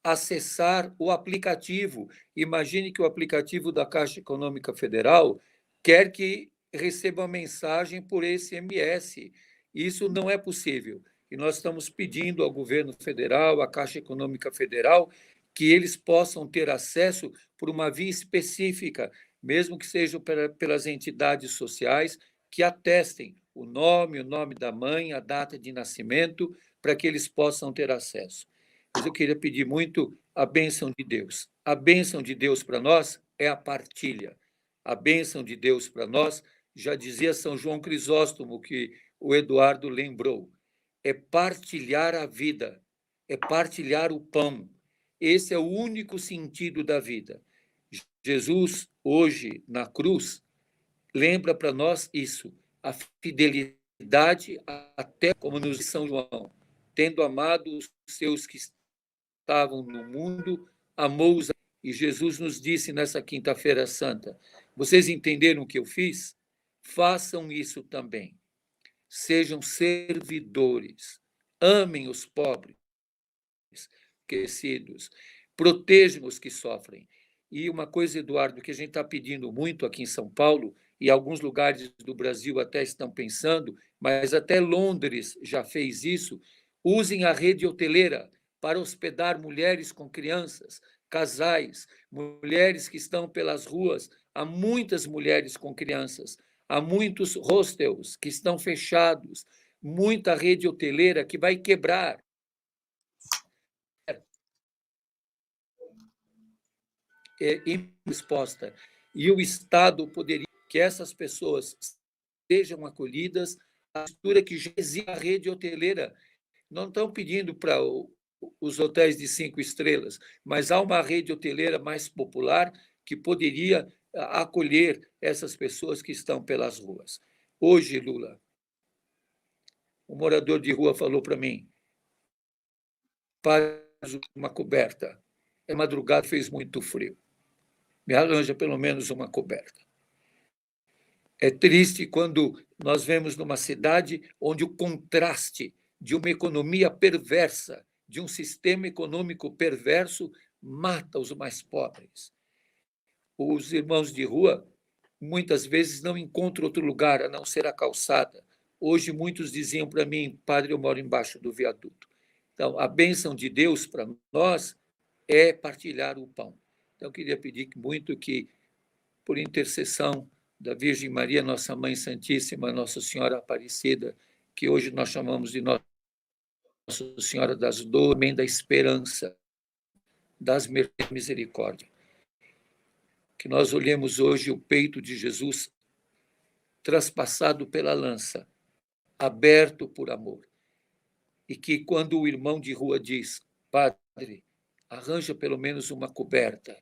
acessar o aplicativo. Imagine que o aplicativo da Caixa Econômica Federal quer que receba uma mensagem por SMS. Isso não é possível. E nós estamos pedindo ao governo federal, à Caixa Econômica Federal, que eles possam ter acesso por uma via específica, mesmo que seja pelas entidades sociais, que atestem o nome da mãe, a data de nascimento, para que eles possam ter acesso. Mas eu queria pedir muito a bênção de Deus. A bênção de Deus para nós é a partilha. A bênção de Deus para nós, já dizia São João Crisóstomo, que o Eduardo lembrou, é partilhar a vida, é partilhar o pão. Esse é o único sentido da vida. Jesus, hoje, na cruz, lembra para nós isso, a fidelidade até como nos diz São João, tendo amado os seus que estavam no mundo, amou-os. E Jesus nos disse nessa quinta-feira santa, vocês entenderam o que eu fiz? Façam isso também. Sejam servidores, amem os pobres, esquecidos, protejam os que sofrem. E uma coisa, Eduardo, que a gente está pedindo muito aqui em São Paulo, e alguns lugares do Brasil até estão pensando, mas até Londres já fez isso, usem a rede hoteleira para hospedar mulheres com crianças, casais, mulheres que estão pelas ruas. Há muitas mulheres com crianças, há muitos hostels que estão fechados, muita rede hoteleira que vai quebrar. Resposta. E o Estado poderia que essas pessoas sejam acolhidas à estrutura que já existe a rede hoteleira. Não estão pedindo para os hotéis de 5 estrelas, mas há uma rede hoteleira mais popular que poderia acolher essas pessoas que estão pelas ruas. Hoje, Lula, um morador de rua falou para mim, faz uma coberta. É madrugada, fez muito frio. Me arranja pelo menos uma coberta. É triste quando nós vemos numa cidade onde o contraste de uma economia perversa, de um sistema econômico perverso, mata os mais pobres. Os irmãos de rua, muitas vezes, não encontram outro lugar a não ser a calçada. Hoje, muitos diziam para mim, padre, eu moro embaixo do viaduto. Então, a bênção de Deus para nós é partilhar o pão. Então, eu queria pedir muito que, por intercessão da Virgem Maria, nossa Mãe Santíssima, Nossa Senhora Aparecida, que hoje nós chamamos de Nossa Senhora das Dores, também da esperança, das misericórdia. Que nós olhemos hoje o peito de Jesus traspassado pela lança, aberto por amor. E que quando o irmão de rua diz, padre, arranja pelo menos uma coberta,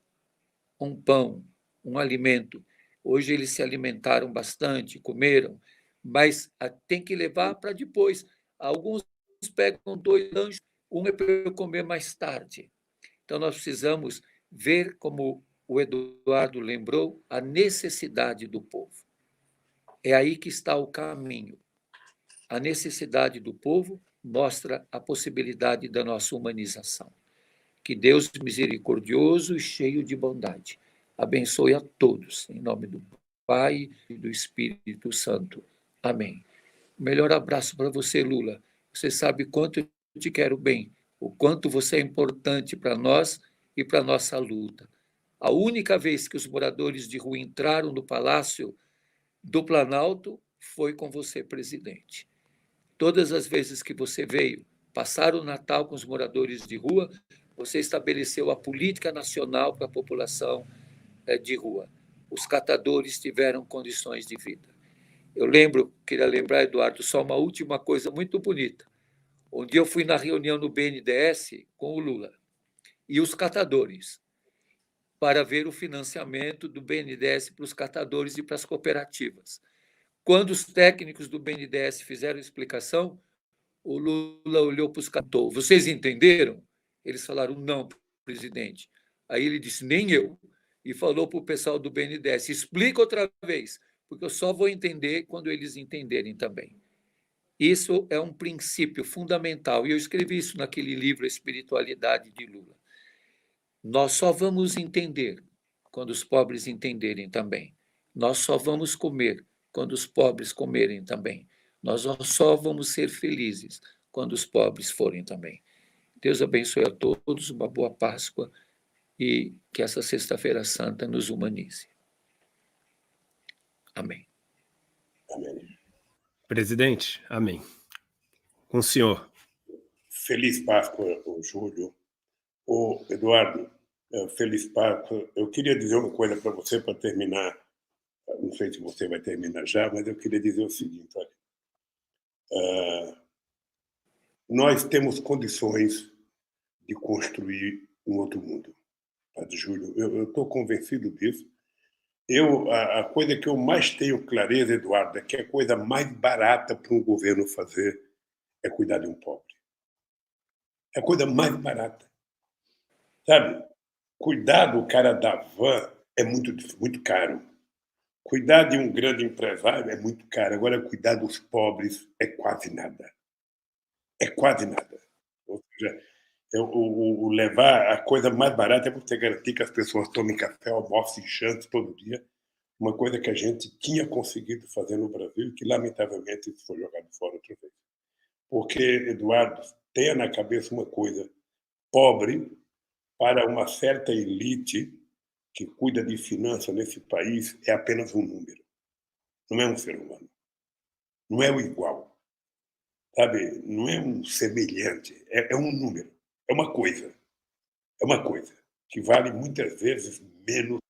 um pão, um alimento. Hoje eles se alimentaram bastante, comeram, mas tem que levar para depois. Alguns pegam 2 lanches, um é para eu comer mais tarde. Então, nós precisamos ver, como o Eduardo lembrou, a necessidade do povo. É aí que está o caminho. A necessidade do povo mostra a possibilidade da nossa humanização. Que Deus misericordioso e cheio de bondade abençoe a todos, em nome do Pai e do Espírito Santo. Amém. O melhor abraço para você, Lula. Você sabe quanto eu te quero bem, o quanto você é importante para nós e para a nossa luta. A única vez que os moradores de rua entraram no Palácio do Planalto foi com você, presidente. Todas as vezes que você veio passar o Natal com os moradores de rua, você estabeleceu a política nacional para a população de rua. Os catadores tiveram condições de vida. Eu queria lembrar, Eduardo, só uma última coisa muito bonita. Um dia eu fui na reunião no BNDES com o Lula e os catadores, para ver o financiamento do BNDES para os catadores e para as cooperativas. Quando os técnicos do BNDES fizeram explicação, o Lula olhou para os cantores. Vocês entenderam? Eles falaram, não, presidente. Aí ele disse, nem eu. E falou para o pessoal do BNDES, explica outra vez, porque eu só vou entender quando eles entenderem também. Isso é um princípio fundamental. E eu escrevi isso naquele livro, A Espiritualidade de Lula. Nós só vamos entender quando os pobres entenderem também. Nós só vamos comer quando os pobres comerem também. Nós só vamos ser felizes quando os pobres forem também. Deus abençoe a todos, uma boa Páscoa e que essa Sexta-feira Santa nos humanize. Amém. Amém. Presidente, amém. Com o senhor. Feliz Páscoa, Júlio. Eduardo, feliz Páscoa. Eu queria dizer uma coisa para você para terminar. Não sei se você vai terminar já, mas eu queria dizer o seguinte: olha, nós temos condições de construir um outro mundo. Padre Júlio, eu estou convencido disso. A coisa que eu mais tenho clareza, Eduardo, é que a coisa mais barata para um governo fazer é cuidar de um pobre. É a coisa mais barata. Sabe? Cuidar do cara da van é muito caro. Cuidar de um grande empresário é muito caro. Agora, cuidar dos pobres é quase nada. É quase nada. Ou seja, levar a coisa mais barata é você garantir que as pessoas tomem café, almoçem e jantem todo dia. Uma coisa que a gente tinha conseguido fazer no Brasil e que, lamentavelmente, isso foi jogado fora outra vez. Porque, Eduardo, tenha na cabeça uma coisa: pobre, para uma certa elite que cuida de finanças nesse país, é apenas um número. Não é um ser humano. Não é o igual. Sabe? Não é um semelhante. É um número. É uma coisa. É uma coisa que vale muitas vezes menos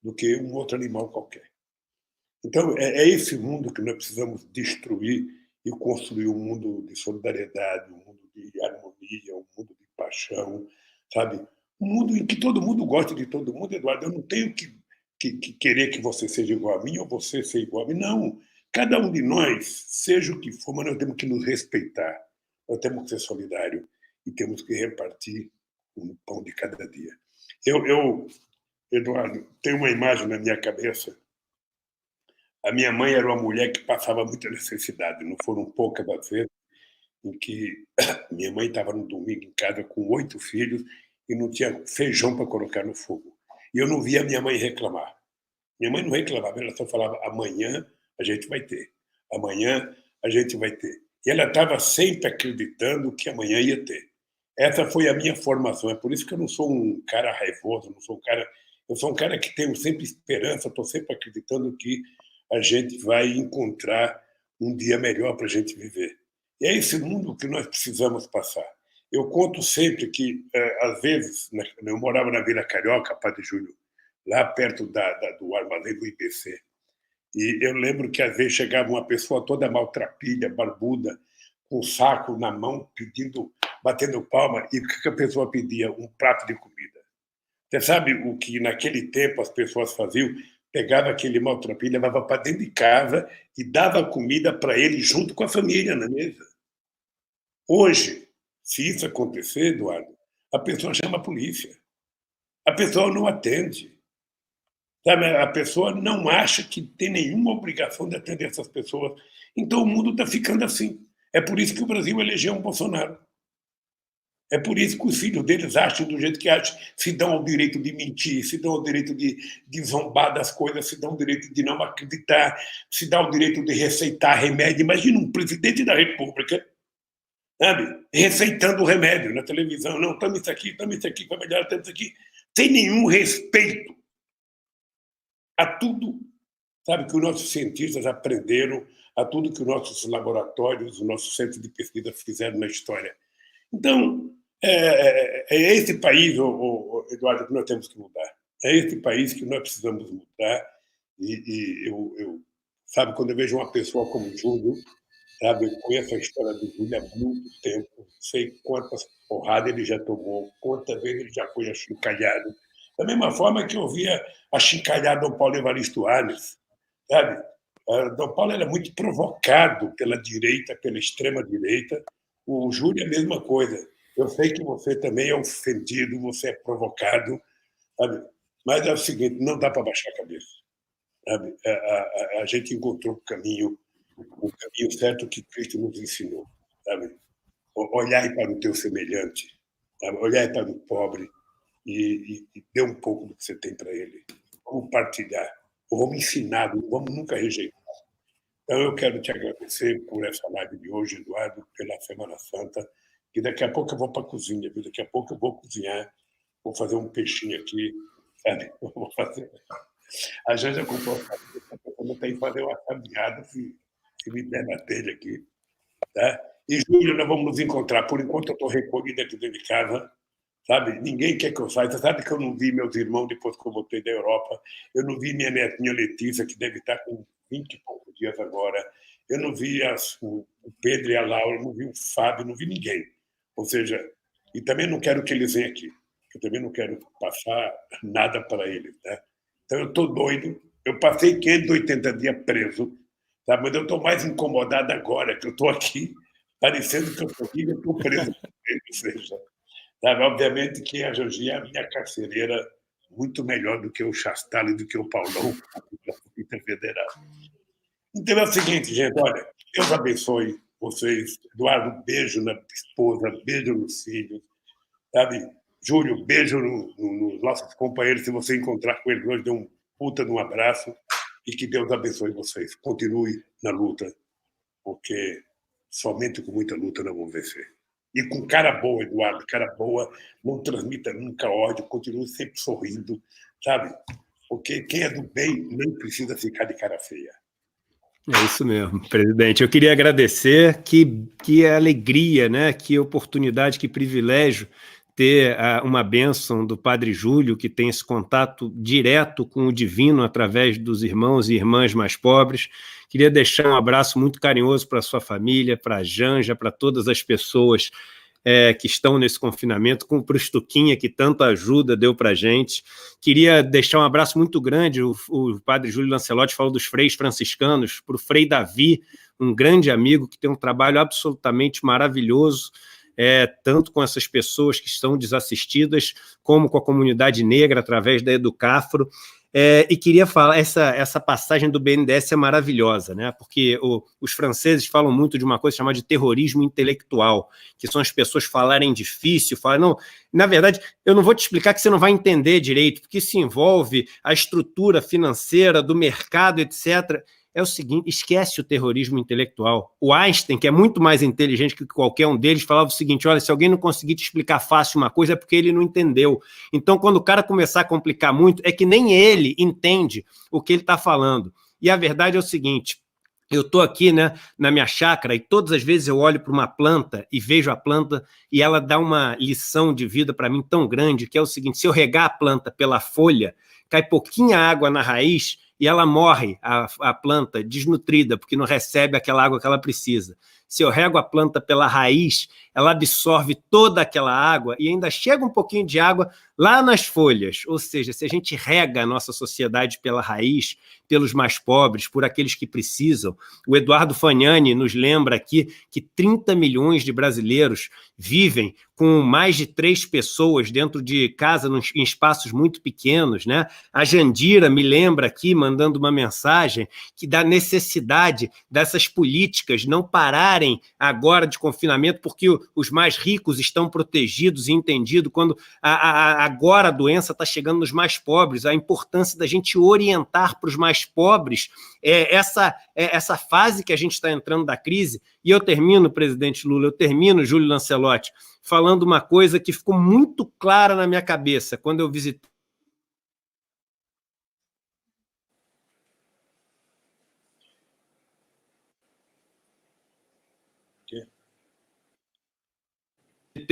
do que um outro animal qualquer. Então, é esse mundo que nós precisamos destruir e construir um mundo de solidariedade, um mundo de harmonia, um mundo de paixão, sabe? Um mundo em que todo mundo gosta de todo mundo, Eduardo. Eu não tenho que querer que você seja igual a mim ou você seja igual a mim. Não. Cada um de nós, seja o que for, mas nós temos que nos respeitar. Nós temos que ser solidários e temos que repartir o pão de cada dia. Eduardo, tenho uma imagem na minha cabeça. A minha mãe era uma mulher que passava muita necessidade. Não foram poucas as vezes em que minha mãe estava no domingo em casa com 8 filhos e não tinha feijão para colocar no fogo. E eu não via minha mãe reclamar. Minha mãe não reclamava, ela só falava: amanhã a gente vai ter. Amanhã a gente vai ter. E ela estava sempre acreditando que amanhã ia ter. Essa foi a minha formação. É por isso que eu não sou um cara raivoso, não sou um cara... Eu sou um cara que tenho sempre esperança, estou sempre acreditando que a gente vai encontrar um dia melhor para a gente viver. E é esse mundo que nós precisamos passar. Eu conto sempre que, às vezes, eu morava na Vila Carioca, Padre Júlio, lá perto do armazém do IBC. E eu lembro que, às vezes, chegava uma pessoa toda maltrapilha, barbuda, com um saco na mão, batendo palma, e o que a pessoa pedia? Um prato de comida. Você sabe o que, naquele tempo, as pessoas faziam? Pegava aquele maltrapilho, levava para dentro de casa e dava comida para ele junto com a família na mesa. Hoje, se isso acontecer, Eduardo, a pessoa chama a polícia. A pessoa não atende. Sabe? A pessoa não acha que tem nenhuma obrigação de atender essas pessoas. Então o mundo está ficando assim. É por isso que o Brasil elegeu um Bolsonaro. É por isso que os filhos deles acham do jeito que acham, se dão o direito de mentir, se dão o direito de zombar das coisas, se dão o direito de não acreditar, se dá o direito de receitar remédio. Imagina um presidente da República, sabe, receitando remédio na televisão. Não, toma isso aqui, vai melhorar, toma isso aqui. Sem nenhum respeito a tudo, sabe, que os nossos cientistas aprenderam, a tudo que os nossos laboratórios, os nossos centros de pesquisa fizeram na história. Então, é esse país, Eduardo, que nós temos que mudar. É esse país que nós precisamos mudar. E eu, sabe, quando eu vejo uma pessoa como o Júlio, sabe, eu conheço a história do Júlio há muito tempo, sei quantas porradas ele já tomou, quantas vezes ele já foi achincalhado. Da mesma forma que eu via achincalhado o Paulo Evaristo Arnes, sabe? Dom Paulo era muito provocado pela direita, pela extrema-direita. O Júlio é a mesma coisa. Eu sei que você também é ofendido, você é provocado, sabe? Mas é o seguinte, não dá para baixar a cabeça. Sabe? A gente encontrou o caminho certo que Cristo nos ensinou. Sabe? Olhar para o teu semelhante, sabe? Olhar para o pobre e dê um pouco do que você tem para ele. Vamos partilhar, vamos ensinar, não vamos nunca rejeitar. Então, eu quero te agradecer por essa live de hoje, Eduardo, pela Semana Santa, que daqui a pouco eu vou para a cozinha, viu? Daqui a pouco eu vou cozinhar, vou fazer um peixinho aqui, sabe? Vou fazer... A Janja comprou eu tenho que fazer uma caminhada, se me der na telha aqui. Tá? E, Júlio, nós vamos nos encontrar. Por enquanto, eu estou recolhido aqui dentro de casa, sabe? Ninguém quer que eu saia. Você sabe que eu não vi meus irmãos depois que eu voltei da Europa. Eu não vi minha netinha Letícia, que deve estar com 20 e poucos dias agora. Eu não vi o Pedro e a Laura, eu não vi o Fábio, não vi ninguém. Ou seja, e também não quero que eles venham aqui. Eu também não quero passar nada para eles. Né? Então, eu estou doido. Eu passei 580 dias preso, tá? Mas eu estou mais incomodado agora, que eu estou aqui, parecendo que eu estou preso. Ou seja, sabe? Obviamente que a Janji é a minha carcereira muito melhor do que o Chastali, do que o Paulão, da Polícia Federal. Então é o seguinte, gente, olha, Deus abençoe vocês. Eduardo, beijo na esposa, beijo nos filhos, sabe? Júlio, beijo nos nossos companheiros. Se você encontrar com eles hoje, dê um puta de um abraço e que Deus abençoe vocês. Continue na luta, porque somente com muita luta nós vamos vencer. E com cara boa, Eduardo, cara boa, não transmita nunca ódio, continue sempre sorrindo, sabe? Porque quem é do bem não precisa ficar de cara feia. É isso mesmo, presidente. Eu queria agradecer, que alegria, né? Que oportunidade, que privilégio ter uma bênção do Padre Júlio, que tem esse contato direto com o divino através dos irmãos e irmãs mais pobres. Queria deixar um abraço muito carinhoso para a sua família, para a Janja, para todas as pessoas que estão nesse confinamento, como para o Stuquinha, que tanta ajuda deu para a gente. Queria deixar um abraço muito grande, o Padre Júlio Lancelotti falou dos freis franciscanos, para o Frei Davi, um grande amigo que tem um trabalho absolutamente maravilhoso, tanto com essas pessoas que estão desassistidas, como com a comunidade negra, através da Educafro. E queria falar, essa passagem do BNDES é maravilhosa, né? Porque os franceses falam muito de uma coisa chamada de terrorismo intelectual, que são as pessoas falarem difícil, não, na verdade, eu não vou te explicar que você não vai entender direito, porque isso envolve a estrutura financeira do mercado, etc., é o seguinte, esquece o terrorismo intelectual. O Einstein, que é muito mais inteligente que qualquer um deles, falava o seguinte, olha, se alguém não conseguir te explicar fácil uma coisa, é porque ele não entendeu. Então, quando o cara começar a complicar muito, é que nem ele entende o que ele está falando. E a verdade é o seguinte, eu estou aqui, né, na minha chácara e todas as vezes eu olho para uma planta e vejo a planta e ela dá uma lição de vida para mim tão grande, que é o seguinte, se eu regar a planta pela folha, cai pouquinha água na raiz e ela morre, a planta, desnutrida, porque não recebe aquela água que ela precisa. Se eu rego a planta pela raiz, ela absorve toda aquela água e ainda chega um pouquinho de água lá nas folhas. Ou seja, se a gente rega a nossa sociedade pela raiz, pelos mais pobres, por aqueles que precisam, o Eduardo Fagnani nos lembra aqui que 30 milhões de brasileiros vivem com mais de 3 pessoas dentro de casa, em espaços muito pequenos, né? A Jandira me lembra aqui, mandando uma mensagem, que da necessidade dessas políticas não pararem agora de confinamento, porque os mais ricos estão protegidos e entendidos, quando agora a doença está chegando nos mais pobres, a importância da gente orientar para os mais pobres essa fase que a gente está entrando da crise. E eu termino, presidente Lula, eu termino, Júlio Lancelotti, falando uma coisa que ficou muito clara na minha cabeça quando eu visitei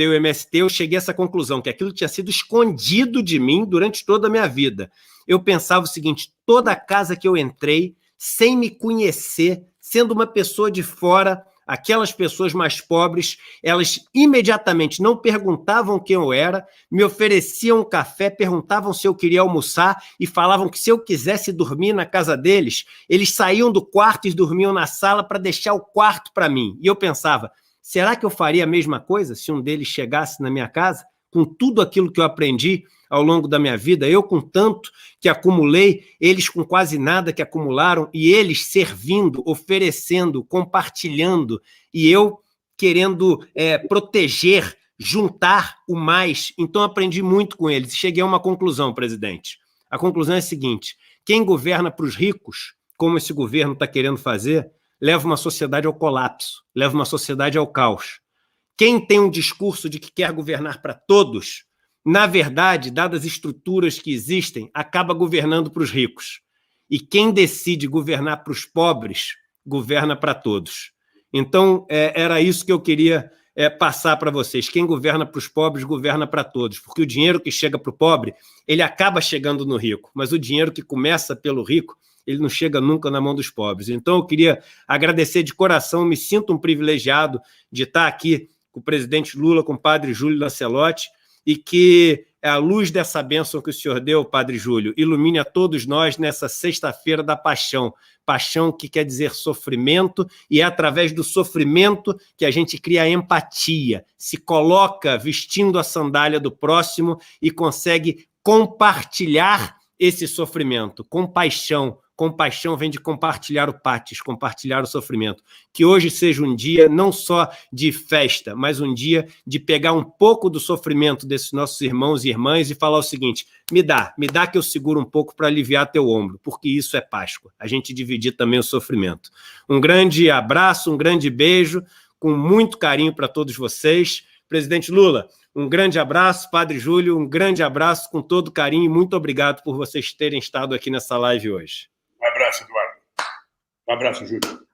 o MST, eu cheguei a essa conclusão, que aquilo tinha sido escondido de mim durante toda a minha vida. Eu pensava o seguinte, toda casa que eu entrei, sem me conhecer, sendo uma pessoa de fora, aquelas pessoas mais pobres, elas imediatamente não perguntavam quem eu era, me ofereciam um café, perguntavam se eu queria almoçar e falavam que se eu quisesse dormir na casa deles, eles saíam do quarto e dormiam na sala para deixar o quarto para mim. E eu pensava, será que eu faria a mesma coisa se um deles chegasse na minha casa, com tudo aquilo que eu aprendi ao longo da minha vida, eu com tanto que acumulei, eles com quase nada que acumularam, e eles servindo, oferecendo, compartilhando, e eu querendo proteger, juntar o mais. Então, aprendi muito com eles. Cheguei a uma conclusão, presidente. A conclusão é a seguinte, quem governa para os ricos, como esse governo está querendo fazer, leva uma sociedade ao colapso, leva uma sociedade ao caos. Quem tem um discurso de que quer governar para todos, na verdade, dadas as estruturas que existem, acaba governando para os ricos. E quem decide governar para os pobres, governa para todos. Então, era isso que eu queria passar para vocês. Quem governa para os pobres, governa para todos. Porque o dinheiro que chega para o pobre, ele acaba chegando no rico. Mas o dinheiro que começa pelo rico, ele não chega nunca na mão dos pobres. Então, eu queria agradecer de coração, me sinto um privilegiado de estar aqui com o presidente Lula, com o padre Júlio Lancelotti, e que a luz dessa bênção que o senhor deu, padre Júlio, ilumine a todos nós nessa sexta-feira da paixão. Paixão que quer dizer sofrimento, e é através do sofrimento que a gente cria a empatia, se coloca vestindo a sandália do próximo e consegue compartilhar esse sofrimento, compaixão. Compaixão vem de compartilhar o patis, compartilhar o sofrimento. Que hoje seja um dia não só de festa, mas um dia de pegar um pouco do sofrimento desses nossos irmãos e irmãs e falar o seguinte, me dá que eu seguro um pouco para aliviar teu ombro, porque isso é Páscoa, a gente dividir também o sofrimento. Um grande abraço, um grande beijo, com muito carinho para todos vocês. Presidente Lula, um grande abraço, padre Júlio, um grande abraço com todo carinho e muito obrigado por vocês terem estado aqui nessa live hoje. Um abraço, Eduardo. Um abraço, Júlio.